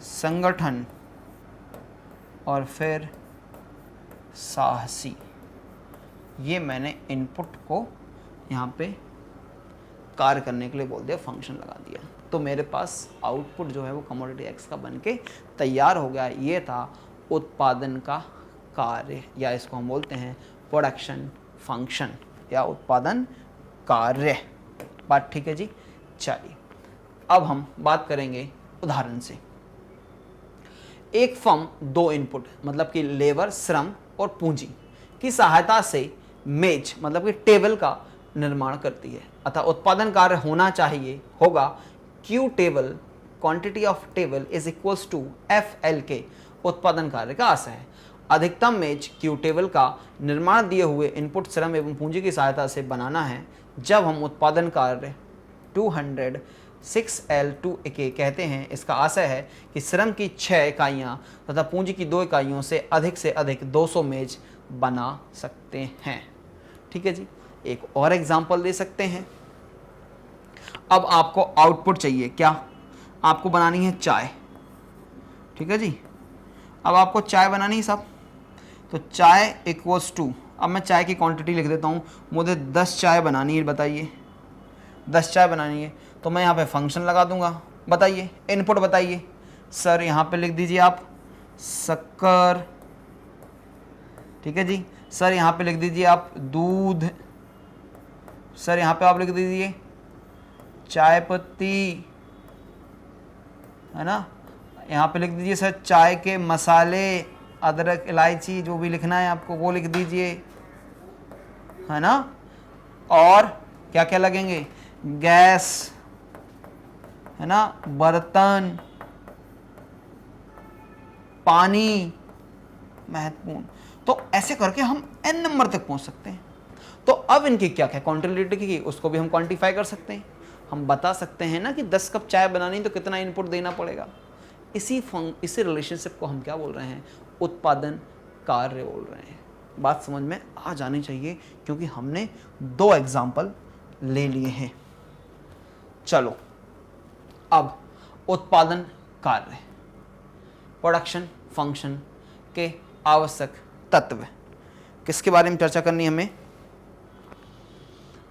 संगठन, और फिर साहसी। ये मैंने इनपुट को यहाँ पे कार्य करने के लिए बोल दिया, फंक्शन लगा दिया, तो मेरे पास आउटपुट जो है वो कमोडिटी एक्स का बन के तैयार हो गया। ये था उत्पादन का कार्य, या इसको हम बोलते हैं प्रोडक्शन फंक्शन या उत्पादन कार्य। बात ठीक है जी। चलिए अब हम बात करेंगे उदाहरण से। एक फर्म दो इनपुट मतलब कि लेबर, श्रम और पूंजी की सहायता से मेज मतलब कि टेबल का निर्माण करती है, अतः उत्पादन कार्य होना चाहिए होगा Q table, quantity of table is equals to FL के उत्पादन कार्य का आशय है। अधिकतम मेज Q टेबल का निर्माण दिए हुए इनपुट श्रम एवं पूंजी की सहायता से बनाना है। जब हम उत्पादन कार्य 206L2 के कहते हैं, इसका आशय है कि श्रम की 6 इकाइयाँ तथा पूंजी की 2 इकाइयों से अधिक 200 मेज बना सकते हैं। ठीक है जी। एक और एग्जांपल दे सकते हैं। अब आपको आउटपुट चाहिए, क्या आपको बनानी है चाय। ठीक है जी। अब आपको चाय बनानी है साहब, तो चाय इक्वल्स टू, अब मैं चाय की क्वांटिटी लिख देता हूँ, मुझे 10 चाय बनानी है, बताइए 10 चाय बनानी है, तो मैं यहाँ पे फंक्शन लगा दूंगा। बताइए इनपुट बताइए सर, यहाँ पे लिख दीजिए आप शक्कर। ठीक है जी। सर यहाँ पे लिख दीजिए आप दूध। सर यहाँ पे आप लिख दीजिए चाय पत्ती, है ना। यहाँ पे लिख दीजिए सर चाय के मसाले, अदरक, इलायची, जो भी लिखना है आपको वो लिख दीजिए, है ना। और क्या क्या लगेंगे, गैस, है ना, बर्तन, पानी, महत्वपूर्ण। तो ऐसे करके हम n नंबर तक पहुंच सकते हैं। तो अब इनकी क्या है क्वांटिटी की, उसको भी हम क्वांटिफाई कर सकते हैं। हम बता सकते हैं ना कि 10 कप चाय बनानी तो कितना इनपुट देना पड़ेगा। इसी रिलेशनशिप को हम क्या बोल रहे हैं, उत्पादन कार्य बोल रहे हैं। बात समझ में आ जानी चाहिए क्योंकि हमने 2 एग्जाम्पल ले लिए हैं। चलो अब उत्पादन कार्य, प्रोडक्शन फंक्शन के आवश्यक तत्व, किसके बारे में चर्चा करनी है हमें,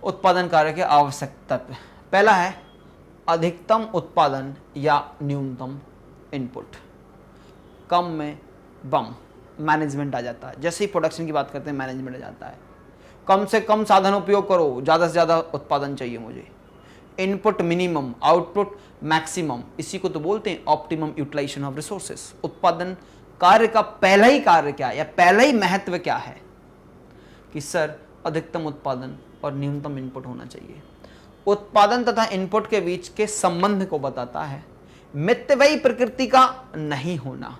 उत्पादन कार्य के आवश्यक तत्व। पहला है अधिकतम उत्पादन या न्यूनतम इनपुट। कम में बम, मैनेजमेंट आ जाता है। जैसे ही प्रोडक्शन की बात करते हैं मैनेजमेंट आ जाता है। कम से कम साधन उपयोग करो, ज़्यादा से ज़्यादा उत्पादन चाहिए मुझे। इनपुट मिनिमम, आउटपुट मैक्सिमम, इसी को तो बोलते हैं ऑप्टिमम यूटिलाइजेशन ऑफ रिसोर्सेस। उत्पादन कार्य का पहला ही कार्य क्या है या पहला ही महत्व क्या है कि सर अधिकतम उत्पादन और न्यूनतम इनपुट होना चाहिए। उत्पादन तथा इनपुट के बीच के संबंध को बताता है। मितव्ययी प्रकृति का नहीं होना,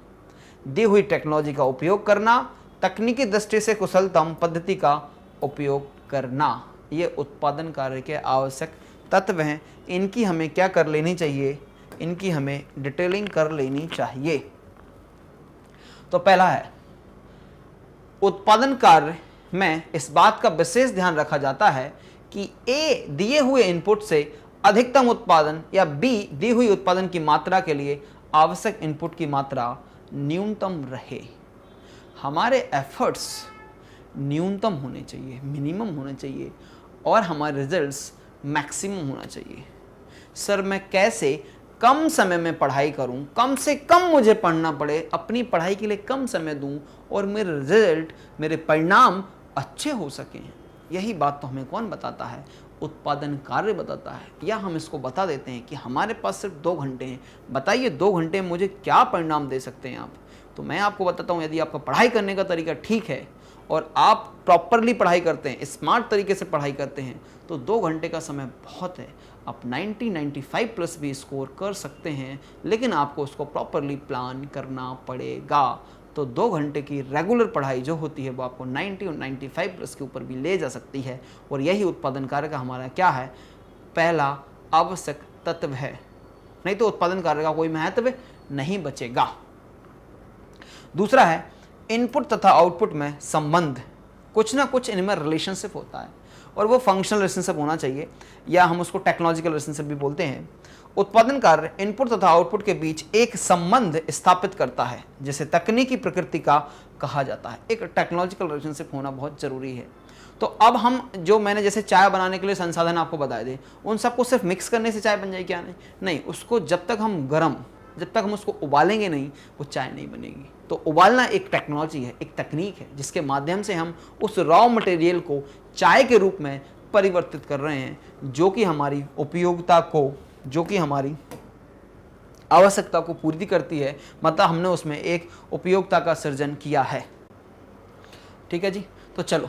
दी हुई टेक्नोलॉजी का उपयोग करना, तकनीकी दृष्टि से कुशलतम पद्धति का उपयोग करना, ये उत्पादन कार्य के आवश्यक तत्व हैं। इनकी हमें क्या कर लेनी चाहिए, इनकी हमें डिटेलिंग कर लेनी चाहिए। तो पहला है उत्पादन कार्य में इस बात का विशेष ध्यान रखा जाता है कि ए दिए हुए इनपुट से अधिकतम उत्पादन या बी दी हुई उत्पादन की मात्रा के लिए आवश्यक इनपुट की मात्रा न्यूनतम रहे। हमारे एफर्ट्स न्यूनतम होने चाहिए, मिनिमम होने चाहिए, और हमारे रिजल्ट्स मैक्सिमम होना चाहिए। सर मैं कैसे कम समय में पढ़ाई करूं, कम से कम मुझे पढ़ना पड़े, अपनी पढ़ाई के लिए कम समय दूं और मेरे रिजल्ट, मेरे परिणाम अच्छे हो सकें। यही बात तो हमें कौन बताता है? उत्पादन कार्य बताता है। या हम इसको बता देते हैं कि हमारे पास सिर्फ 2 घंटे हैं, बताइए 2 घंटे में मुझे क्या परिणाम दे सकते हैं आप? तो मैं आपको बताता हूँ, यदि आपका पढ़ाई करने का तरीका ठीक है और आप प्रॉपरली पढ़ाई करते हैं, स्मार्ट तरीके से पढ़ाई करते हैं, तो 2 घंटे का समय बहुत है। आप 90-95 प्लस भी स्कोर कर सकते हैं, लेकिन आपको उसको प्रॉपरली प्लान करना पड़ेगा। तो 2 घंटे की रेगुलर पढ़ाई जो होती है वो आपको 90 और 95 प्लस के ऊपर भी ले जा सकती है। और यही उत्पादन कार्य का हमारा क्या है? पहला आवश्यक तत्व है। नहीं तो उत्पादन कार्य का कोई महत्व नहीं बचेगा। दूसरा है इनपुट तथा आउटपुट में संबंध। कुछ ना कुछ इनमें रिलेशनशिप होता है और वो फंक्शनल रिलेशनशिप होना चाहिए, या हम उसको टेक्नोलॉजिकल रिलेशनशिप भी बोलते हैं। उत्पादन कार्य इनपुट तथा आउटपुट के बीच एक संबंध स्थापित करता है, जिसे तकनीकी प्रकृति का कहा जाता है। एक टेक्नोलॉजिकल रिलेशनशिप होना बहुत जरूरी है। तो अब हम जो मैंने जैसे चाय बनाने के लिए संसाधन आपको बताए थे, उन सबको सिर्फ मिक्स करने से चाय बन जाएगी क्या? नहीं, उसको जब तक हम उसको उबालेंगे नहीं, वो चाय नहीं बनेगी। तो उबालना एक टेक्नोलॉजी है, एक तकनीक है, जिसके माध्यम से हम उस रॉ मटेरियल को चाय के रूप में परिवर्तित कर रहे हैं, जो कि हमारी उपयोगिता को, जो कि हमारी आवश्यकता को पूरी करती है। मतलब हमने उसमें एक उपयोगिता का सृजन किया है। ठीक है जी। तो चलो,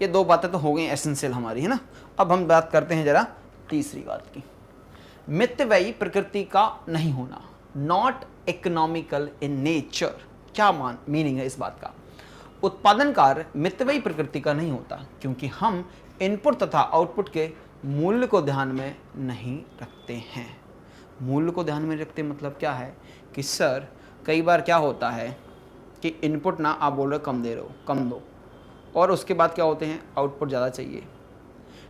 ये 2 बातें तो हो गई एसेंशियल हमारी, है ना। अब हम बात करते हैं जरा तीसरी बात की। मितव्ययी प्रकृति का नहीं होना, नॉट इकोनॉमिकल इन नेचर। क्या मीनिंग है इस बात का? उत्पादन कार्य मितव्ययी प्रकृति का नहीं होता क्योंकि हम इनपुट तथा आउटपुट के मूल्य को ध्यान में नहीं रखते हैं। मूल्य को ध्यान में रखते मतलब क्या है कि सर कई बार क्या होता है कि इनपुट ना आप बोल रहे कम दे रहे हो, कम दो, और उसके बाद क्या होते हैं आउटपुट ज़्यादा चाहिए।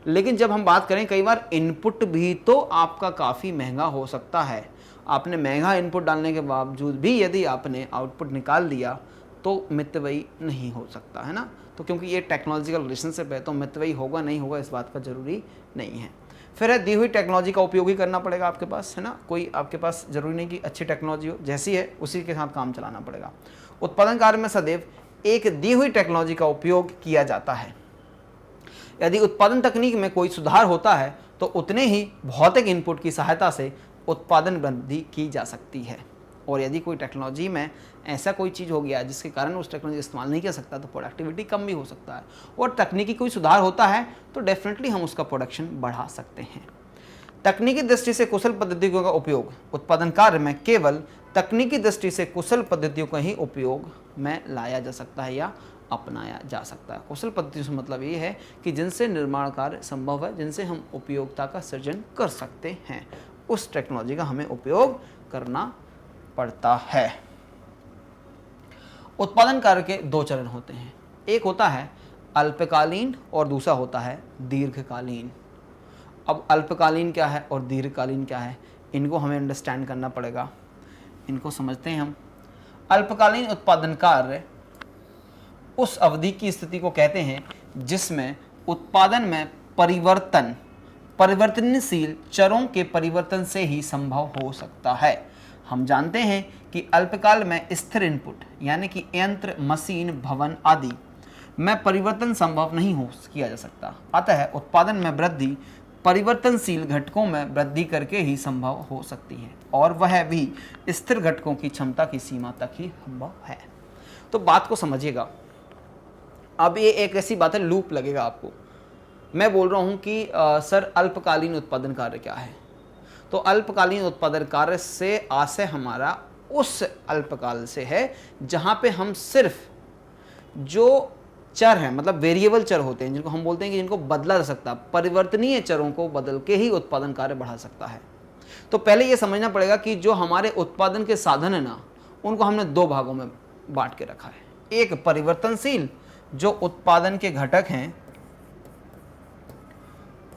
लेकिन जब हम बात करें, कई बार इनपुट भी तो आपका काफ़ी महंगा हो सकता है। आपने महंगा इनपुट डालने के बावजूद भी यदि आपने आउटपुट निकाल दिया तो मितव्ययी नहीं हो सकता, है ना। तो क्योंकि ये टेक्नोलॉजिकल रिलेशनशिप है, तो मितव्ययी होगा नहीं होगा इस बात का जरूरी नहीं है। फिर है दी हुई टेक्नोलॉजी का उपयोग ही करना पड़ेगा आपके पास, है ना। कोई आपके पास जरूरी नहीं कि अच्छी टेक्नोलॉजी हो, जैसी है उसी के साथ काम चलाना पड़ेगा। उत्पादन कार्य में सदैव एक दी हुई टेक्नोलॉजी का उपयोग किया जाता है। यदि उत्पादन तकनीक में कोई सुधार होता है तो उतने ही भौतिक इनपुट की सहायता से उत्पादन वृद्धि की जा सकती है। और यदि कोई टेक्नोलॉजी में ऐसा कोई चीज़ हो गया जिसके कारण उस टेक्नोलॉजी इस्तेमाल नहीं कर सकता, तो प्रोडक्टिविटी कम भी हो सकता है। और तकनीकी कोई सुधार होता है तो डेफिनेटली हम उसका प्रोडक्शन बढ़ा सकते हैं। तकनीकी दृष्टि से कुशल पद्धतियों का उपयोग उत्पादन कार्य में केवल तकनीकी दृष्टि से कुशल पद्धतियों का ही उपयोग में लाया जा सकता है या अपनाया जा सकता है। कुशल पद्धतियों से मतलब ये है कि जिनसे निर्माण कार्य संभव है, जिनसे हम उपयोगिता का सृजन कर सकते हैं, उस टेक्नोलॉजी का हमें उपयोग करना पड़ता है। उत्पादन कार्य के 2 चरण होते हैं, एक होता है अल्पकालीन और दूसरा होता है दीर्घकालीन। अब अल्पकालीन क्या है और दीर्घकालीन क्या है, इनको हमें अंडरस्टैंड करना पड़ेगा। इनको समझते हैं हम। अल्पकालीन उत्पादन कार्य उस अवधि की स्थिति को कहते हैं जिसमें उत्पादन में परिवर्तनशील चरों के परिवर्तन से ही संभव हो सकता है। हम जानते हैं कि अल्पकाल में स्थिर इनपुट यानी कि यंत्र, मशीन, भवन आदि में परिवर्तन संभव नहीं हो किया जा सकता। अतः उत्पादन में वृद्धि परिवर्तनशील घटकों में वृद्धि करके ही संभव हो सकती है, और वह भी स्थिर घटकों की क्षमता की सीमा तक ही संभव है। तो बात को समझिएगा। अब ये एक ऐसी बात है, लूप लगेगा आपको। मैं बोल रहा हूँ कि सर अल्पकालीन उत्पादन कार्य क्या है, तो अल्पकालीन उत्पादन कार्य से आशय हमारा उस अल्पकाल से है जहाँ पे हम सिर्फ जो चर हैं, मतलब वेरिएबल चर होते हैं, जिनको हम बोलते हैं कि जिनको बदला जा सकता है, परिवर्तनीय चरों को बदल के ही उत्पादन कार्य बढ़ा सकता है। तो पहले ये समझना पड़ेगा कि जो हमारे उत्पादन के साधन है ना, उनको हमने 2 भागों में बांट के रखा है। एक परिवर्तनशील जो उत्पादन के घटक हैं,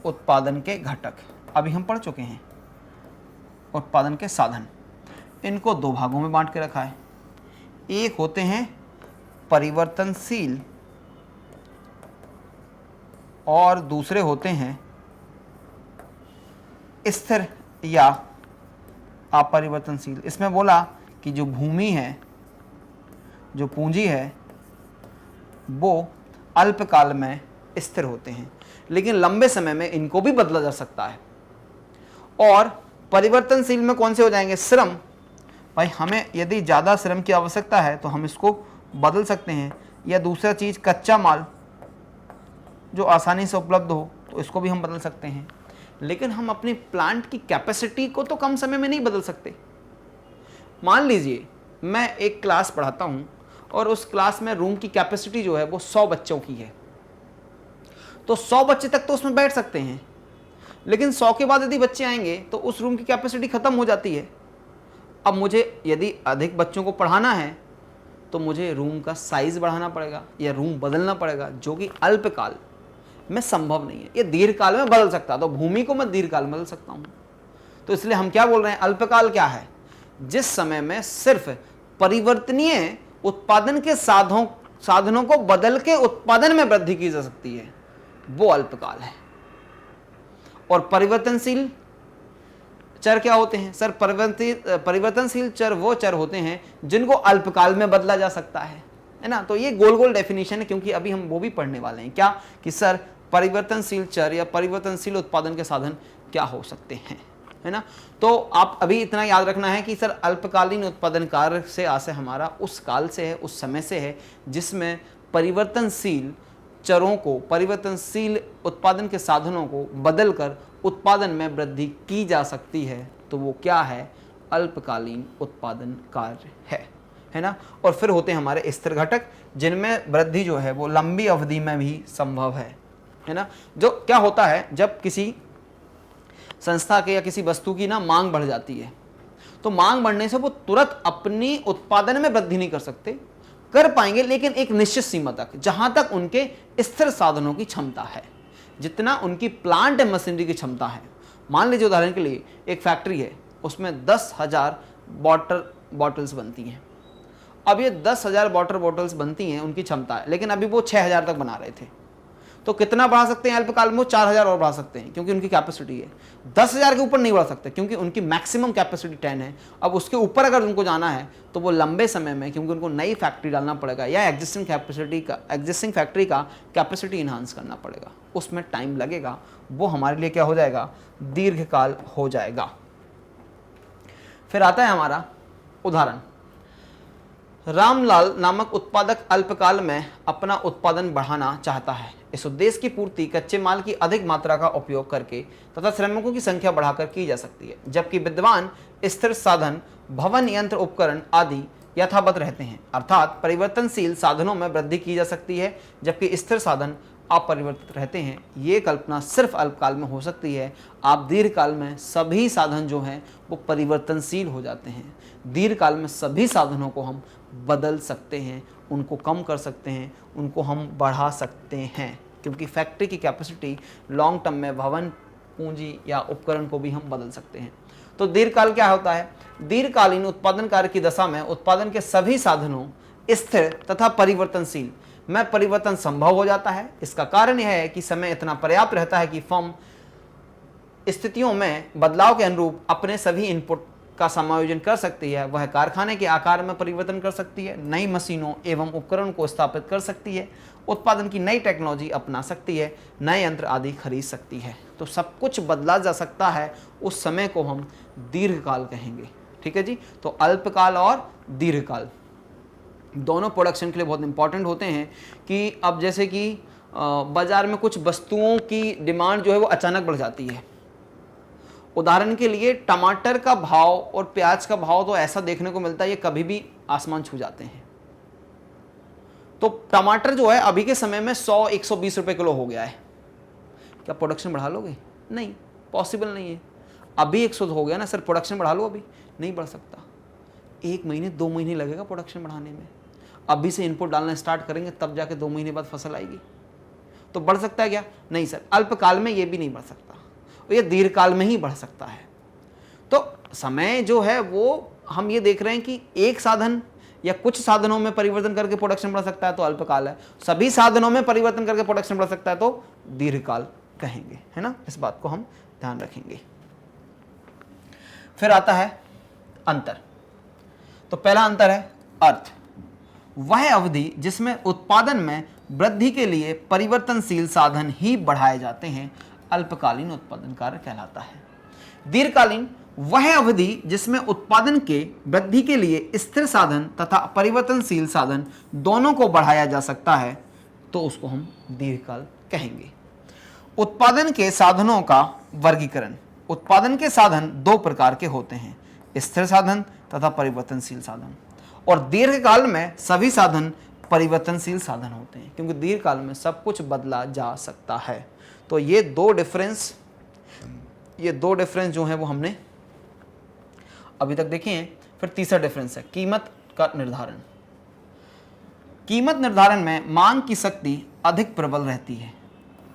उत्पादन के घटक अभी हम पढ़ चुके हैं, उत्पादन के साधन, इनको 2 भागों में बांट के रखा है। एक होते हैं परिवर्तनशील और दूसरे होते हैं स्थिर या अपरिवर्तनशील। इसमें बोला कि जो भूमि है, जो पूंजी है, वो अल्पकाल में स्थिर होते हैं, लेकिन लंबे समय में इनको भी बदला जा सकता है। और परिवर्तनशील में कौन से हो जाएंगे? श्रम। भाई हमें यदि ज़्यादा श्रम की आवश्यकता है तो हम इसको बदल सकते हैं, या दूसरा चीज़ कच्चा माल जो आसानी से उपलब्ध हो तो इसको भी हम बदल सकते हैं। लेकिन हम अपनी प्लांट की कैपेसिटी को तो कम समय में नहीं बदल सकते। मान लीजिए मैं एक क्लास पढ़ाता हूँ और उस क्लास में रूम की कैपेसिटी जो है वो 100 बच्चों की है, तो 100 बच्चे तक तो उसमें बैठ सकते हैं, लेकिन 100 के बाद यदि बच्चे आएंगे तो उस रूम की कैपेसिटी खत्म हो जाती है। अब मुझे यदि अधिक बच्चों को पढ़ाना है तो मुझे रूम का साइज बढ़ाना पड़ेगा या रूम बदलना पड़ेगा, जो कि अल्पकाल में संभव नहीं है। ये दीर्घकाल में बदल सकता है, तो भूमि को मैं दीर्घकाल में बदल सकता हूँ। तो इसलिए हम क्या बोल रहे हैं? अल्पकाल क्या है? जिस समय में सिर्फ परिवर्तनीय उत्पादन के साधनों को बदल के उत्पादन में वृद्धि की जा सकती है, वो अल्पकाल है। और परिवर्तनशील चर क्या होते हैं? सर, परिवर्तनशील चर वो चर होते हैं जिनको अल्पकाल में बदला जा सकता है ना। तो ये गोल गोल डेफिनेशन है, क्योंकि अभी हम वो भी पढ़ने वाले हैं। क्या कि सर परिवर्तनशील चर या परिवर्तनशील उत्पादन के साधन क्या हो सकते हैं, है ना। तो आप अभी इतना याद रखना है कि सर अल्पकालीन उत्पादन कार्य से आशय हमारा उस काल से है, उस समय से है जिसमें परिवर्तनशील चरों को, परिवर्तनशील उत्पादन के साधनों को बदलकर उत्पादन में वृद्धि की जा सकती है। तो वो क्या है? अल्पकालीन उत्पादन कार्य है ना। और फिर होते हैं हमारे स्थिर घटक, जिनमें वृद्धि जो है वो लंबी अवधि में भी संभव है ना। जो क्या होता है, जब किसी संस्था के या किसी वस्तु की ना मांग बढ़ जाती है, तो मांग बढ़ने से वो तुरंत अपनी उत्पादन में वृद्धि नहीं कर सकते, कर पाएंगे लेकिन एक निश्चित सीमा तक, जहां तक उनके स्थिर साधनों की क्षमता है, जितना उनकी प्लांट मशीनरी की क्षमता है। मान लीजिए उदाहरण के लिए एक फैक्ट्री है, उसमें 10,000 वाटर बॉटल्स बनती हैं। अब ये 10,000 वाटर बॉटल्स बनती हैं, उनकी क्षमता है, लेकिन अभी वो 6,000 तक बना रहे थे। तो कितना बढ़ा सकते हैं अल्पकाल में? वो 4,000 और बढ़ा सकते हैं, क्योंकि उनकी कैपेसिटी है। 10,000 के ऊपर नहीं बढ़ा सकते, क्योंकि उनकी मैक्सिमम कैपेसिटी 10 है। अब उसके ऊपर अगर उनको जाना है तो वो लंबे समय में, क्योंकि उनको नई फैक्ट्री डालना पड़ेगा या एग्जिस्टिंग फैक्ट्री का कैपेसिटी इन्हांस करना पड़ेगा, उसमें टाइम लगेगा। वो हमारे लिए क्या हो जाएगा? दीर्घकाल हो जाएगा। फिर आता है हमारा उदाहरण। रामलाल नामक उत्पादक अल्पकाल में अपना उत्पादन बढ़ाना चाहता है। इस उद्देश्य की पूर्ति कच्चे माल की अधिक मात्रा का उपयोग करके तथा श्रमिकों की संख्या बढ़ाकर की जा सकती है, जबकि विद्यमान स्थिर साधन, भवन, यंत्र, उपकरण आदि यथावत रहते हैं। अर्थात परिवर्तनशील साधनों में वृद्धि की जा सकती है, जबकि स्थिर साधन अपरिवर्तित रहते हैं। ये कल्पना सिर्फ अल्पकाल में हो सकती है। आप दीर्घकाल में सभी साधन जो हैं वो परिवर्तनशील हो जाते हैं। दीर्घकाल में सभी साधनों को हम बदल सकते हैं, उनको कम कर सकते हैं, उनको हम बढ़ा सकते हैं, क्योंकि फैक्ट्री की कैपेसिटी लॉन्ग टर्म में भवन, पूंजी या उपकरण को भी हम बदल सकते हैं। तो दीर्घकाल क्या होता है? दीर्घकालीन उत्पादन कार्य की दशा में उत्पादन के सभी साधनों स्थिर तथा परिवर्तनशील में परिवर्तन संभव हो जाता है। इसका कारण यह है कि समय इतना पर्याप्त रहता है कि फर्म स्थितियों में बदलाव के अनुरूप अपने सभी इनपुट का समायोजन कर सकती है। वह कारखाने के आकार में परिवर्तन कर सकती है, नई मशीनों एवं उपकरण को स्थापित कर सकती है, उत्पादन की नई टेक्नोलॉजी अपना सकती है, नए यंत्र आदि खरीद सकती है। तो सब कुछ बदला जा सकता है। उस समय को हम दीर्घकाल कहेंगे। ठीक है जी। तो अल्पकाल और दीर्घकाल दोनों प्रोडक्शन के लिए बहुत इंपॉर्टेंट होते हैं। कि अब जैसे कि बाजार में कुछ वस्तुओं की डिमांड जो है वो अचानक बढ़ जाती है। उदाहरण के लिए टमाटर का भाव और प्याज का भाव तो ऐसा देखने को मिलता है, ये कभी भी आसमान छू जाते हैं। तो टमाटर जो है अभी के समय में 100-120 रुपए किलो हो गया है। क्या प्रोडक्शन बढ़ा लोगे? नहीं, पॉसिबल नहीं है। अभी 100 हो गया ना सर, प्रोडक्शन बढ़ा लो? अभी नहीं बढ़ सकता। 1 महीने 2 महीने लगेगा प्रोडक्शन बढ़ाने में। अभी से इनपुट डालना स्टार्ट करेंगे तब जाके 2 महीने बाद फसल आएगी। तो बढ़ सकता है क्या? नहीं सर, अल्पकाल में ये भी नहीं बढ़ सकता, ये दीर्घकाल में ही बढ़ सकता है। तो समय जो है वो हम ये देख रहे हैं कि एक साधन या कुछ साधनों में परिवर्तन करके प्रोडक्शन बढ़ सकता है तो अल्पकाल है, सभी साधनों में परिवर्तन करके प्रोडक्शन बढ़ सकता है तो दीर्घकाल कहेंगे, है ना। इस बात को हम ध्यान रखेंगे। फिर आता है अंतर। तो पहला अंतर है अर्थ, वह अवधि जिसमें उत्पादन में वृद्धि के लिए परिवर्तनशील साधन ही बढ़ाए जाते हैं अल्पकालीन उत्पादन कार्य कहलाता है। दीर्घकालीन वह अवधि जिसमें उत्पादन के वृद्धि के लिए स्थिर साधन तथा परिवर्तनशील साधन दोनों को बढ़ाया जा सकता है, तो उसको हम दीर्घकाल कहेंगे। उत्पादन के साधनों का वर्गीकरण। उत्पादन के साधन दो प्रकार के होते हैं, स्थिर साधन तथा परिवर्तनशील साधन। और दीर्घकाल में सभी साधन परिवर्तनशील साधन होते हैं, क्योंकि दीर्घकाल में सब कुछ बदला जा सकता है। तो ये दो डिफरेंस जो है वो हमने अभी तक देखे हैं। फिर तीसरा डिफरेंस है कीमत का निर्धारण। कीमत निर्धारण में मांग की शक्ति अधिक प्रबल रहती है,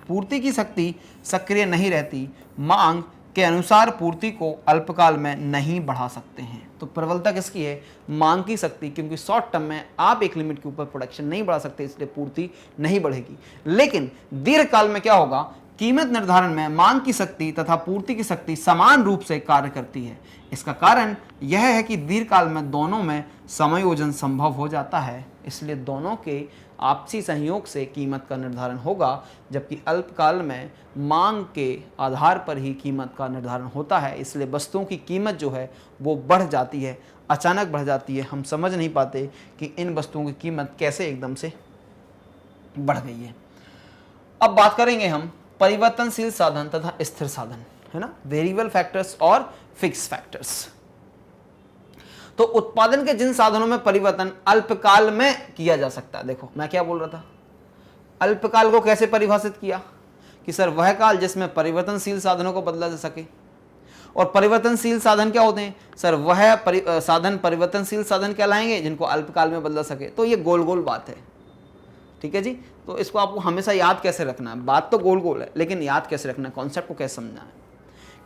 पूर्ति की शक्ति सक्रिय नहीं रहती। मांग के अनुसार पूर्ति को अल्पकाल में नहीं बढ़ा सकते हैं। तो प्रबलता किसकी है? मांग की शक्ति, क्योंकि शॉर्ट टर्म में आप एक लिमिट के ऊपर प्रोडक्शन नहीं बढ़ा सकते, इसलिए पूर्ति नहीं बढ़ेगी। लेकिन दीर्घकाल में क्या होगा? कीमत निर्धारण में मांग की शक्ति तथा पूर्ति की शक्ति समान रूप से कार्य करती है। इसका कारण यह है कि दीर्घकाल में दोनों में समायोजन संभव हो जाता है, इसलिए दोनों के आपसी सहयोग से कीमत का निर्धारण होगा, जबकि अल्पकाल में मांग के आधार पर ही कीमत का निर्धारण होता है। इसलिए वस्तुओं की कीमत जो है वो बढ़ जाती है, अचानक बढ़ जाती है। हम समझ नहीं पाते कि इन वस्तुओं की कीमत कैसे एकदम से बढ़ गई है। अब बात करेंगे हम परिवर्तनशील साधन तथा स्थिर साधन, है ना, वेरिएबल फैक्टर्स और फिक्स फैक्टर्स। तो उत्पादन के जिन साधनों में परिवर्तन अल्पकाल में किया जा सकता है, देखो मैं क्या बोल रहा था, अल्पकाल को कैसे परिभाषित किया कि सर वह काल जिसमें परिवर्तनशील साधनों को बदला जा सके। और परिवर्तनशील साधन क्या होते हैं? सर वह साधन परिवर्तनशील साधन कहलाएंगे जिनको अल्पकाल में बदला सके। तो ये गोल गोल बात है, ठीक है जी। तो इसको आपको हमेशा याद कैसे रखना है, बात तो गोल गोल है लेकिन याद कैसे रखना है, कॉन्सेप्ट को कैसे समझना है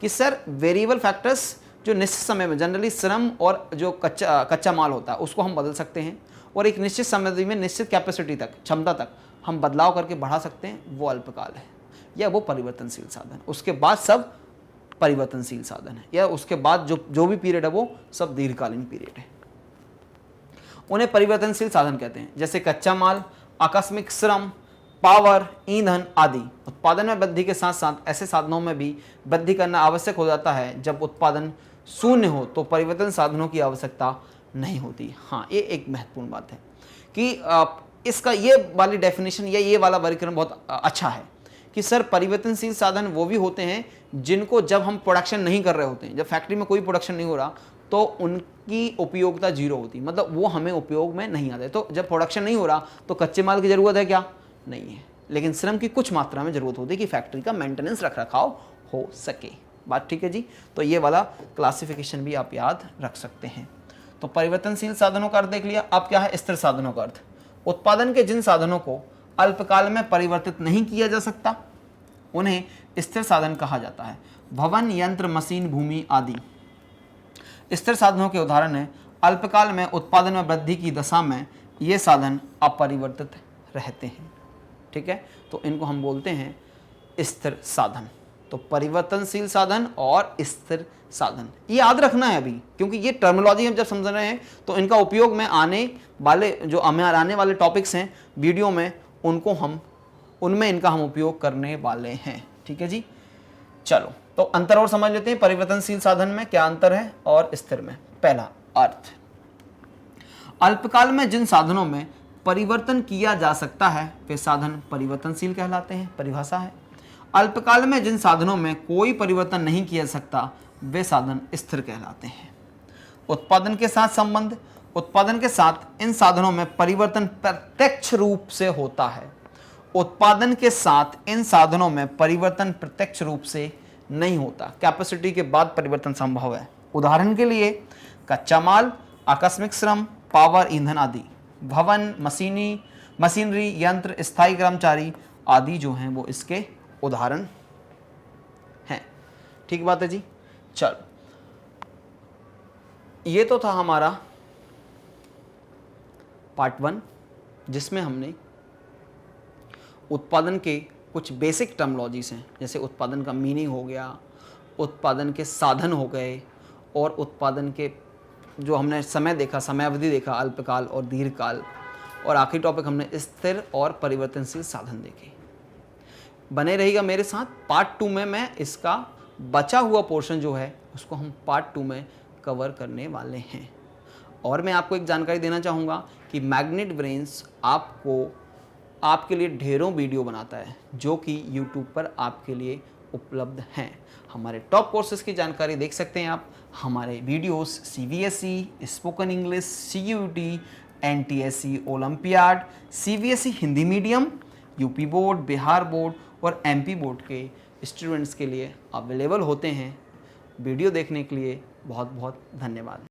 कि सर वेरिएबल फैक्टर्स जो निश्चित समय में जनरली श्रम और जो कच्चा माल होता है उसको हम बदल सकते हैं, और एक निश्चित समय में निश्चित कैपेसिटी तक, क्षमता तक हम बदलाव करके बढ़ा सकते हैं, वो अल्पकाल है या वो परिवर्तनशील साधन। उसके बाद सब परिवर्तनशील साधन है, या उसके बाद जो भी पीरियड है वो सब दीर्घकालीन पीरियड है। उन्हें परिवर्तनशील साधन कहते हैं, जैसे कच्चा माल, आकस्मिक श्रम, पावर, ईंधन आदि। उत्पादन में वृद्धि के साथ साथ ऐसे साधनों में भी वृद्धि करना आवश्यक हो जाता है। जब उत्पादन शून्य हो तो परिवर्तन साधनों की आवश्यकता नहीं होती। हाँ, ये एक महत्वपूर्ण बात है कि इसका ये वाली डेफिनेशन या ये वाला वर्गीकरण बहुत अच्छा है कि सर परिवर्तनशील साधन वो भी होते हैं जिनको जब हम प्रोडक्शन नहीं कर रहे होते हैं, जब फैक्ट्री में कोई प्रोडक्शन नहीं हो रहा तो उनकी उपयोगिता जीरो होती, मतलब वो हमें उपयोग में नहीं आते। तो जब प्रोडक्शन नहीं हो रहा तो कच्चे माल की ज़रूरत है क्या? नहीं है, लेकिन श्रम की कुछ मात्रा में ज़रूरत होती है कि फैक्ट्री का मेंटेनेंस रख रखाव हो सके। बात ठीक है जी। तो ये वाला क्लासिफिकेशन भी आप याद रख सकते हैं। तो परिवर्तनशील साधनों का अर्थ देख लिया। अब क्या है स्थिर साधनों का अर्थ? उत्पादन के जिन साधनों को अल्पकाल में परिवर्तित नहीं किया जा सकता उन्हें स्थिर साधन कहा जाता है। भवन, यंत्र, मशीन, भूमि आदि स्थिर साधनों के उदाहरण हैं। अल्पकाल में उत्पादन में वृद्धि की दशा में ये साधन अपरिवर्तित रहते हैं, ठीक है। तो इनको हम बोलते हैं स्थिर साधन। तो परिवर्तनशील साधन और स्थिर साधन ये याद रखना है अभी, क्योंकि ये टर्मिनोलॉजी हम जब समझ रहे हैं तो इनका उपयोग में आने वाले टॉपिक्स हैं वीडियो में, उनमें इनका हम उपयोग करने वाले हैं, ठीक है जी। चलो तो अंतर और समझ लेते हैं। परिवर्तनशील साधन में क्या अंतर है और स्थिर में। पहला अर्थ, अल्पकाल में जिन साधनों में परिवर्तन किया जा सकता है वे साधन परिवर्तनशील कहलाते हैं। परिभाषा है, अल्पकाल में जिन साधनों में कोई परिवर्तन नहीं किया जा सकता वे साधन स्थिर कहलाते हैं। उत्पादन के साथ संबंध, उत्पादन के साथ इन साधनों में परिवर्तन प्रत्यक्ष रूप से होता है। उत्पादन के साथ इन साधनों में परिवर्तन प्रत्यक्ष रूप से नहीं होता, कैपेसिटी के बाद परिवर्तन संभव है। उदाहरण के लिए कच्चा माल, आकस्मिक श्रम, पावर, ईंधन आदि। भवन, मशीनरी, यंत्र, स्थायी कर्मचारी आदि जो हैं वो इसके उदाहरण हैं। ठीक बात है जी। चलो, ये तो था हमारा पार्ट 1 जिसमें हमने उत्पादन के कुछ बेसिक टर्मिनोलॉजीज हैं, जैसे उत्पादन का मीनिंग हो गया, उत्पादन के साधन हो गए और उत्पादन के जो हमने समय देखा, समयावधि देखा, अल्पकाल और दीर्घकाल, और आखिरी टॉपिक हमने स्थिर और परिवर्तनशील साधन देखे। बने रहिएगा मेरे साथ। पार्ट 2 में मैं इसका बचा हुआ पोर्शन जो है उसको हम पार्ट 2 में कवर करने वाले हैं। और मैं आपको एक जानकारी देना चाहूँगा कि मैग्नेट ब्रेन्स आपके लिए ढेरों वीडियो बनाता है जो कि यूट्यूब पर आपके लिए उपलब्ध हैं। हमारे टॉप कोर्सेज की जानकारी देख सकते हैं आप हमारे videos CBSE, spoken English, CUET, NTSE olympiad, CBSE Hindi medium, UP board, Bihar board और MP बोर्ड के स्टूडेंट्स के लिए अवेलेबल होते हैं। वीडियो देखने के लिए बहुत बहुत धन्यवाद।